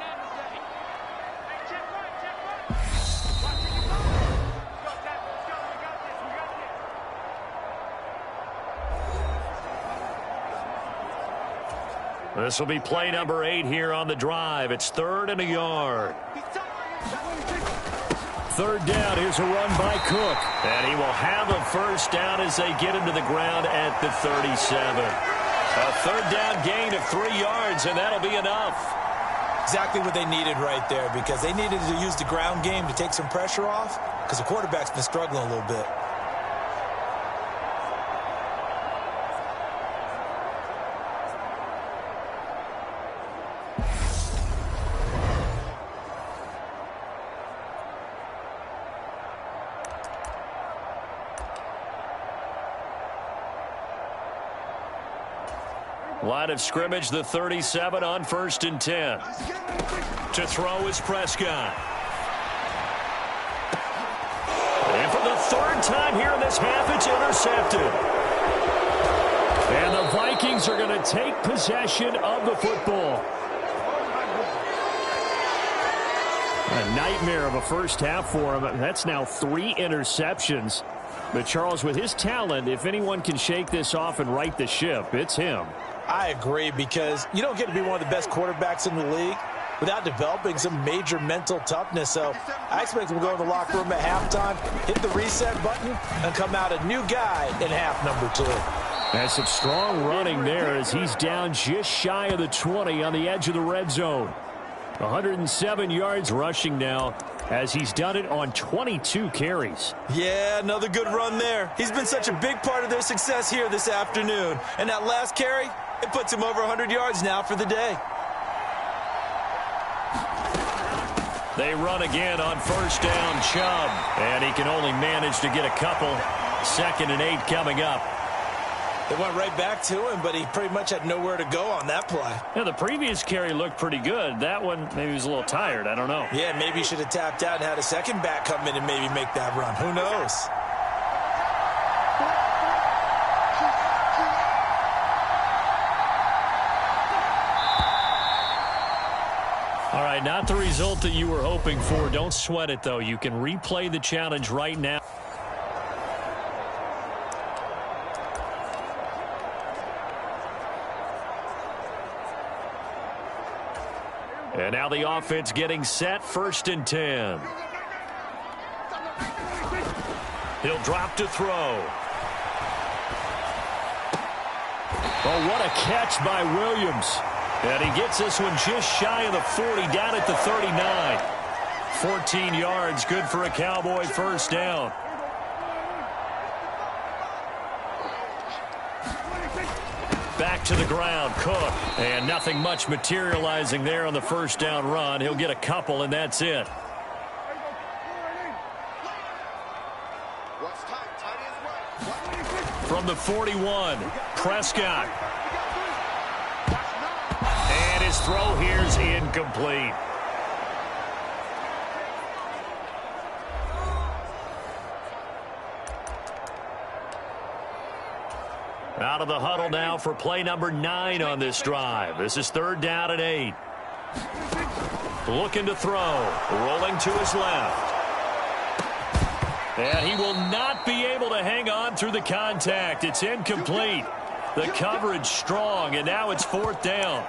This will be play number 8 here on the drive. It's 3rd and a yard. 3rd down. Here's a run by Cook. And he will have a first down as they get him to the ground at the 37. A 3rd down gain of 3 yards, and that'll be enough. Exactly what they needed right there, because they needed to use the ground game to take some pressure off, because the quarterback's been struggling a little bit. Line of scrimmage, the 37 on 1st and 10. To throw is Prescott. And for the 3rd time here in this half, it's intercepted. And the Vikings are going to take possession of the football. A nightmare of a first half for him. That's now 3 interceptions. But Charles, with his talent, if anyone can shake this off and right the ship, it's him. I agree, because you don't get to be one of the best quarterbacks in the league without developing some major mental toughness. So I expect him to go in the locker room at halftime, hit the reset button, and come out a new guy in half number 2. That's some strong running there as he's down just shy of the 20 on the edge of the red zone. 107 yards rushing now as he's done it on 22 carries. Yeah, another good run there. He's been such a big part of their success here this afternoon. And that last carry, it puts him over 100 yards now for the day. They run again on first down, Chubb. And he can only manage to get a couple. 2nd and 8 coming up. They went right back to him, but he pretty much had nowhere to go on that play. Yeah, the previous carry looked pretty good. That one, maybe he was a little tired. I don't know. Yeah, maybe he should have tapped out and had a second back come in and maybe make that run. Who knows? All right, not the result that you were hoping for. Don't sweat it, though. You can replay the challenge right now. And now the offense getting set, 1st and 10. He'll drop to throw. Oh, what a catch by Williams. And he gets this one just shy of the 40, down at the 39. 14 yards, good for a Cowboy 1st down. Back to the ground, Cook. And nothing much materializing there on the 1st down run. He'll get a couple, and that's it. From the 41, Prescott. And his throw here's incomplete. Out of the huddle now for play number 9 on this drive. This is 3rd down and 8. Looking to throw. Rolling to his left. And he will not be able to hang on through the contact. It's incomplete. The coverage strong, and now it's 4th down.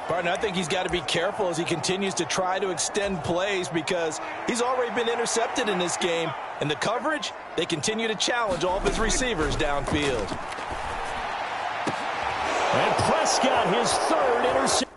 Partner, I think he's got to be careful as he continues to try to extend plays because he's already been intercepted in this game. And the coverage, they continue to challenge all of his receivers downfield. And Prescott, his 3rd interception.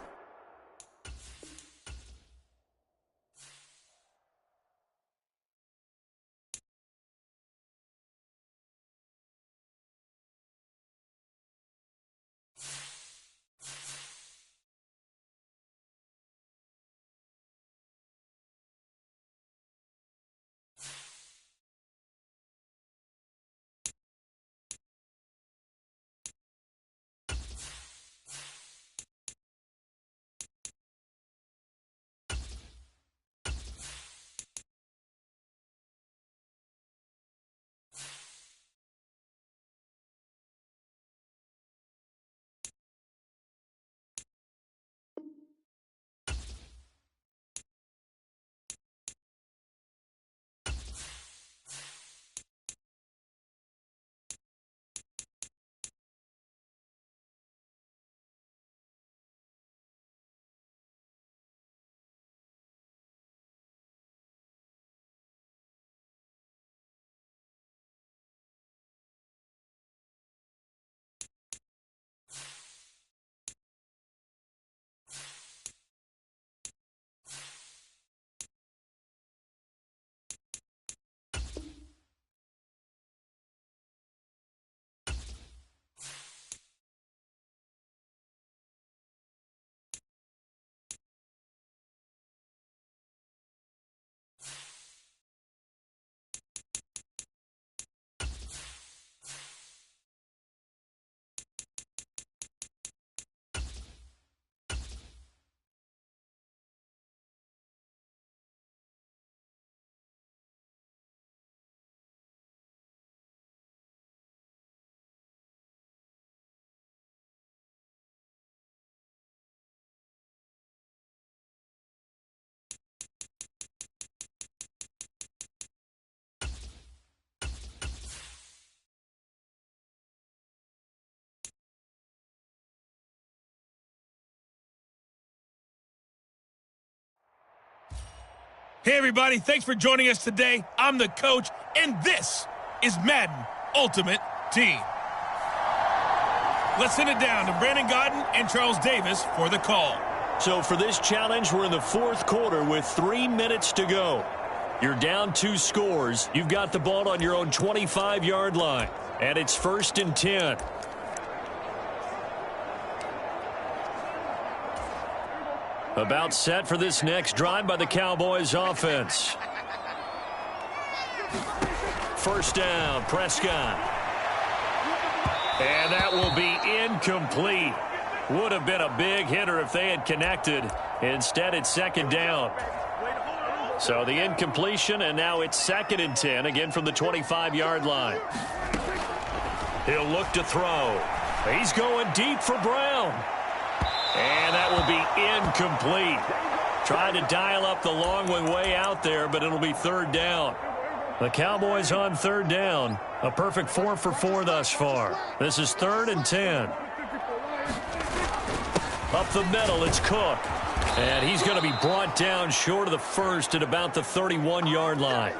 Hey, everybody. Thanks for joining us today. I'm the coach, and this is Madden Ultimate Team. Let's send it down to Brandon Godden and Charles Davis for the call. So for this challenge, we're in the 4th quarter with 3 minutes to go. You're down 2 scores. You've got the ball on your own 25-yard line, and it's 1st and 10. About set for this next drive by the Cowboys offense. 1st down, Prescott. And that will be incomplete. Would have been a big hitter if they had connected. Instead, it's 2nd down. So the incompletion, and now it's 2nd and 10, again from the 25-yard line. He'll look to throw. He's going deep for Brown. And that will be incomplete. Trying to dial up the long one way out there, but it'll be 3rd down. The Cowboys on 3rd down. A perfect 4 for 4 thus far. This is 3rd and 10. Up the middle, it's Cook. And he's going to be brought down short of the first at about the 31-yard line.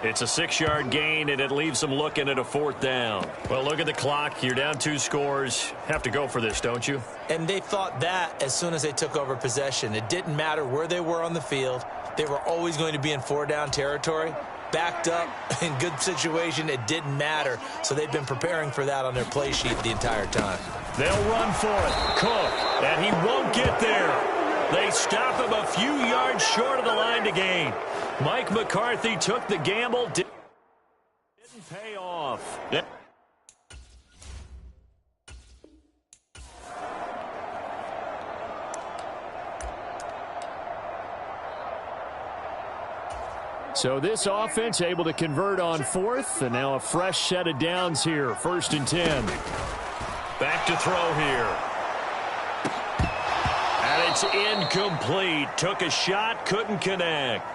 It's a 6-yard gain, and it leaves them looking at a 4th down. Well, look at the clock. You're down 2 scores. Have to go for this, don't you? And they thought that as soon as they took over possession. It didn't matter where they were on the field. They were always going to be in 4-down territory. Backed up, in good situation, it didn't matter. So they've been preparing for that on their play sheet the entire time. They'll run for it. Cook, and he won't get there. They stop him a few yards short of the line to gain. Mike McCarthy took the gamble. Didn't pay off. So this offense able to convert on 4th, and now a fresh set of downs here. 1st and 10. Back to throw here. And it's incomplete. Took a shot, couldn't connect.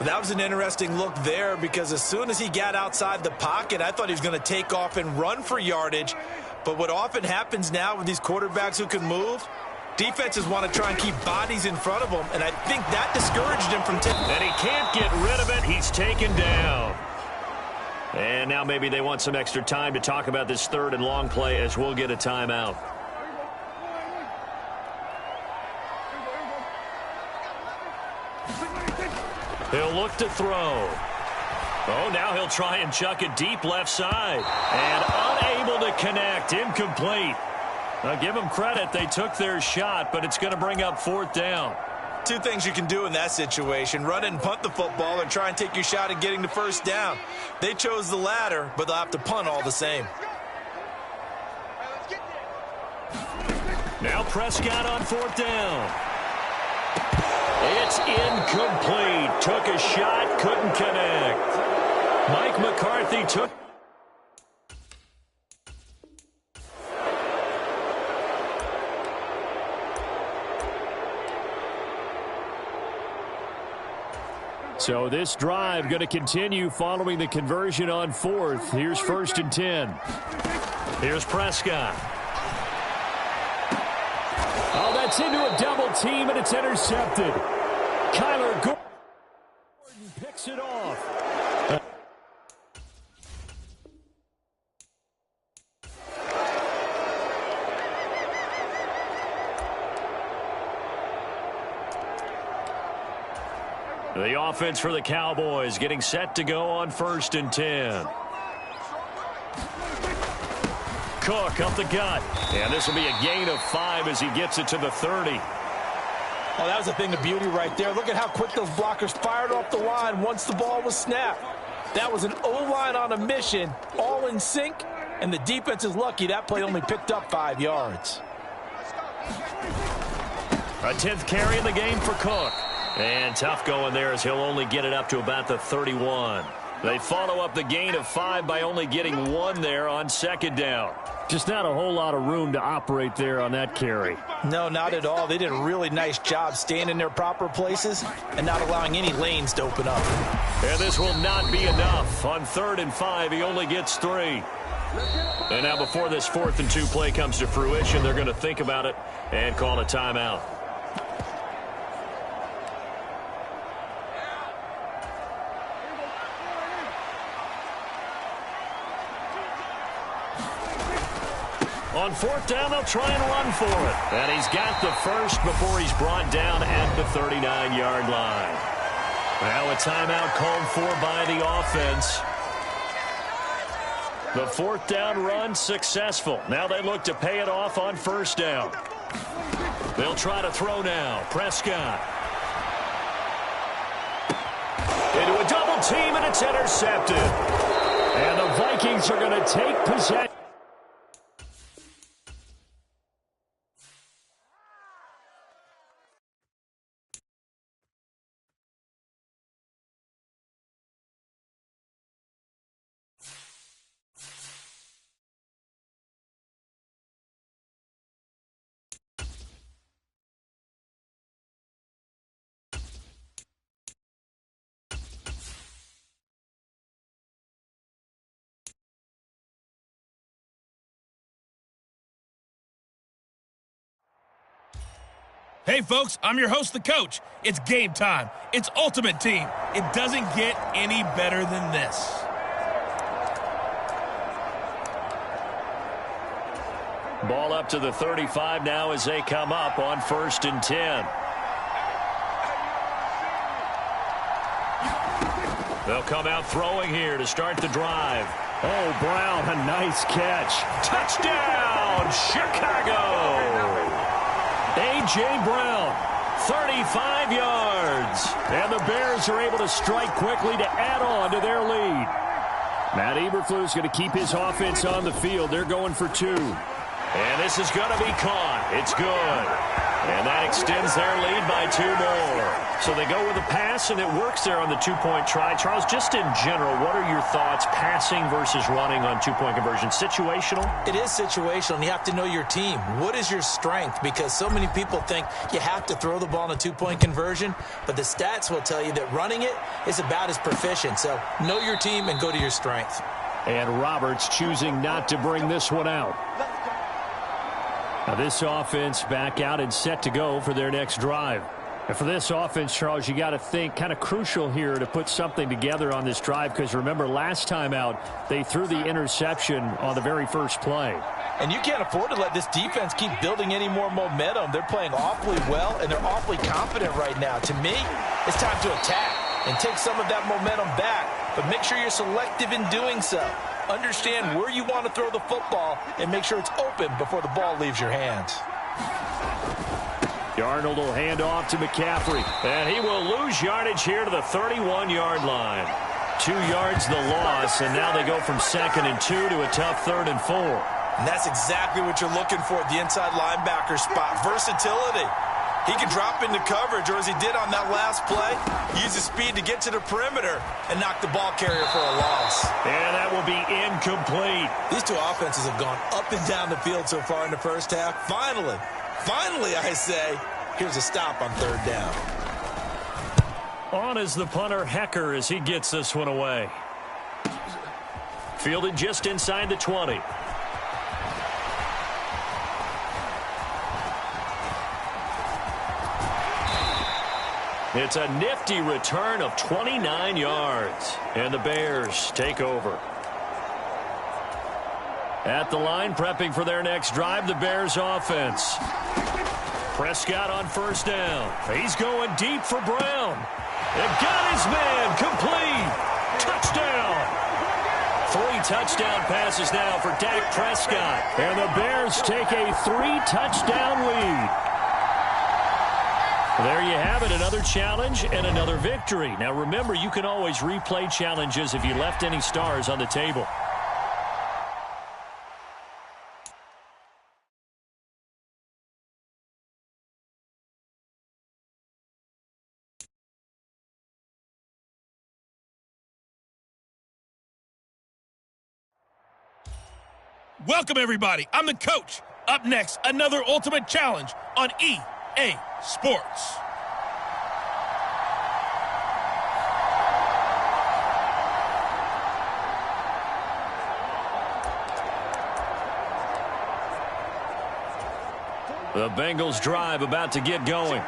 That was an interesting look there because as soon as he got outside the pocket, I thought he was going to take off and run for yardage. But what often happens now with these quarterbacks who can move, defenses want to try and keep bodies in front of them, and I think that discouraged him from taking. And he can't get rid of it. He's taken down. And now maybe they want some extra time to talk about this 3rd and long play as we'll get a timeout. He'll look to throw. Oh, now he'll try and chuck it deep left side. And unable to connect. Incomplete. Now, give them credit. They took their shot, but it's going to bring up 4th down. 2 things you can do in that situation. Run it and punt the football or try and take your shot at getting the 1st down. They chose the latter, but they'll have to punt all the same. Now Prescott on 4th down. It's incomplete. Took a shot, couldn't connect. Mike McCarthy took. So this drive going to continue following the conversion on 4th. Here's 1st and 10. Here's Prescott. Oh, that's into a double team, and it's intercepted. Kyler Gordon picks it off. The offense for the Cowboys getting set to go on 1st and 10. Cook up the gut. And this will be a gain of 5 as he gets it to the 30. Oh, that was a thing of beauty right there. Look at how quick those blockers fired off the line once the ball was snapped. That was an O-line on a mission, all in sync, and the defense is lucky that play only picked up 5 yards. A 10th carry in the game for Cook. And tough going there as he'll only get it up to about the 31. They follow up the gain of 5 by only getting 1 there on 2nd down. Just not a whole lot of room to operate there on that carry. No, not at all. They did a really nice job staying in their proper places and not allowing any lanes to open up. And this will not be enough. On 3rd and 5, he only gets 3. And now before this 4th and 2 play comes to fruition, they're going to think about it and call a timeout. On 4th down, they'll try and run for it. And he's got the first before he's brought down at the 39-yard line. Now a timeout called for by the offense. The 4th down run successful. Now they look to pay it off on 1st down. They'll try to throw now. Prescott. Into a double team, and it's intercepted. And the Vikings are going to take possession. Hey, folks, I'm your host, the coach. It's game time. It's Ultimate Team. It doesn't get any better than this. Ball up to the 35 now as they come up on 1st and 10. They'll come out throwing here to start the drive. Oh, Brown, a nice catch. Touchdown, Chicago! A.J. Brown, 35 yards. And the Bears are able to strike quickly to add on to their lead. Matt Eberflus going to keep his offense on the field. They're going for 2. And this is going to be caught. It's good. And that extends their lead by 2 more. So they go with a pass, and it works there on the 2-point try. Charles, just in general, what are your thoughts passing versus running on 2-point conversion? Situational? It is situational, and you have to know your team. What is your strength? Because so many people think you have to throw the ball in a 2-point conversion, but the stats will tell you that running it is about as proficient. So know your team and go to your strength. And Roberts choosing not to bring this one out. Now this offense back out and set to go for their next drive. And for this offense, Charles, you got to think kind of crucial here to put something together on this drive, because remember last time out they threw the interception on the very first play. And you can't afford to let this defense keep building any more momentum. They're playing awfully well, and they're awfully confident right now. To me, it's time to attack and take some of that momentum back, but make sure you're selective in doing so. Understand where you want to throw the football and make sure it's open before the ball leaves your hands. Darnold will hand off to McCaffrey. And he will lose yardage here to the 31-yard line. 2 yards the loss, and now they go from 2nd and 2 to a tough 3rd and 4. And that's exactly what you're looking for at the inside linebacker spot. Versatility. He can drop into coverage, or as he did on that last play, use his speed to get to the perimeter and knock the ball carrier for a loss. And that will be incomplete. These two offenses have gone up and down the field so far in the first half. Finally, I say, here's a stop on 3rd down. On is the punter, Hecker, as he gets this one away. Fielded just inside the 20. It's a nifty return of 29 yards. And the Bears take over. At the line, prepping for their next drive, the Bears offense. Prescott on 1st down. He's going deep for Brown. And got his man complete. Touchdown. 3 touchdown passes now for Dak Prescott. And the Bears take a 3-touchdown lead. There you have it, another challenge and another victory. Now remember, you can always replay challenges if you left any stars on the table. Welcome, everybody. I'm the coach. Up next, another Ultimate Challenge on EA Sports. The Bengals drive about to get going.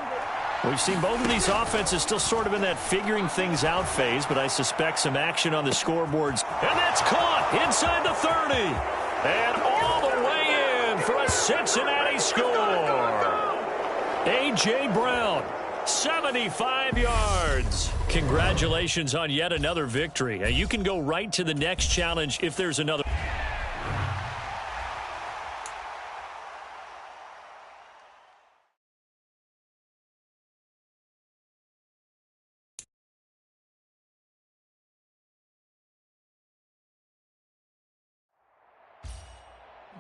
We've seen both of these offenses still sort of in that figuring things out phase, but I suspect some action on the scoreboards. And that's caught inside the 30. And all the way in for a Cincinnati score. A.J. Brown, 75 yards. Congratulations on yet another victory. Now you can go right to the next challenge if there's another.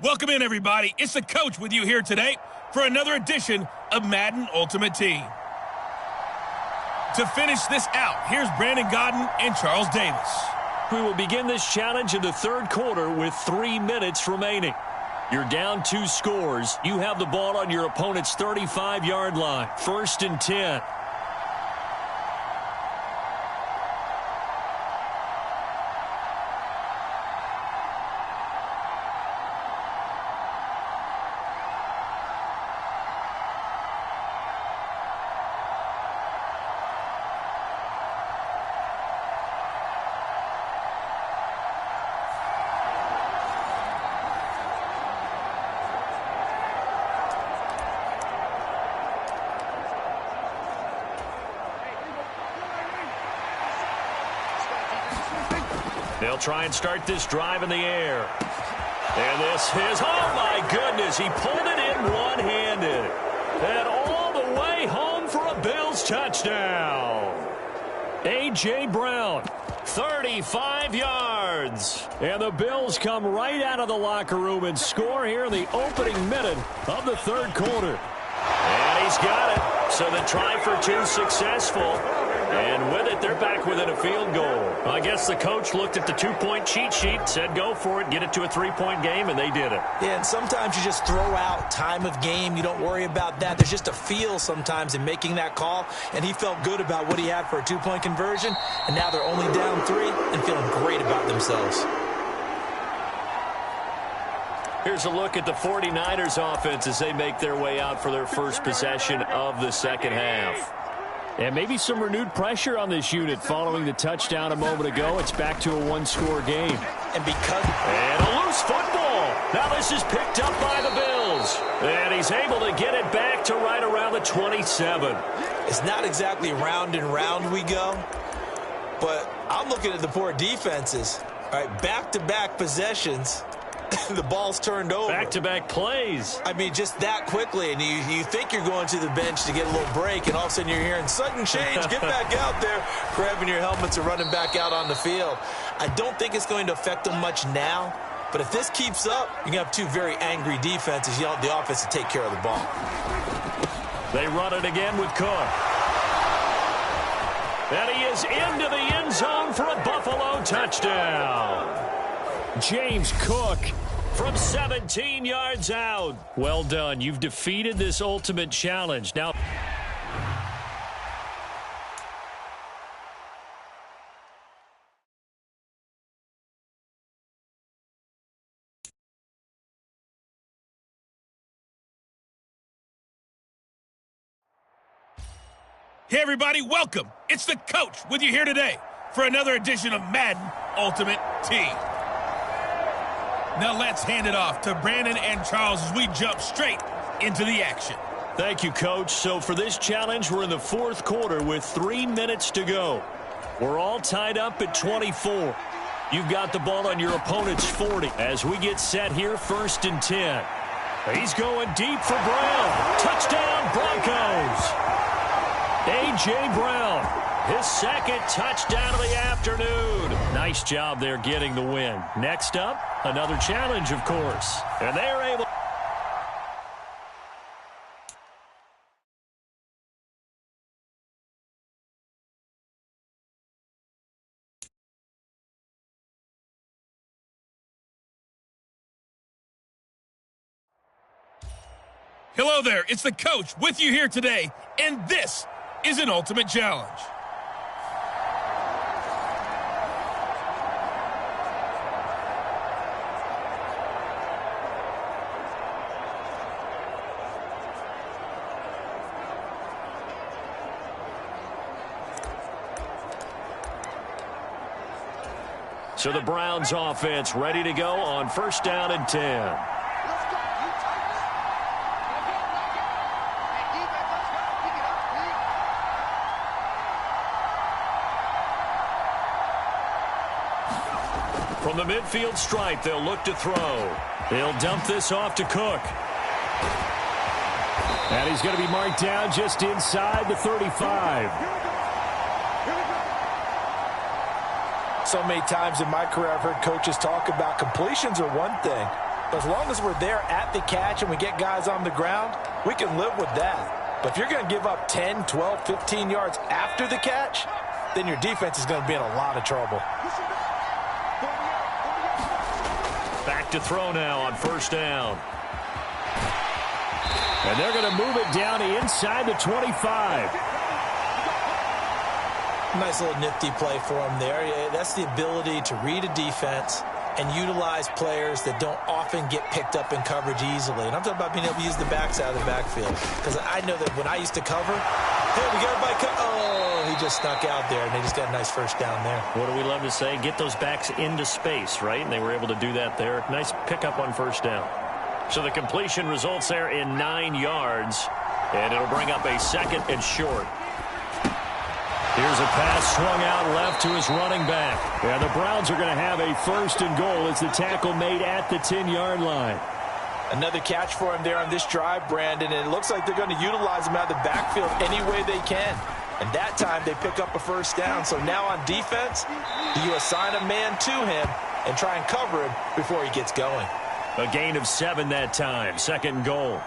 Welcome in, everybody. It's the coach with you here today for another edition of Madden Ultimate Team. To finish this out, here's Brandon Godden and Charles Davis. We will begin this challenge in the 3rd quarter with 3 minutes remaining. You're down 2 scores. You have the ball on your opponent's 35-yard line. 1st and 10. They'll try and start this drive in the air. And this is, oh my goodness, he pulled it in one-handed. And all the way home for a Bills touchdown. A.J. Brown, 35 yards. And the Bills come right out of the locker room and score here in the opening minute of the third quarter. And he's got it. So the try for two successful. And with it, they're back within a field goal. I guess the coach looked at the two-point cheat sheet, said go for it, get it to a three-point game, and they did it. Yeah, and sometimes you just throw out time of game. You don't worry about that. There's just a feel sometimes in making that call, and he felt good about what he had for a two-point conversion, and now they're only down 3 and feeling great about themselves. Here's a look at the 49ers offense as they make their way out for their first possession of the second half. And maybe some renewed pressure on this unit following the touchdown a moment ago. It's back to a one-score game. And a loose football. Now this is picked up by the Bills. And he's able to get it back to right around the 27. It's not exactly round and round we go, but I'm looking at the poor defenses. All right, back-to-back possessions. The ball's turned over. Back-to-back plays. I mean, just that quickly, and you think you're going to the bench to get a little break, and all of a sudden you're hearing sudden change, get back out there, grabbing your helmets and running back out on the field. I don't think it's going to affect them much now, but if this keeps up, you're going to have two very angry defenses. You want the offense to take care of the ball. They run it again with Cook. And he is into the end zone for a Buffalo touchdown. James Cook from 17 yards out. Well done. You've defeated this ultimate challenge. Now, Hey, everybody, welcome. It's the coach with you here today for another edition of Madden Ultimate Team. Now let's hand it off to Brandon and Charles as we jump straight into the action. Thank you, Coach. So for this challenge, we're in the fourth quarter with 3 minutes to go. We're all tied up at 24. You've got the ball on your opponent's 40. As we get set here, 1st and 10. He's going deep for Brown. Touchdown, Broncos. A.J. Brown, his second touchdown of the afternoon. Nice job there getting the win. Next up, another challenge, of course. And they're able. Hello there, it's the coach with you here today, and this is an Ultimate Challenge. So the Browns offense ready to go on 1st down and 10. From the midfield stripe, they'll look to throw. They'll dump this off to Cook. And he's going to be marked down just inside the 35. So many times in my career I've heard coaches talk about completions are one thing, but as long as we're there at the catch and we get guys on the ground, we can live with that. But if you're going to give up 10, 12, 15 yards after the catch, then your defense is going to be in a lot of trouble. Back to throw now on 1st down. And they're going to move it down to inside the 25. Nice little nifty play for him there. That's the ability to read a defense and utilize players that don't often get picked up in coverage easily. And I'm talking about being able to use the backside of the backfield. Because I know that when I used to cover, hey, we got everybody oh, he just snuck out there, and they just got a nice 1st down there. What do we love to say? Get those backs into space, right? And they were able to do that there. Nice pickup on 1st down. So the completion results there in 9 yards, and it'll bring up a 2nd and short. Here's a pass swung out left to his running back. And the Browns are going to have a 1st and goal as the tackle made at the 10-yard line. Another catch for him there on this drive, Brandon, and it looks like they're going to utilize him out of the backfield any way they can. And that time they pick up a 1st down. So now on defense, you assign a man to him and try and cover him before he gets going. A gain of 7 that time. 2nd and goal.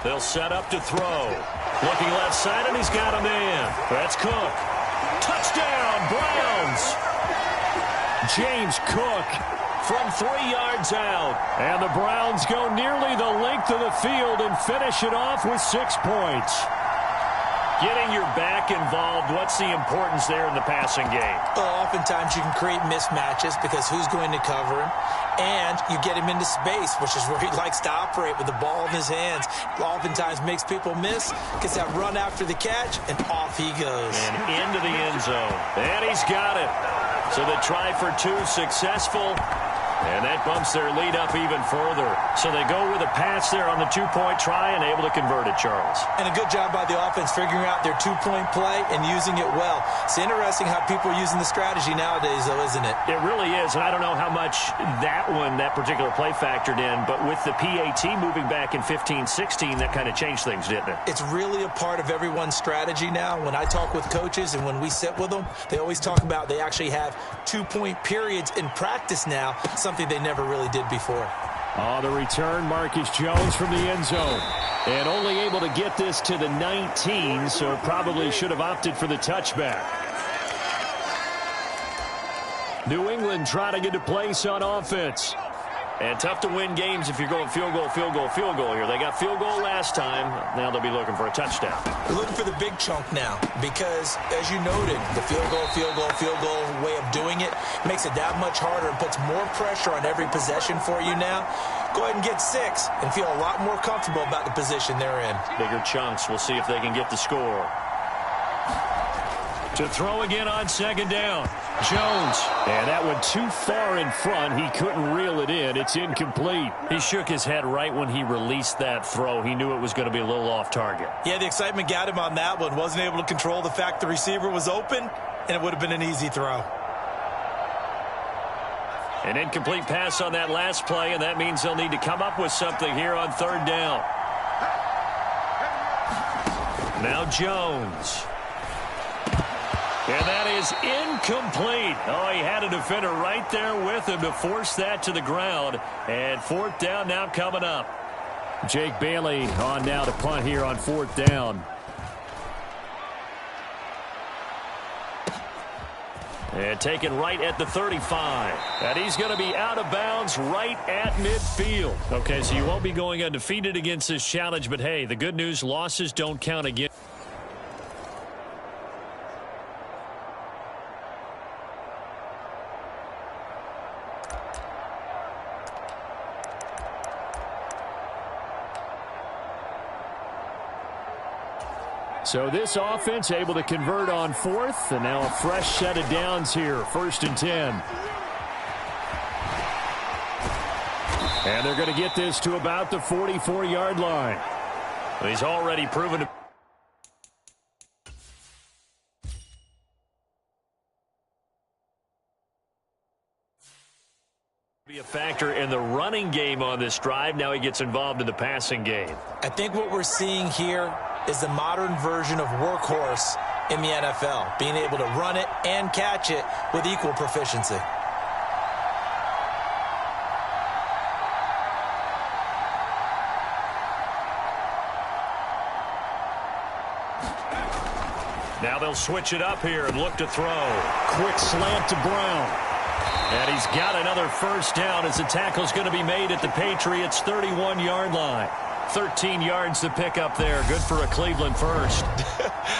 They'll set up to throw. Looking left side, and he's got a man. That's Cook. Touchdown, Browns. James Cook from 3 yards out. And the Browns go nearly the length of the field and finish it off with 6 points. Getting your back involved, what's the importance there in the passing game? Well, oftentimes you can create mismatches because who's going to cover him? And you get him into space, which is where he likes to operate with the ball in his hands. Oftentimes makes people miss, gets that run after the catch, and off he goes. And into the end zone. And he's got it. So the try for 2 successful. And that bumps their lead up even further. So they go with a pass there on the 2-point try and able to convert it, Charles. And a good job by the offense figuring out their 2-point play and using it well. It's interesting how people are using the strategy nowadays, though, isn't it? It really is, and I don't know how much that particular play factored in, but with the PAT moving back in 15-16, that kind of changed things, didn't it? It's really a part of everyone's strategy now. When I talk with coaches and when we sit with them, they always talk about they actually have 2-point periods in practice now, something they never really did before. On the return, Marcus Jones from the end zone. And only able to get this to the 19, so probably should have opted for the touchback. New England trying to get a place on offense. And tough to win games if you're going field goal, field goal, field goal here. They got field goal last time. Now they'll be looking for a touchdown. They're looking for the big chunk now because, as you noted, the field goal, field goal, field goal way of doing it makes it that much harder and puts more pressure on every possession for you now. Go ahead and get 6 and feel a lot more comfortable about the position they're in. Bigger chunks. We'll see if they can get the score. To throw again on 2nd down. Jones. And that one too far in front. He couldn't reel it in. It's incomplete. He shook his head right when he released that throw. He knew it was going to be a little off target. Yeah, the excitement got him on that one. Wasn't able to control the fact the receiver was open, and it would have been an easy throw. An incomplete pass on that last play, and that means they'll need to come up with something here on 3rd down. Now Jones. And that is incomplete. Oh, he had a defender right there with him to force that to the ground. And 4th down now coming up. Jake Bailey on now to punt here on 4th down. And taken right at the 35. And he's going to be out of bounds right at midfield. Okay, so you won't be going undefeated against this challenge. But, hey, the good news, losses don't count again. So this offense able to convert on 4th, and now a fresh set of downs here, 1st and 10. And they're going to get this to about the 44-yard line. Well, he's already proven to be a factor in the running game on this drive. Now he gets involved in the passing game. I think what we're seeing here is the modern version of workhorse in the NFL, being able to run it and catch it with equal proficiency. Now they'll switch it up here and look to throw. Quick slant to Brown. And he's got another 1st down as the tackle's going to be made at the Patriots' 31-yard line. 13 yards to pick up there. Good for a Cleveland first.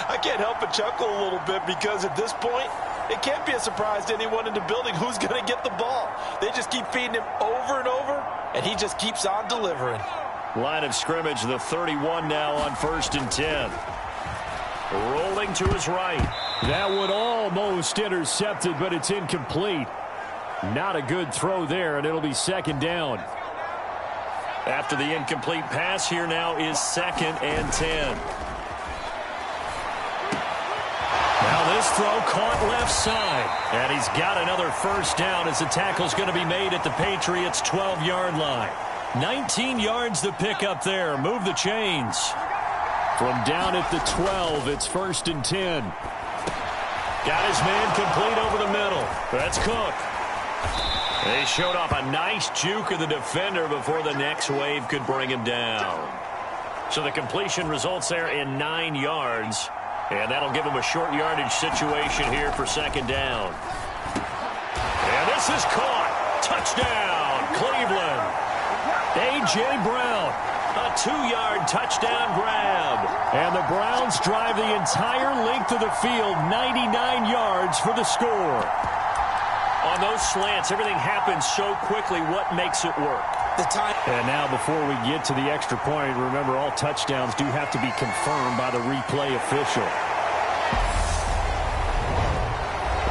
I can't help but chuckle a little bit because at this point, it can't be a surprise to anyone in the building who's going to get the ball. They just keep feeding him over and over, and he just keeps on delivering. Line of scrimmage, the 31 now on 1st and 10. Rolling to his right. That one almost intercepted, but it's incomplete. Not a good throw there, and it'll be 2nd down. After the incomplete pass, here now is 2nd and 10. This throw caught left side. And he's got another first down as the tackle's going to be made at the Patriots' 12-yard line. 19 yards to pick up there. Move the chains. From down at the 12, it's 1st and 10. Got his man complete over the middle. That's Cook. They showed off a nice juke of the defender before the next wave could bring him down. So the completion results there in 9 yards. And that'll give him a short yardage situation here for 2nd down. And this is caught. Touchdown, Cleveland. A.J. Brown, a 2-yard touchdown grab. And the Browns drive the entire length of the field, 99 yards for the score. On those slants, everything happens so quickly. What makes it work? The time. And now before we get to the extra point, remember all touchdowns do have to be confirmed by the replay official.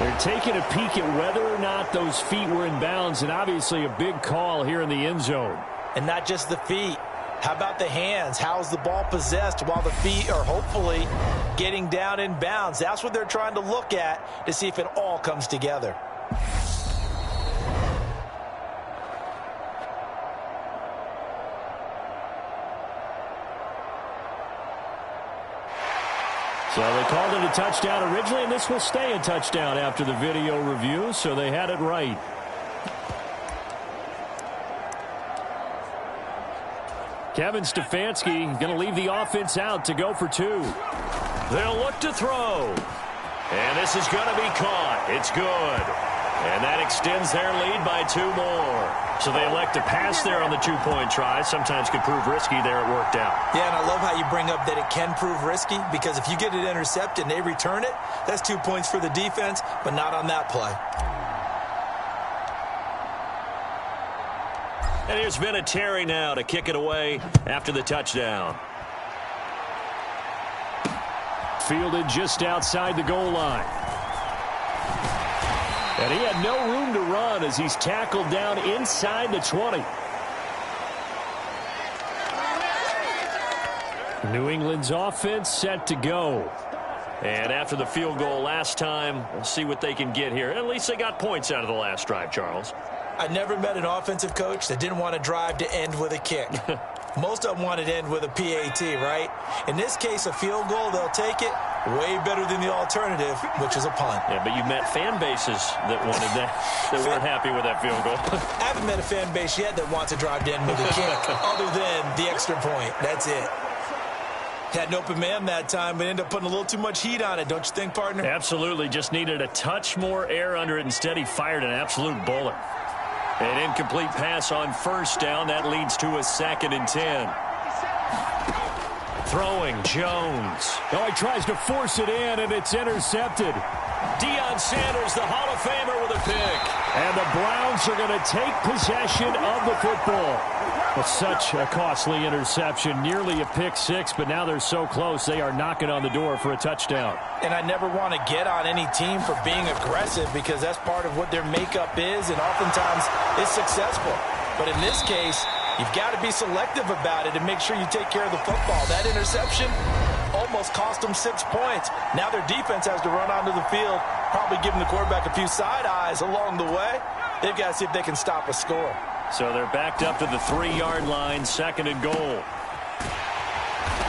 They're taking a peek at whether or not those feet were in bounds, and obviously a big call here in the end zone. And not just the feet. How about the hands? How's the ball possessed while the feet are hopefully getting down in bounds? That's what they're trying to look at to see if it all comes together. So they called it a touchdown originally, and this will stay a touchdown after the video review, so they had it right. Kevin Stefanski going to leave the offense out to go for 2. They'll look to throw. And this is going to be caught. It's good. And that extends their lead by 2 more. So they elect to pass there on the 2-point try. Sometimes could prove risky there. It worked out. Yeah, and I love how you bring up that it can prove risky, because if you get it intercepted and they return it, that's 2 points for the defense, but not on that play. And here's Vinatieri now to kick it away after the touchdown. Fielded just outside the goal line. And he had no room to run as he's tackled down inside the 20. New England's offense set to go. And after the field goal last time, we'll see what they can get here. At least they got points out of the last drive, Charles. I never met an offensive coach that didn't want to drive to end with a kick. Most of them want it to end with a PAT, right? In this case, a field goal, they'll take it. Way better than the alternative, which is a punt. Yeah, but you met fan bases that wanted that, that weren't happy with that field goal. I haven't met a fan base yet that wants to drive to end with a kick, other than the extra point. That's it. Had an open man that time, but ended up putting a little too much heat on it, don't you think, partner? Absolutely. Just needed a touch more air under it. Instead, he fired an absolute bullet. An incomplete pass on 1st down. That leads to a 2nd and 10. Throwing, Jones. Oh, he tries to force it in, and it's intercepted. Deion Sanders, the Hall of Famer, with a pick. And the Browns are going to take possession of the football. Well, such a costly interception, nearly a pick 6, but now they're so close they are knocking on the door for a touchdown. And I never want to get on any team for being aggressive, because that's part of what their makeup is, and oftentimes it's successful. But in this case, you've got to be selective about it and make sure you take care of the football. That interception almost cost them 6 points. Now their defense has to run onto the field, probably giving the quarterback a few side eyes along the way. They've got to see if they can stop a score. So they're backed up to the 3-yard line, 2nd and goal.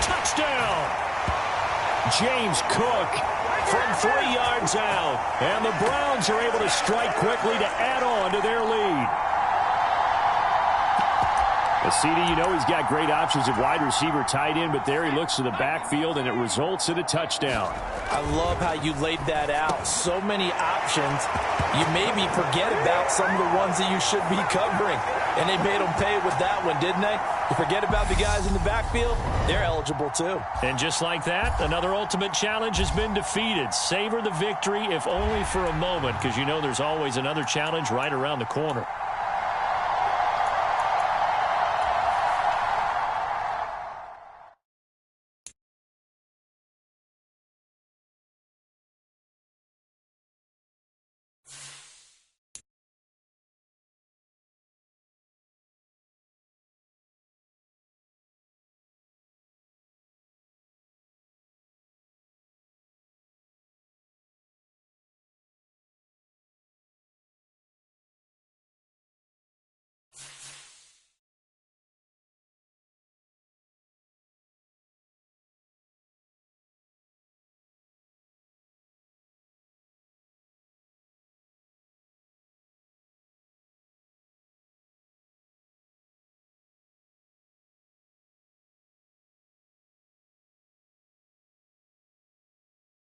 Touchdown! James Cook From 3 yards out. And the Browns are able to strike quickly to add on to their lead. CD, you know he's got great options at wide receiver, tight end, but there he looks to the backfield, and it results in a touchdown. I love how you laid that out. So many options. You maybe forget about some of the ones that you should be covering. And they made them pay with that one, didn't they? You forget about the guys in the backfield, they're eligible too. And just like that, another ultimate challenge has been defeated. Savor the victory, if only for a moment, because you know there's always another challenge right around the corner.